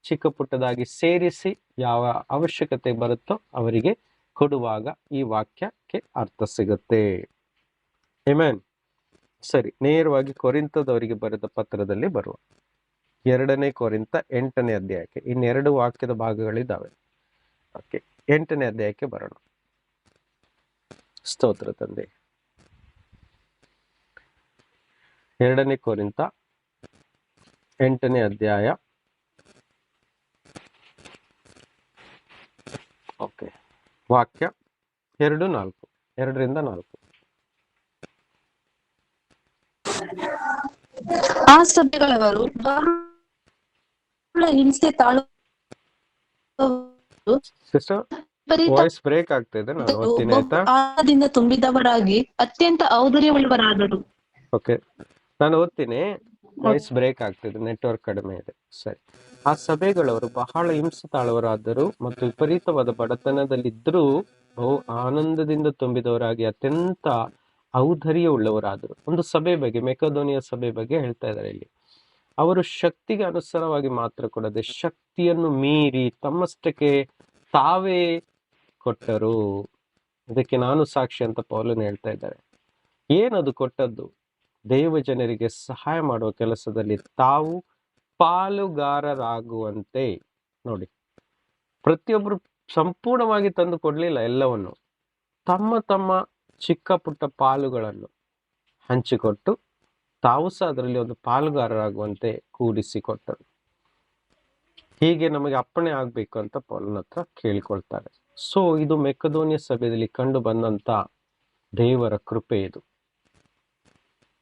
ಚಿಕ್ಕ ಪುಟ್ಟದಾಗಿ ಸೇರಿಸಿ ಯಾವ ಅವಶ್ಯಕತೆ ಬರುತ್ತೋ ಅವರಿಗೆ ಕೊಡುವಾಗ ಈ ವಾಕ್ಯಕ್ಕೆ ಅರ್ಥ ಸಿಗುತ್ತೆ. ಆಮೆನ್. ಸರಿ, ನೇರವಾಗಿ ಕೊರಿಂಥದವರಿಗೆ ಬರೆದ ಪತ್ರದಲ್ಲಿ ಬರುವ 2 ಕೊರಿಂಥ 8ನೇ ಅಧ್ಯಾಯಕ್ಕೆ ಇನ್ನೆರಡು ವಾಕ್ಯದ ಭಾಗಗಳಿದ್ದಾವೆ. ಓಕೆ, 8ನೇ ಅಧ್ಯಾಯಕ್ಕೆ ಬರೋಣ. ಸ್ತೋತ್ರ ತಂದೆ. 2 ಕೊರಿಂಥ 8ನೇ ಅಧ್ಯಾಯ. ಓಕೆ, ವಾಕ್ಯ 2:4, 2-4. ಆ ಸಭೆಗಳವರು ಬಹಳ ಹಿಂಸೆ ತಾಳುವವರು, ಸಿಸ್ಟರ್ ವಾಯ್ಸ್ ಬ್ರೇಕ್ ಆಗ್ತಾ ಇದೆ, ನಾನು ಓದ್ತೀನಿ ಆಯ್ತಾ? ಆನಂದದಿಂದ ತುಂಬಿದವರಾಗಿ ಅತ್ಯಂತ ಔದಾರ್ಯವುಳ್ಳವರಾದರು. ಓಕೆ, ನಾನು ಓದ್ತೀನಿ. ವಾಯ್ಸ್ ಬ್ರೇಕ್ ಆಗ್ತಿದೆ, ನೆಟ್ವರ್ಕ್ ಕಡಿಮೆ ಇದೆ. ಸರಿ. ಆ ಸಭೆಗಳವರು ಬಹಳ ಹಿಂಸೆ ತಾಳುವರಾದರು ಮತ್ತು ವಿಪರೀತವಾದ ಬಡತನದಲ್ಲಿದ್ದರೂ ಬಹು ಆನಂದದಿಂದ ತುಂಬಿದವರಾಗಿ ಅತ್ಯಂತ ಔದಾರ್ಯ ಉಳ್ಳವರಾದರು. ಒಂದು ಸಭೆ ಬಗ್ಗೆ, ಮೆಕೆದೋನಿಯ ಸಭೆ ಬಗ್ಗೆ ಹೇಳ್ತಾ ಇದ್ದಾರೆ ಇಲ್ಲಿ. ಅವರು ಶಕ್ತಿಗೆ ಅನುಸಾರವಾಗಿ ಮಾತ್ರ ಕೊಡದೆ ಶಕ್ತಿಯನ್ನು ಮೀರಿ ತಮ್ಮಷ್ಟಕ್ಕೆ ತಾವೇ ಕೊಟ್ಟರು. ಇದಕ್ಕೆ ನಾನು ಸಾಕ್ಷಿ ಅಂತ ಪೌಲನು ಹೇಳ್ತಾ ಇದ್ದಾರೆ. ಏನದು ಕೊಟ್ಟದ್ದು? ದೇವ ಜನರಿಗೆ ಸಹಾಯ ಮಾಡುವ ಕೆಲಸದಲ್ಲಿ ತಾವು ಪಾಲುಗಾರರಾಗುವಂತೆ. ನೋಡಿ, ಪ್ರತಿಯೊಬ್ರು ಸಂಪೂರ್ಣವಾಗಿ ತಂದು ಕೊಡ್ಲಿಲ್ಲ ಎಲ್ಲವನ್ನು. ತಮ್ಮ ತಮ್ಮ ಚಿಕ್ಕ ಪುಟ್ಟ ಪಾಲುಗಳನ್ನು ಹಂಚಿಕೊಟ್ಟು ತಾವು ಸಹ ಅದರಲ್ಲಿ ಒಂದು ಪಾಲುಗಾರರಾಗುವಂತೆ ಕೂಡಿಸಿಕೊಟ್ಟರು. ಹೀಗೆ ನಮಗೆ ಅಪ್ಪಣೆ ಆಗ್ಬೇಕು ಅಂತ ಪೌಲನ ಹತ್ರ ಕೇಳಿಕೊಳ್ತಾರೆ. ಸೊ ಇದು ಮೆಕೆದೋನಿಯ ಸಭೆಯಲ್ಲಿ ಕಂಡು ಬಂದಂತ ದೇವರ ಕೃಪೆ. ಇದು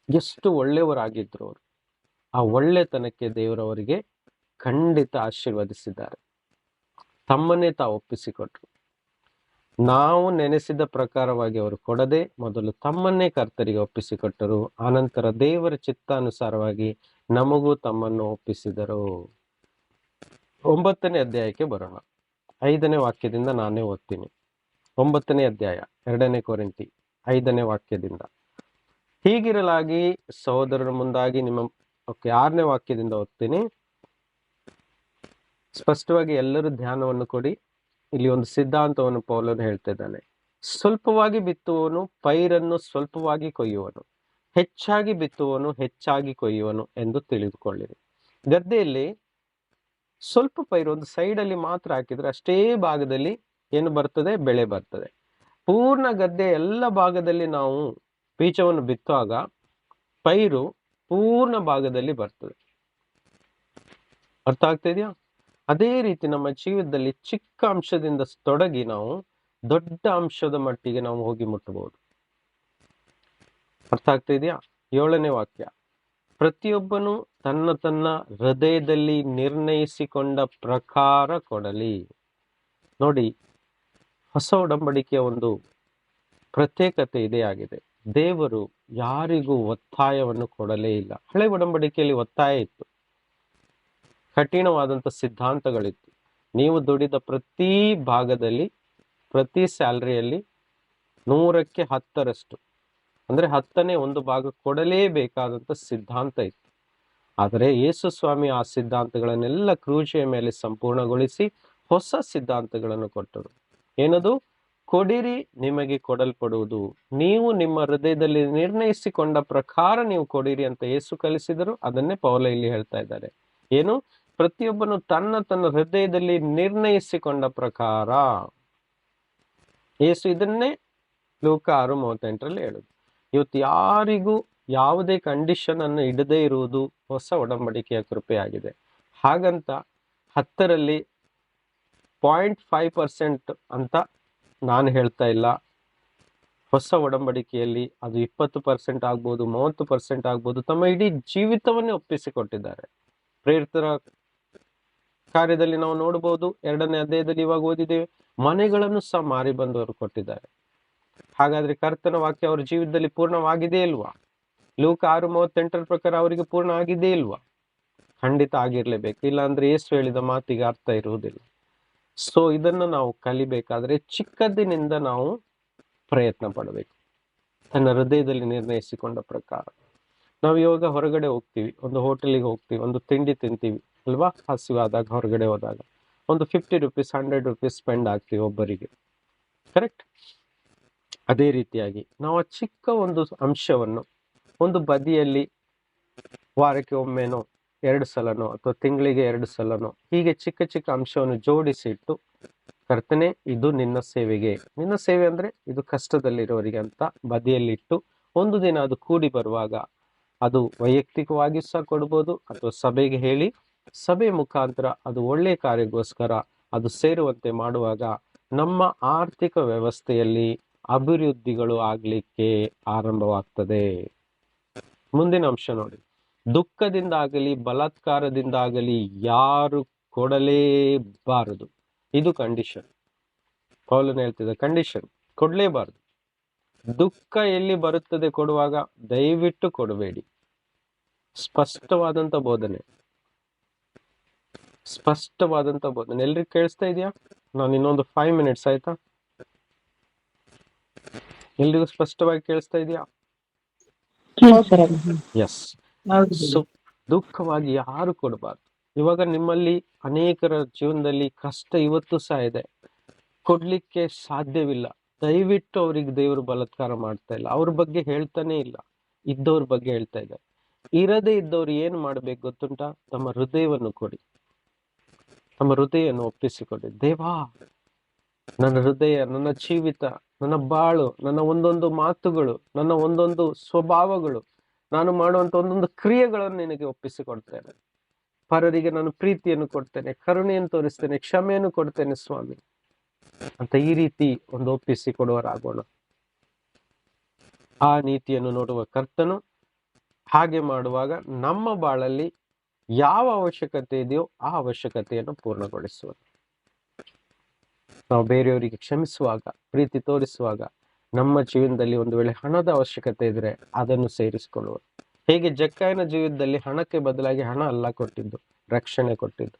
ಎಷ್ಟು ಒಳ್ಳೆಯವರಾಗಿದ್ರು ಅವರು. ಆ ಒಳ್ಳೆತನಕ್ಕೆ ದೇವರವರಿಗೆ ಖಂಡಿತ ಆಶೀರ್ವದಿಸಿದ್ದಾರೆ. ತಮ್ಮನ್ನೇ ತಾವು ಒಪ್ಪಿಸಿಕೊಟ್ರು. ನಾವು ನೆನೆಸಿದ ಪ್ರಕಾರವಾಗಿ ಅವರು ಕೊಡದೆ ಮೊದಲು ತಮ್ಮನ್ನೇ ಕರ್ತರಿಗೆ ಒಪ್ಪಿಸಿಕೊಟ್ಟರು. ಆನಂತರ ದೇವರ ಚಿತ್ತಾನುಸಾರವಾಗಿ ನಮಗೂ ತಮ್ಮನ್ನು ಒಪ್ಪಿಸಿದರು. 9ನೇ ಅಧ್ಯಾಯಕ್ಕೆ ಬರೋಣ. 5ನೇ ವಾಕ್ಯದಿಂದ ನಾನೇ ಓದ್ತೀನಿ. 9ನೇ ಅಧ್ಯಾಯ 2 ಕೊರಿಂಥಿ 5ನೇ ವಾಕ್ಯದಿಂದ. ಹೀಗಿರಲಾಗಿ ಸಹೋದರರ ಮುಂದಾಗಿ ನಿಮ್ಮ 6ನೇ ವಾಕ್ಯದಿಂದ ಓದ್ತೀನಿ. ಸ್ಪಷ್ಟವಾಗಿ ಎಲ್ಲರೂ ಧ್ಯಾನವನ್ನು ಕೊಡಿ. ಇಲ್ಲಿ ಒಂದು ಸಿದ್ಧಾಂತವನ್ನು ಪೌಲನು ಹೇಳ್ತಾ ಇದ್ದಾನೆ. ಸ್ವಲ್ಪವಾಗಿ ಬಿತ್ತುವವನು ಪೈರನ್ನು ಸ್ವಲ್ಪವಾಗಿ ಕೊಯ್ಯುವನು, ಹೆಚ್ಚಾಗಿ ಬಿತ್ತುವವನು ಹೆಚ್ಚಾಗಿ ಕೊಯ್ಯುವನು ಎಂದು ತಿಳಿದುಕೊಳ್ಳಿರಿ. ಗದ್ದೆಯಲ್ಲಿ ಸ್ವಲ್ಪ ಪೈರು ಒಂದು ಸೈಡಲ್ಲಿ ಮಾತ್ರ ಹಾಕಿದ್ರೆ ಅಷ್ಟೇ ಭಾಗದಲ್ಲಿ ಏನು ಬರ್ತದೆ? ಬೆಳೆ ಬರ್ತದೆ. ಪೂರ್ಣ ಗದ್ದೆ ಎಲ್ಲ ಭಾಗದಲ್ಲಿ ನಾವು ಬೀಜವನ್ನು ಬಿತ್ತುವಾಗ ಪೈರು ಪೂರ್ಣ ಭಾಗದಲ್ಲಿ ಬರ್ತದೆ. ಅರ್ಥ ಆಗ್ತಾ ಇದೆಯಾ? ಅದೇ ರೀತಿ ನಮ್ಮ ಜೀವಿತದಲ್ಲಿ ಚಿಕ್ಕ ಅಂಶದಿಂದ ತೊಡಗಿ ನಾವು ದೊಡ್ಡ ಅಂಶದ ಮಟ್ಟಿಗೆ ನಾವು ಹೋಗಿ ಮುಟ್ಟಬಹುದು. ಅರ್ಥ ಆಗ್ತಾ ಇದೆಯಾ? 7ನೇ ವಾಕ್ಯ, ಪ್ರತಿಯೊಬ್ಬನು ತನ್ನ ತನ್ನ ಹೃದಯದಲ್ಲಿ ನಿರ್ಣಯಿಸಿಕೊಂಡ ಪ್ರಕಾರ ಕೊಡಲಿ. ನೋಡಿ, ಹೊಸ ಒಡಂಬಡಿಕೆಯ ಒಂದು ಪ್ರತ್ಯೇಕತೆ ಇದೇ ಆಗಿದೆ. ದೇವರು ಯಾರಿಗೂ ಒತ್ತಾಯವನ್ನು ಕೊಡಲೇ ಇಲ್ಲ. ಹಳೆ ಒಡಂಬಡಿಕೆಯಲ್ಲಿ ಒತ್ತಾಯ ಇತ್ತು, ಕಠಿಣವಾದಂಥ ಸಿದ್ಧಾಂತಗಳಿತ್ತು. ನೀವು ದುಡಿದ ಪ್ರತಿ ಭಾಗದಲ್ಲಿ, ಪ್ರತಿ ಸ್ಯಾಲರಿಯಲ್ಲಿ 100ಕ್ಕೆ 10ರಷ್ಟು ಅಂದ್ರೆ 10ನೇ ಒಂದು ಭಾಗ ಕೊಡಲೇಬೇಕಾದಂಥ ಸಿದ್ಧಾಂತ ಇತ್ತು. ಆದರೆ ಯೇಸು ಸ್ವಾಮಿ ಆ ಸಿದ್ಧಾಂತಗಳನ್ನೆಲ್ಲ ಕ್ರೂಜೆಯ ಮೇಲೆ ಸಂಪೂರ್ಣಗೊಳಿಸಿ ಹೊಸ ಸಿದ್ಧಾಂತಗಳನ್ನು ಕೊಟ್ಟರು. ಏನದು? ಕೊಡಿರಿ, ನಿಮಗೆ ಕೊಡಲ್ಪಡುವುದು. ನೀವು ನಿಮ್ಮ ಹೃದಯದಲ್ಲಿ ನಿರ್ಣಯಿಸಿಕೊಂಡ ಪ್ರಕಾರ ನೀವು ಕೊಡಿರಿ ಅಂತ ಯೇಸು ಕಲಿಸಿದರು. ಅದನ್ನೇ ಪೌಲ ಇಲ್ಲಿ ಹೇಳ್ತಾ ಇದ್ದಾರೆ. ಏನು? ಪ್ರತಿಯೊಬ್ಬನು ತನ್ನ ತನ್ನ ಹೃದಯದಲ್ಲಿ ನಿರ್ಣಯಿಸಿಕೊಂಡ ಪ್ರಕಾರ. ಯೇಸು ಇದನ್ನೇ ಲೂಕ 6:38 ಹೇಳುದು. ಇವತ್ತು ಯಾರಿಗೂ ಯಾವುದೇ ಕಂಡೀಷನ್ ಅನ್ನು ಇಡದೇ ಇರುವುದು ಹೊಸ ಒಡಂಬಡಿಕೆಯ ಕೃಪೆಯಾಗಿದೆ. ಹಾಗಂತ 10ರಲ್ಲಿ 0.5% ಅಂತ ನಾನು ಹೇಳ್ತಾ ಇಲ್ಲ. ಹೊಸ ಒಡಂಬಡಿಕೆಯಲ್ಲಿ ಅದು 20% ಆಗ್ಬೋದು, 30% ಆಗ್ಬೋದು, ತಮ್ಮ ಇಡೀ ಜೀವಿತವನ್ನೇ ಒಪ್ಪಿಸಿಕೊಟ್ಟಿದ್ದಾರೆ. ಪ್ರೇರಿತರ ಕಾರ್ಯದಲ್ಲಿ ನಾವು ನೋಡಬಹುದು, 2ನೇ ಅಧ್ಯಾಯದಲ್ಲಿ ಇವಾಗ ಓದಿದ್ದೇವೆ, ಮನೆಗಳನ್ನು ಸಹ ಮಾರಿ ಬಂದವರು ಕೊಟ್ಟಿದ್ದಾರೆ. ಹಾಗಾದ್ರೆ ಕರ್ತನ ವಾಕ್ಯ ಅವರ ಜೀವಿತದಲ್ಲಿ ಪೂರ್ಣವಾಗಿದೆ ಇಲ್ವಾ? ಲೂಕ 6:38 ಪ್ರಕಾರ ಅವರಿಗೆ ಪೂರ್ಣ ಆಗಿದೆ ಇಲ್ವಾ? ಖಂಡಿತ ಆಗಿರ್ಲೇಬೇಕು. ಇಲ್ಲ ಅಂದ್ರೆ ಯೇಸು ಹೇಳಿದ ಮಾತಿಗೆ ಅರ್ಥ ಇರುವುದಿಲ್ಲ. ಸೊ ಇದನ್ನ ನಾವು ಕಲಿಬೇಕಾದ್ರೆ ಚಿಕ್ಕದಿನಿಂದ ನಾವು ಪ್ರಯತ್ನ ಪಡಬೇಕು, ತನ್ನ ಹೃದಯದಲ್ಲಿ ನಿರ್ಣಯಿಸಿಕೊಂಡ ಪ್ರಕಾರ. ನಾವು ಇವಾಗ ಹೊರಗಡೆ ಹೋಗ್ತೀವಿ, ಒಂದು ಹೋಟೆಲಿಗೆ ಹೋಗ್ತೀವಿ, ಒಂದು ತಿಂಡಿ ತಿಂತೀವಿ ಅಲ್ವಾ? ಹಸಿವಾದಾಗ ಹೊರಗಡೆ ಹೋದಾಗ ಒಂದು 50 ರೂಪೀಸ್ 100 ರೂಪೀಸ್ ಸ್ಪೆಂಡ್ ಆಗ್ತೀವಿ ಒಬ್ಬರಿಗೆ, ಕರೆಕ್ಟ್? ಅದೇ ರೀತಿಯಾಗಿ ನಾವು ಆ ಚಿಕ್ಕ ಒಂದು ಅಂಶವನ್ನು ಒಂದು ಬದಿಯಲ್ಲಿ ವಾರಕ್ಕೆ ಒಮ್ಮೆನೋ 2 ಸಲನೋ ಅಥವಾ ತಿಂಗಳಿಗೆ 2 ಸಲನೋ ಹೀಗೆ ಚಿಕ್ಕ ಚಿಕ್ಕ ಅಂಶವನ್ನು ಜೋಡಿಸಿಟ್ಟು, ಕರ್ತನೆ ಇದು ನಿನ್ನ ಸೇವೆಗೆ, ನಿನ್ನ ಸೇವೆ ಅಂದ್ರೆ ಇದು ಕಷ್ಟದಲ್ಲಿರೋರಿಗೆ ಅಂತ ಬದಿಯಲ್ಲಿಟ್ಟು ಒಂದು ದಿನ ಅದು ಕೂಡಿ ಬರುವಾಗ ಅದು ವೈಯಕ್ತಿಕವಾಗಿ ಸಹ ಕೊಡ್ಬೋದು, ಅಥವಾ ಸಭೆಗೆ ಹೇಳಿ ಸಭೆ ಮುಖಾಂತರ ಅದು ಒಳ್ಳೆಯ ಕಾರ್ಯಕ್ಕೋಸ್ಕರ ಅದು ಸೇರುವಂತೆ ಮಾಡುವಾಗ ನಮ್ಮ ಆರ್ಥಿಕ ವ್ಯವಸ್ಥೆಯಲ್ಲಿ ಅಭಿವೃದ್ಧಿಗಳು ಆಗ್ಲಿಕ್ಕೆ ಆರಂಭವಾಗ್ತದೆ. ಮುಂದಿನ ಅಂಶ ನೋಡಿ, ದುಃಖದಿಂದಾಗಲಿ ಬಲಾತ್ಕಾರದಿಂದಾಗಲಿ ಯಾರು ಕೊಡಲೇಬಾರದು. ಇದು ಕಂಡೀಷನ್. ಪೌಲನು ಹೇಳ್ತಿದ್ದ ಕಂಡೀಷನ್, ಕೊಡ್ಲೇಬಾರದು. ದುಃಖ ಎಲ್ಲಿ ಬರುತ್ತದೆ ಕೊಡುವಾಗ? ದಯವಿಟ್ಟು ಕೊಡಬೇಡಿ. ಸ್ಪಷ್ಟವಾದಂತ ಬೋಧನೆ, ಸ್ಪಷ್ಟವಾದಂತ ಬೋಧನೆ. ಎಲ್ರಿಗೂ ಕೇಳಿಸ್ತಾ ಇದೆಯಾ? ನಾನು ಇನ್ನೊಂದು 5 ಮಿನಿಟ್ಸ್ ಆಯ್ತಾ? ಎಲ್ರಿಗೂ ಸ್ಪಷ್ಟವಾಗಿ ಕೇಳಿಸ್ತಾ ಇದೆಯಾ? ಎಸ್. ಸೊ ದುಃಖವಾಗಿ ಯಾರು ಕೊಡಬಾರ್ದು. ಇವಾಗ ನಿಮ್ಮಲ್ಲಿ ಅನೇಕರ ಜೀವನದಲ್ಲಿ ಕಷ್ಟ ಇವತ್ತು ಸಹ ಇದೆ, ಕೊಡ್ಲಿಕ್ಕೆ ಸಾಧ್ಯವಿಲ್ಲ. ದಯವಿಟ್ಟು ಅವ್ರಿಗೆ ದೇವರು ಬಲಾತ್ಕಾರ ಮಾಡ್ತಾ ಇಲ್ಲ, ಅವ್ರ ಬಗ್ಗೆ ಹೇಳ್ತಾನೆ ಇಲ್ಲ, ಇದ್ದವ್ರ ಬಗ್ಗೆ ಹೇಳ್ತಾ ಇದ್ದಾರೆ. ಇರದೇ ಇದ್ದವ್ರು ಏನ್ ಮಾಡ್ಬೇಕು ಗೊತ್ತುಂಟಾ? ತಮ್ಮ ಹೃದಯವನ್ನು ಕೊಡಿ, ತಮ್ಮ ಹೃದಯವನ್ನು ಒಪ್ಪಿಸಿಕೊಡಿ. ದೇವಾ, ನನ್ನ ಹೃದಯ, ನನ್ನ ಜೀವಿತ, ನನ್ನ ಬಾಳು, ನನ್ನ ಒಂದೊಂದು ಮಾತುಗಳು, ನನ್ನ ಒಂದೊಂದು ಸ್ವಭಾವಗಳು, ನಾನು ಮಾಡುವಂತ ಒಂದೊಂದು ಕ್ರಿಯೆಗಳನ್ನು ನಿನಗೆ ಒಪ್ಪಿಸಿಕೊಡ್ತೇನೆ. ಪರರಿಗೆ ನಾನು ಪ್ರೀತಿಯನ್ನು ಕೊಡ್ತೇನೆ, ಕರುಣೆಯನ್ನು ತೋರಿಸ್ತೇನೆ, ಕ್ಷಮೆಯನ್ನು ಕೊಡ್ತೇನೆ ಸ್ವಾಮಿ ಅಂತ ಈ ರೀತಿ ಒಂದು ಒಪ್ಪಿಸಿ ಕೊಡುವರಾಗೋಣ. ಆ ನೀತಿಯನ್ನು ನೋಡುವ ಕರ್ತನು ಹಾಗೆ ಮಾಡುವಾಗ ನಮ್ಮ ಬಾಳಲ್ಲಿ ಯಾವ ಅವಶ್ಯಕತೆ ಇದೆಯೋ ಆ ಅವಶ್ಯಕತೆಯನ್ನು ಪೂರ್ಣಗೊಳಿಸುವ. ನಾವು ಬೇರೆಯವರಿಗೆ ಕ್ಷಮಿಸುವಾಗ, ಪ್ರೀತಿ ತೋರಿಸುವಾಗ, ನಮ್ಮ ಜೀವನದಲ್ಲಿ ಒಂದು ವೇಳೆ ಹಣದ ಅವಶ್ಯಕತೆ ಇದ್ರೆ ಅದನ್ನು ಸೇರಿಸಿಕೊಳ್ಳುವ. ಹೇಗೆ ಜಕ್ಕಾಯನ ಜೀವಿತದಲ್ಲಿ ಹಣಕ್ಕೆ ಬದಲಾಗಿ ಹಣ ಅಲ್ಲ ಕೊಟ್ಟಿದ್ದು, ರಕ್ಷಣೆ ಕೊಟ್ಟಿದ್ದು.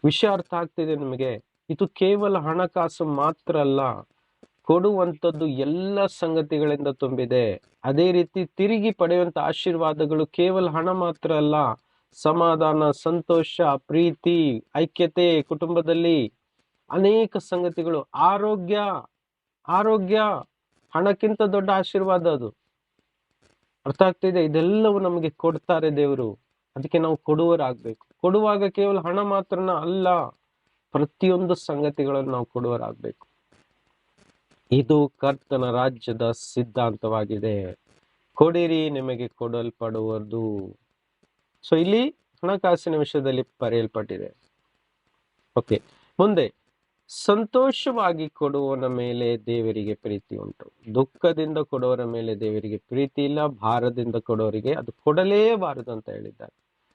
ವಿಷಯ ಅರ್ಥ ಆಗ್ತಿದೆ ನಿಮಗೆ? ಇದು ಕೇವಲ ಹಣಕಾಸು ಮಾತ್ರ ಅಲ್ಲ, ಕೊಡುವಂಥದ್ದು ಎಲ್ಲ ಸಂಗತಿಗಳಿಂದ ತುಂಬಿದೆ. ಅದೇ ರೀತಿ ತಿರುಗಿ ಪಡೆಯುವಂತ ಆಶೀರ್ವಾದಗಳು ಕೇವಲ ಹಣ ಮಾತ್ರ ಅಲ್ಲ, ಸಮಾಧಾನ, ಸಂತೋಷ, ಪ್ರೀತಿ, ಐಕ್ಯತೆ, ಕುಟುಂಬದಲ್ಲಿ ಅನೇಕ ಸಂಗತಿಗಳು, ಆರೋಗ್ಯ. ಆರೋಗ್ಯ ಹಣಕ್ಕಿಂತ ದೊಡ್ಡ ಆಶೀರ್ವಾದ ಅದು. ಅರ್ಥ ಆಗ್ತಿದೆ? ಇದೆಲ್ಲವೂ ನಮಗೆ ಕೊಡ್ತಾರೆ ದೇವರು. ಅದಕ್ಕೆ ನಾವು ಕೊಡುವರಾಗ್ಬೇಕು. ಕೊಡುವಾಗ ಕೇವಲ ಹಣ ಮಾತ್ರನ ಅಲ್ಲ, ಪ್ರತಿಯೊಂದು ಸಂಗತಿಗಳನ್ನು ನಾವು ಕೊಡುವರಾಗ್ಬೇಕು. ಇದು ಕರ್ತನ ರಾಜ್ಯದ ಸಿದ್ಧಾಂತವಾಗಿದೆ. ಕೊಡಿರಿ, ನಿಮಗೆ ಕೊಡಲ್ಪಡುವುದು. ಸೊ ಇಲ್ಲಿ ಹಣಕಾಸಿನ ವಿಷಯದಲ್ಲಿ ಬರೆಯಲ್ಪಟ್ಟಿದೆ. ಓಕೆ, ಮುಂದೆ ಸಂತೋಷವಾಗಿ ಕೊಡುವವನ ಮೇಲೆ ದೇವರಿಗೆ ಪ್ರೀತಿ ಉಂಟು, ದುಃಖದಿಂದ ಕೊಡುವವರ ಮೇಲೆ ದೇವರಿಗೆ ಪ್ರೀತಿ ಇಲ್ಲ, ಭಾರದಿಂದ ಕೊಡೋರಿಗೆ ಅದು ಕೊಡಲೇಬಾರದು ಅಂತ ಹೇಳಿದ್ದಾರೆ.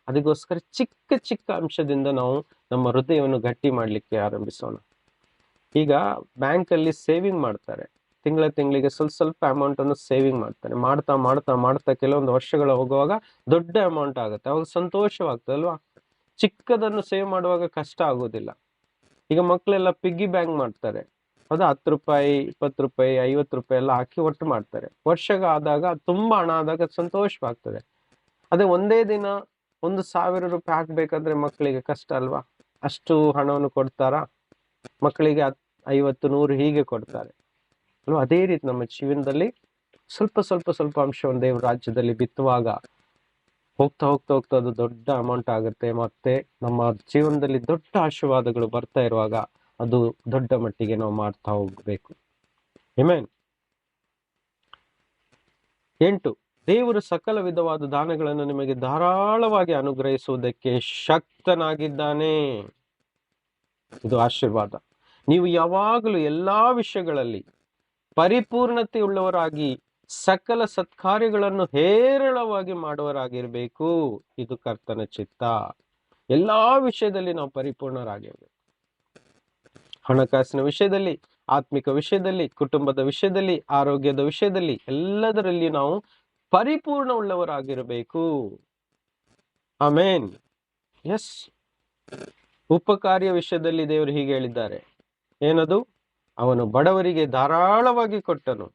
ಅದಕ್ಕೋಸ್ಕರ ಚಿಕ್ಕ ಚಿಕ್ಕ ಅಂಶದಿಂದ ನಾವು ನಮ್ಮ ಹೃದಯವನ್ನು ಗಟ್ಟಿ ಮಾಡ್ಲಿಕ್ಕೆ ಆರಂಭಿಸೋಣ. ಈಗ ಬ್ಯಾಂಕ್ ಅಲ್ಲಿ ಸೇವಿಂಗ್ ಮಾಡ್ತಾರೆ, ತಿಂಗಳಿಗೆ ಸ್ವಲ್ಪ ಅಮೌಂಟ್ ಅನ್ನು ಸೇವಿಂಗ್ ಮಾಡ್ತಾರೆ. ಮಾಡ್ತಾ ಮಾಡ್ತಾ ಮಾಡ್ತಾ ಕೆಲವೊಂದು ವರ್ಷಗಳು ಹೋಗುವಾಗ ದೊಡ್ಡ ಅಮೌಂಟ್ ಆಗುತ್ತೆ, ಅವಾಗ ಸಂತೋಷವಾಗ್ತದೆ ಅಲ್ವಾ? ಚಿಕ್ಕದನ್ನು ಸೇವ್ ಮಾಡುವಾಗ ಕಷ್ಟ ಆಗೋದಿಲ್ಲ. ಈಗ ಮಕ್ಕಳೆಲ್ಲ ಪಿಗ್ಗಿ ಬ್ಯಾಂಕ್ ಮಾಡ್ತಾರೆ, ಅದು 10 ರೂಪಾಯಿ 20 ರೂಪಾಯಿ 50 ರೂಪಾಯಿ ಎಲ್ಲ ಹಾಕಿ ಒಟ್ಟು ಮಾಡ್ತಾರೆ. ವರ್ಷಗ ಆದಾಗ ತುಂಬಾ ಹಣ ಆದಾಗ ಸಂತೋಷವಾಗ್ತದೆ. ಅದೇ ಒಂದೇ ದಿನ 1,000 ರೂಪಾಯಿ ಹಾಕ್ಬೇಕಂದ್ರೆ ಮಕ್ಕಳಿಗೆ ಕಷ್ಟ ಅಲ್ವಾ? ಅಷ್ಟು ಹಣವನ್ನು ಕೊಡ್ತಾರಾ? ಮಕ್ಕಳಿಗೆ 50 100 ಹೀಗೆ ಕೊಡ್ತಾರೆ ಅಲ್ವಾ? ಅದೇ ರೀತಿ ನಮ್ಮ ಜೀವನದಲ್ಲಿ ಸ್ವಲ್ಪ ಸ್ವಲ್ಪ ಸ್ವಲ್ಪ ಅಂಶವನ್ನು ದೇವ್ರ ರಾಜ್ಯದಲ್ಲಿ ಬಿತ್ತುವಾಗ ಹೋಗ್ತಾ ಹೋಗ್ತಾ ಹೋಗ್ತಾ ಅದು ದೊಡ್ಡ ಅಮೌಂಟ್ ಆಗುತ್ತೆ. ಮತ್ತೆ ನಮ್ಮ ಜೀವನದಲ್ಲಿ ದೊಡ್ಡ ಆಶೀರ್ವಾದಗಳು ಬರ್ತಾ ಇರುವಾಗ ಅದು ದೊಡ್ಡ ಮಟ್ಟಿಗೆ ನಾವು ಮಾಡ್ತಾ ಹೋಗ್ಬೇಕು. ಆಮೆನ್. 8, ದೇವರು ಸಕಲ ವಿಧವಾದ ದಾನಗಳನ್ನು ನಿಮಗೆ ಧಾರಾಳವಾಗಿ ಅನುಗ್ರಹಿಸುವುದಕ್ಕೆ ಶಕ್ತನಾಗಿದ್ದಾನೆ. ಇದು ಆಶೀರ್ವಾದ. ನೀವು ಯಾವಾಗಲೂ ಎಲ್ಲಾ ವಿಷಯಗಳಲ್ಲಿ ಪರಿಪೂರ್ಣತೆಯುಳ್ಳವರಾಗಿ ಸಕಲ ಸತ್ಕಾರ್ಯಗಳನ್ನು ಹೇರಳವಾಗಿ ಮಾಡುವರಾಗಿರ್ಬೇಕು. ಇದು ಕರ್ತನ ಚಿತ್ತ. ಎಲ್ಲಾ ವಿಷಯದಲ್ಲಿ ನಾವು ಪರಿಪೂರ್ಣರಾಗಿರ್ಬೇಕು. ಹಣಕಾಸಿನ ವಿಷಯದಲ್ಲಿ, ಆತ್ಮಿಕ ವಿಷಯದಲ್ಲಿ, ಕುಟುಂಬದ ವಿಷಯದಲ್ಲಿ, ಆರೋಗ್ಯದ ವಿಷಯದಲ್ಲಿ, ಎಲ್ಲದರಲ್ಲಿ ನಾವು ಪರಿಪೂರ್ಣ ಉಳ್ಳವರಾಗಿರಬೇಕು. ಆಮೇನ್. ಎಸ್, ಉಪಕಾರ್ಯ ವಿಷಯದಲ್ಲಿ ದೇವರು ಹೀಗೆ ಹೇಳಿದ್ದಾರೆ. ಏನದು? ಅವನು ಬಡವರಿಗೆ ಧಾರಾಳವಾಗಿ ಕೊಟ್ಟನು,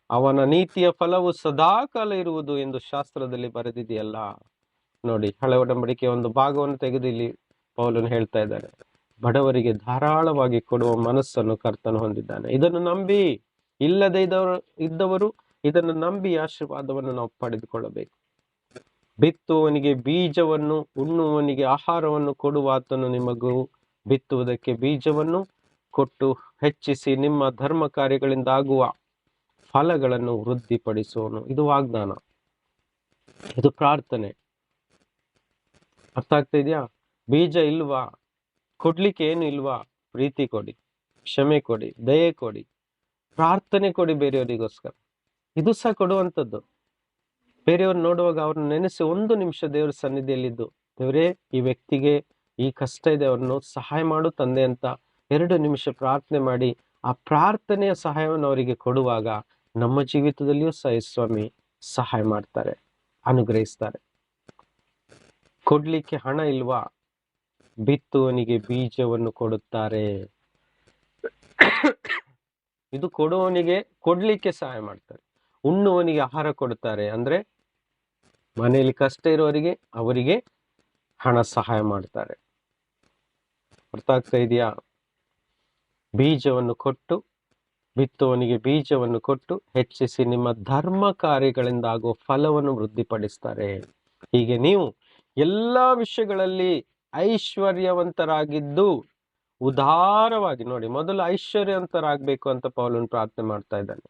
ಅವನ ನೀತಿಯ ಫಲವು ಸದಾಕಾಲ ಇರುವುದು ಎಂದು ಶಾಸ್ತ್ರದಲ್ಲಿ ಬರೆದಿದೆಯಲ್ಲ. ನೋಡಿ, ಹಳೆ ಒಡಂಬಡಿಕೆ ಒಂದು ಭಾಗವನ್ನು ತೆಗೆದು ಇಲ್ಲಿ ಪೌಲನು ಹೇಳ್ತಾ ಇದ್ದಾರೆ, ಬಡವರಿಗೆ ಧಾರಾಳವಾಗಿ ಕೊಡುವ ಮನಸ್ಸನ್ನು ಕರ್ತನು ಹೊಂದಿದ್ದಾನೆ. ಇದನ್ನು ನಂಬಿ ಇಲ್ಲದೆ ಇದ್ದವರು ಇದನ್ನು ನಂಬಿ ಆಶೀರ್ವಾದವನ್ನು ನಾವು ಪಡೆದುಕೊಳ್ಳಬೇಕು. ಬಿತ್ತುವವನಿಗೆ ಬೀಜವನ್ನು, ಉಣ್ಣುವವನಿಗೆ ಆಹಾರವನ್ನು ಕೊಡುವ ಆತನು ನಿಮಗೂ ಬಿತ್ತುವುದಕ್ಕೆ ಬೀಜವನ್ನು ಕೊಟ್ಟು ಹೆಚ್ಚಿಸಿ ನಿಮ್ಮ ಧರ್ಮ ಕಾರ್ಯಗಳಿಂದ ಆಗುವ ಫಲಗಳನ್ನು ವೃದ್ಧಿಪಡಿಸುವನು. ಇದು ವಾಗ್ದಾನ, ಇದು ಪ್ರಾರ್ಥನೆ. ಅರ್ಥ ಆಗ್ತಾ ಇದೆಯಾ? ಬೀಜ ಇಲ್ವಾ? ಕೊಡ್ಲಿಕ್ಕೆ ಏನು ಇಲ್ವಾ? ಪ್ರೀತಿ ಕೊಡಿ, ಕ್ಷಮೆ ಕೊಡಿ, ದಯೆ ಕೊಡಿ, ಪ್ರಾರ್ಥನೆ ಕೊಡಿ ಬೇರೆಯವರಿಗೋಸ್ಕರ. ಇದು ಸಹ ಕೊಡುವಂಥದ್ದು. ಬೇರೆಯವ್ರು ನೋಡುವಾಗ ಅವ್ರನ್ನ ನೆನೆಸಿ 1 ನಿಮಿಷ ದೇವ್ರ ಸನ್ನಿಧಿಯಲ್ಲಿದ್ದು, ದೇವರೇ ಈ ವ್ಯಕ್ತಿಗೆ ಈ ಕಷ್ಟ ಇದೆ, ಅವ್ರನ್ನು ಸಹಾಯ ಮಾಡು ತಂದೆ ಅಂತ 2 ನಿಮಿಷ ಪ್ರಾರ್ಥನೆ ಮಾಡಿ ಆ ಪ್ರಾರ್ಥನೆಯ ಸಹಾಯವನ್ನು ಅವರಿಗೆ ಕೊಡುವಾಗ ನಮ್ಮ ಜೀವಿತದಲ್ಲಿಯೂ ಸಹ ಸ್ವಾಮಿ ಸಹಾಯ ಮಾಡ್ತಾರೆ, ಅನುಗ್ರಹಿಸ್ತಾರೆ. ಕೊಡ್ಲಿಕ್ಕೆ ಹಣ ಇಲ್ವಾ? ಬಿತ್ತುವನಿಗೆ ಬೀಜವನ್ನು ಕೊಡುತ್ತಾರೆ. ಇದು ಕೊಡುವವನಿಗೆ ಕೊಡ್ಲಿಕ್ಕೆ ಸಹಾಯ ಮಾಡ್ತಾರೆ. ಉಣ್ಣುವನಿಗೆ ಆಹಾರ ಕೊಡುತ್ತಾರೆ, ಅಂದ್ರೆ ಮನೆಯಲ್ಲಿ ಕಷ್ಟ ಇರುವವರಿಗೆ ಅವರಿಗೆ ಹಣ ಸಹಾಯ ಮಾಡ್ತಾರೆ. ಅರ್ಥ ಆಗ್ತಾ ಇದೆಯಾ? ಬೀಜವನ್ನು ಕೊಟ್ಟು, ಬಿತ್ತುವವನಿಗೆ ಬೀಜವನ್ನು ಕೊಟ್ಟು ಹೆಚ್ಚಿಸಿ ನಿಮ್ಮ ಧರ್ಮ ಕಾರ್ಯಗಳಿಂದ ಆಗುವ ಫಲವನ್ನು ವೃದ್ಧಿಪಡಿಸ್ತಾರೆ. ಹೀಗೆ ನೀವು ಎಲ್ಲಾ ವಿಷಯಗಳಲ್ಲಿ ಐಶ್ವರ್ಯವಂತರಾಗಿದ್ದು ಉದಾರವಾಗಿ, ನೋಡಿ, ಮೊದಲು ಐಶ್ವರ್ಯವಂತರಾಗಬೇಕು ಅಂತ ಪೌಲನು ಪ್ರಾರ್ಥನೆ ಮಾಡ್ತಾ ಇದ್ದಾನೆ.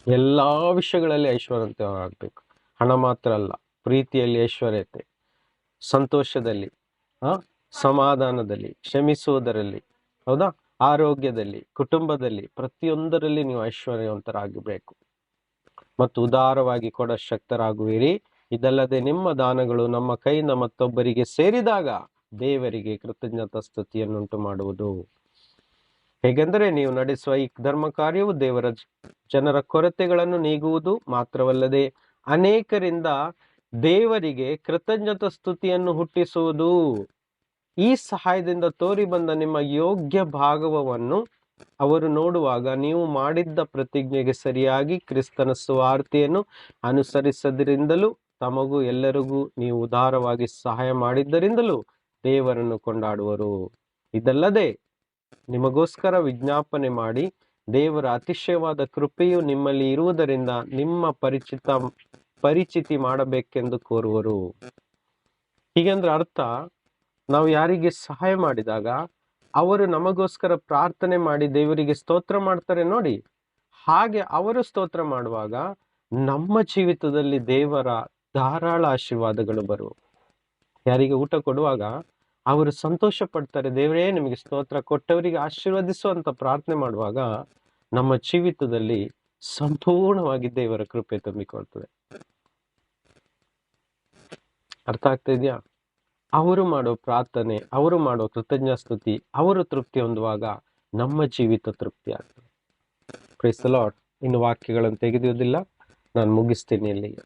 ಎಲ್ಲಾ ವಿಷಯಗಳಲ್ಲಿ ಐಶ್ವರ್ಯವಂತರಾಗಬೇಕು. ಹಣ ಮಾತ್ರ ಅಲ್ಲ, ಪ್ರೀತಿಯಲ್ಲಿ ಐಶ್ವರ್ಯತೆ, ಸಂತೋಷದಲ್ಲಿ, ಸಮಾಧಾನದಲ್ಲಿ, ಕ್ಷಮಿಸುವುದರಲ್ಲಿ, ಹೌದಾ, ಆರೋಗ್ಯದಲ್ಲಿ, ಕುಟುಂಬದಲ್ಲಿ, ಪ್ರತಿಯೊಂದರಲ್ಲಿ ನೀವು ಐಶ್ವರ್ಯವಂತರಾಗಬೇಕು ಮತ್ತು ಉದಾರವಾಗಿ ಕೊಡ ಶಕ್ತರಾಗುವಿರಿ. ಇದಲ್ಲದೆ ನಿಮ್ಮ ದಾನಗಳು ನಮ್ಮ ಕೈಯಿಂದ ಮತ್ತೊಬ್ಬರಿಗೆ ಸೇರಿದಾಗ ದೇವರಿಗೆ ಕೃತಜ್ಞತಾ ಸ್ತುತಿಯನ್ನುಂಟು ಮಾಡುವುದು. ಹೇಗೆಂದರೆ ನೀವು ನಡೆಸುವ ಈ ಧರ್ಮ ಕಾರ್ಯವು ದೇವರ ಜನರ ಕೊರತೆಗಳನ್ನು ನೀಗುವುದು ಮಾತ್ರವಲ್ಲದೆ ಅನೇಕರಿಂದ ದೇವರಿಗೆ ಕೃತಜ್ಞತಾ ಸ್ತುತಿಯನ್ನು ಹುಟ್ಟಿಸುವುದು. ಈ ಸಹಾಯದಿಂದ ತೋರಿ ಬಂದ ನಿಮ್ಮ ಯೋಗ್ಯ ಭಾಗವನ್ನು ಅವರು ನೋಡುವಾಗ ನೀವು ಮಾಡಿದ್ದ ಪ್ರತಿಜ್ಞೆಗೆ ಸರಿಯಾಗಿ ಕ್ರಿಸ್ತನ ಸುವಾರ್ತೆಯನ್ನು ಅನುಸರಿಸದ್ರಿಂದಲೂ ತಮಗೂ ಎಲ್ಲರಿಗೂ ನೀವು ಉದಾರವಾಗಿ ಸಹಾಯ ಮಾಡಿದ್ದರಿಂದಲೂ ದೇವರನ್ನು ಕೊಂಡಾಡುವರು. ಇದಲ್ಲದೆ ನಿಮಗೋಸ್ಕರ ವಿಜ್ಞಾಪನೆ ಮಾಡಿ ದೇವರ ಅತಿಶಯವಾದ ಕೃಪೆಯು ನಿಮ್ಮಲ್ಲಿ ಇರುವುದರಿಂದ ನಿಮ್ಮ ಪರಿಚಿತಿ ಮಾಡಬೇಕೆಂದು ಕೋರುವರು. ಹೀಗೆಂದ್ರೆ ಅರ್ಥ, ನಾವು ಯಾರಿಗೆ ಸಹಾಯ ಮಾಡಿದಾಗ ಅವರು ನಮಗೋಸ್ಕರ ಪ್ರಾರ್ಥನೆ ಮಾಡಿ ದೇವರಿಗೆ ಸ್ತೋತ್ರ ಮಾಡ್ತಾರೆ ನೋಡಿ. ಹಾಗೆ ಅವರು ಸ್ತೋತ್ರ ಮಾಡುವಾಗ ನಮ್ಮ ಜೀವಿತದಲ್ಲಿ ದೇವರ ಧಾರಾಳ ಆಶೀರ್ವಾದಗಳು ಬರುವ. ಯಾರಿಗೆ ಊಟ ಕೊಡುವಾಗ ಅವರು ಸಂತೋಷ ಪಡ್ತಾರೆ, ದೇವರೇ ನಿಮಗೆ ಸ್ತೋತ್ರ, ಕೊಟ್ಟವರಿಗೆ ಆಶೀರ್ವದಿಸುವಂತ ಪ್ರಾರ್ಥನೆ ಮಾಡುವಾಗ ನಮ್ಮ ಜೀವಿತದಲ್ಲಿ ಸಂಪೂರ್ಣವಾಗಿ ದೇವರ ಕೃಪೆ ತುಂಬಿಕೊಳ್ತದೆ. ಅರ್ಥ ಆಗ್ತಾ ಇದೆಯಾ? ಅವರು ಮಾಡೋ ಪ್ರಾರ್ಥನೆ, ಅವರು ಮಾಡೋ ಕೃತಜ್ಞ ಸ್ತುತಿ, ಅವರು ತೃಪ್ತಿ ಹೊಂದುವಾಗ ನಮ್ಮ ಜೀವಿತ ತೃಪ್ತಿ ಆಗ್ತದೆ. Praise the Lord. ಇನ್ನು ವಾಕ್ಯಗಳನ್ನು ತೆಗೆದುವುದಿಲ್ಲ, ನಾನು ಮುಗಿಸ್ತೀನಿ ಇಲ್ಲಿಗೆ.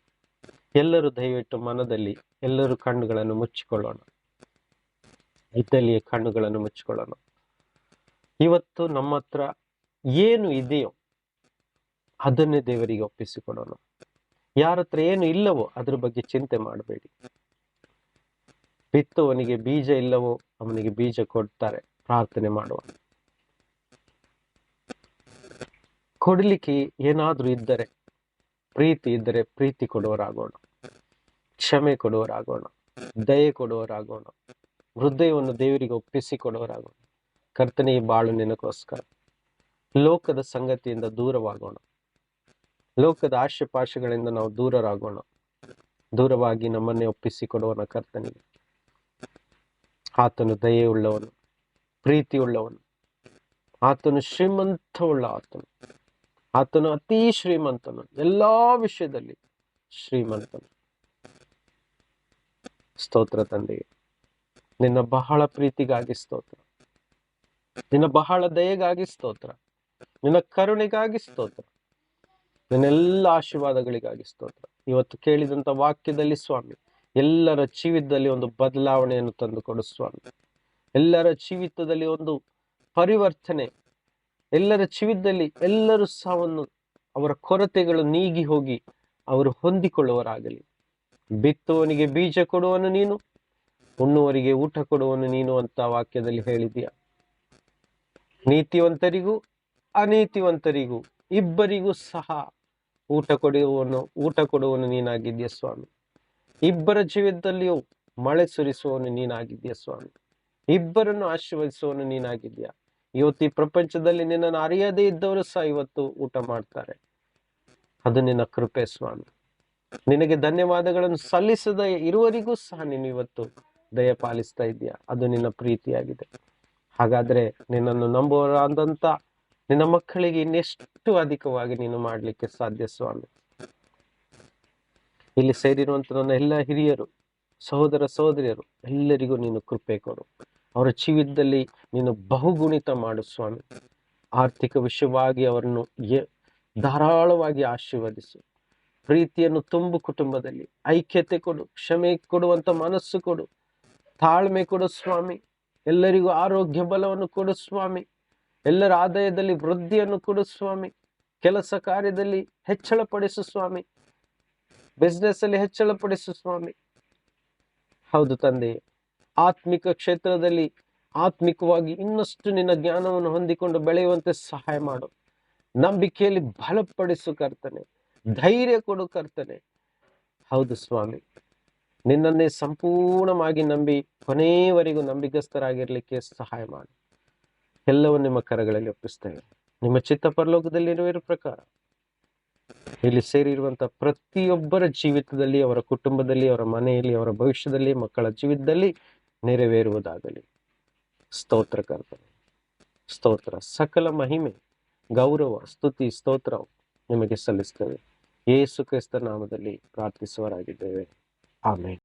ಎಲ್ಲರೂ ದಯವಿಟ್ಟು ಮನದಲ್ಲಿ ಎಲ್ಲರೂ ಕಣ್ಣುಗಳನ್ನು ಮುಚ್ಚಿಕೊಳ್ಳೋಣ. ಇದ್ದಲ್ಲಿಯೇ ಕಣ್ಣುಗಳನ್ನು ಮುಚ್ಚಿಕೊಳ್ಳೋಣ. ಇವತ್ತು ನಮ್ಮ ಹತ್ರ ಏನು ಇದೆಯೋ ಅದನ್ನೇ ದೇವರಿಗೆ ಒಪ್ಪಿಸಿಕೊಡೋಣ. ಯಾರ ಹತ್ರ ಏನು ಇಲ್ಲವೋ ಅದ್ರ ಬಗ್ಗೆ ಚಿಂತೆ ಮಾಡಬೇಡಿ. ಬಿತ್ತುವನಿಗೆ ಬೀಜ ಇಲ್ಲವೋ ಅವನಿಗೆ ಬೀಜ ಕೊಡ್ತಾರೆ. ಪ್ರಾರ್ಥನೆ ಮಾಡುವ. ಕೊಡ್ಲಿಕ್ಕೆ ಏನಾದ್ರೂ ಇದ್ದರೆ, ಪ್ರೀತಿ ಇದ್ದರೆ ಪ್ರೀತಿ ಕೊಡುವರಾಗೋಣ, ಕ್ಷಮೆ ಕೊಡುವರಾಗೋಣ, ದಯೆ ಕೊಡುವರಾಗೋಣ, ಹೃದಯವನ್ನು ದೇವರಿಗೆ ಒಪ್ಪಿಸಿಕೊಡುವರಾಗೋಣ. ಕರ್ತನೇ, ಈ ಬಾಳು ನಿನಗೋಸ್ಕರ. ಲೋಕದ ಸಂಗತಿಯಿಂದ ದೂರವಾಗೋಣ. ಲೋಕದ ಆಶೆಪಾಶೆಗಳಿಂದ ನಾವು ದೂರರಾಗೋಣ. ದೂರವಾಗಿ ನಮ್ಮನ್ನೇ ಒಪ್ಪಿಸಿಕೊಡುವನ ಕರ್ತನಿಗೆ. ಆತನು ದಯೆಯುಳ್ಳವನು, ಪ್ರೀತಿಯುಳ್ಳವನು, ಆತನು ಶ್ರೀಮಂತವುಳ್ಳ ಆತನು. ಆತನು ಅತಿ ಶ್ರೀಮಂತನು, ಎಲ್ಲಾ ವಿಷಯದಲ್ಲಿ ಶ್ರೀಮಂತನು. ಸ್ತೋತ್ರ ತಂದೆಯೇ, ನಿನ್ನ ಬಹಳ ಪ್ರೀತಿಗಾಗಿ ಸ್ತೋತ್ರ, ನಿನ್ನ ಬಹಳ ದಯೆಗಾಗಿ ಸ್ತೋತ್ರ, ನಿನ್ನ ಕರುಣೆಗಾಗಿ ಸ್ತೋತ್ರ, ನಿನ್ನೆಲ್ಲ ಆಶೀರ್ವಾದಗಳಿಗಾಗಿ ಸ್ತೋತ್ರ. ಇವತ್ತು ಕೇಳಿದಂತ ವಾಕ್ಯದಲ್ಲಿ ಸ್ವಾಮಿ ಎಲ್ಲರ ಜೀವಿತದಲ್ಲಿ ಒಂದು ಬದಲಾವಣೆಯನ್ನು ತಂದುಕೊಡು ಸ್ವಾಮಿ. ಎಲ್ಲರ ಜೀವಿತದಲ್ಲಿ ಒಂದು ಪರಿವರ್ತನೆ, ಎಲ್ಲರ ಜೀವಿತದಲ್ಲಿ ಎಲ್ಲರೂ ಸಾವನ್ನು ಅವರ ಕೊರತೆಗಳು ನೀಗಿ ಹೋಗಿ ಅವರು ಹೊಂದಿಕೊಳ್ಳುವರಾಗಲಿ. ಬಿತ್ತುವವನಿಗೆ ಬೀಜ ಕೊಡುವನು ನೀನು, ಉಣ್ಣುವರಿಗೆ ಊಟ ಕೊಡುವನು ನೀನು ಅಂತ ವಾಕ್ಯದಲ್ಲಿ ಹೇಳಿದೀಯ. ನೀತಿವಂತರಿಗೂ ಅನೀತಿವಂತರಿಗೂ ಇಬ್ಬರಿಗೂ ಸಹ ಊಟ ಕೊಡುವನು ನೀನಾಗಿದ್ದೀಯ ಸ್ವಾಮಿ. ಇಬ್ಬರ ಜೀವಿತದಲ್ಲಿಯೂ ಮಳೆ ಸುರಿಸುವವನು ನೀನಾಗಿದ್ದೀಯ ಸ್ವಾಮಿ. ಇಬ್ಬರನ್ನು ಆಶೀರ್ವದಿಸುವವನು ನೀನಾಗಿದ್ದೀಯ. ಇವತ್ತು ಈ ಪ್ರಪಂಚದಲ್ಲಿ ನಿನ್ನನ್ನು ಅರಿಯದೇ ಇದ್ದವರು ಸಹ ಇವತ್ತು ಊಟ ಮಾಡ್ತಾರೆ. ಅದು ನಿನ್ನ ಕೃಪೆ ಸ್ವಾಮಿ. ನಿನಗೆ ಧನ್ಯವಾದಗಳನ್ನು ಸಲ್ಲಿಸದ ಇರುವರಿಗೂ ಸಹ ನೀನು ಇವತ್ತು ದಯ ಪಾಲಿಸ್ತಾ ಇದೀಯ. ಅದು ನಿನ್ನ ಪ್ರೀತಿಯಾಗಿದೆ. ಹಾಗಾದ್ರೆ ನಿನ್ನನ್ನು ನಂಬುವರಾದಂತ ನಿನ್ನ ಮಕ್ಕಳಿಗೆ ಇನ್ನೆಷ್ಟು ಅಧಿಕವಾಗಿ ನೀನು ಮಾಡ್ಲಿಕ್ಕೆ ಸಾಧ್ಯ ಸ್ವಾಮಿ. ಇಲ್ಲಿ ಸೇರಿರುವಂತ ನನ್ನ ಎಲ್ಲ ಹಿರಿಯರು, ಸಹೋದರ ಸಹೋದರಿಯರು ಎಲ್ಲರಿಗೂ ನೀನು ಕೃಪೆ ಕೊಡು. ಅವರ ಜೀವಿತದಲ್ಲಿ ನೀನು ಬಹುಗುಣಿತ ಮಾಡು ಸ್ವಾಮಿ. ಆರ್ಥಿಕ ವಿಷಯವಾಗಿ ಅವರನ್ನು ಧಾರಾಳವಾಗಿ ಆಶೀರ್ವದಿಸು. ಪ್ರೀತಿಯನ್ನು ತುಂಬು, ಕುಟುಂಬದಲ್ಲಿ ಐಕ್ಯತೆ ಕೊಡು, ಕ್ಷಮೆ ಕೊಡುವಂತ ಮನಸ್ಸು ಕೊಡು, ತಾಳ್ಮೆ ಕೊಡು ಸ್ವಾಮಿ. ಎಲ್ಲರಿಗೂ ಆರೋಗ್ಯ ಬಲವನ್ನು ಕೊಡು ಸ್ವಾಮಿ. ಎಲ್ಲರ ಆದಾಯದಲ್ಲಿ ವೃದ್ಧಿಯನ್ನು ಕೊಡು ಸ್ವಾಮಿ. ಕೆಲಸ ಕಾರ್ಯದಲ್ಲಿ ಹೆಚ್ಚಳ ಪಡಿಸು ಸ್ವಾಮಿ. ಬಿಸ್ನೆಸ್ ಅಲ್ಲಿ ಹೆಚ್ಚಳ ಪಡಿಸು ಸ್ವಾಮಿ. ಹೌದು ತಂದೆ, ಆತ್ಮಿಕ ಕ್ಷೇತ್ರದಲ್ಲಿ ಆತ್ಮಿಕವಾಗಿ ಇನ್ನಷ್ಟು ನಿನ್ನ ಜ್ಞಾನವನ್ನು ಹೊಂದಿಕೊಂಡು ಬೆಳೆಯುವಂತೆ ಸಹಾಯ ಮಾಡು. ನಂಬಿಕೆಯಲ್ಲಿ ಬಲಪಡಿಸು ಕರ್ತನೆ, ಧೈರ್ಯ ಕೊಡು ಕರ್ತನೆ. ಹೌದು ಸ್ವಾಮಿ, ನಿನ್ನನ್ನೇ ಸಂಪೂರ್ಣವಾಗಿ ನಂಬಿ ಕೊನೆಯವರೆಗೂ ನಂಬಿಕಸ್ಥರಾಗಿರ್ಲಿಕ್ಕೆ ಸಹಾಯ ಮಾಡು. ಎಲ್ಲವೂ ನಿಮ್ಮ ಕರಗಳಲ್ಲಿ ಒಪ್ಪಿಸ್ತೇವೆ. ನಿಮ್ಮ ಚಿತ್ತ ಪರಲೋಕದಲ್ಲಿ ನೆರವೇರುವ ಪ್ರಕಾರ ಇಲ್ಲಿ ಸೇರಿರುವಂತ ಪ್ರತಿಯೊಬ್ಬರ ಜೀವಿತದಲ್ಲಿ, ಅವರ ಕುಟುಂಬದಲ್ಲಿ, ಅವರ ಮನೆಯಲ್ಲಿ, ಅವರ ಭವಿಷ್ಯದಲ್ಲಿ, ಮಕ್ಕಳ ಜೀವಿತದಲ್ಲಿ ನೆರವೇರುವುದಾಗಲಿ. ಸ್ತೋತ್ರ ಕರ್ತನೆ, ಸ್ತೋತ್ರ. ಸಕಲ ಮಹಿಮೆ, ಗೌರವ, ಸ್ತುತಿ, ಸ್ತೋತ್ರ ನಿಮಗೆ ಸಲ್ಲಿಸ್ತೇವೆ. ಯೇಸು ಕ್ರಿಸ್ತ ನಾಮದಲ್ಲಿ ಪ್ರಾರ್ಥಿಸುವರಾಗಿದ್ದೇವೆ. ಆಮೆನ್.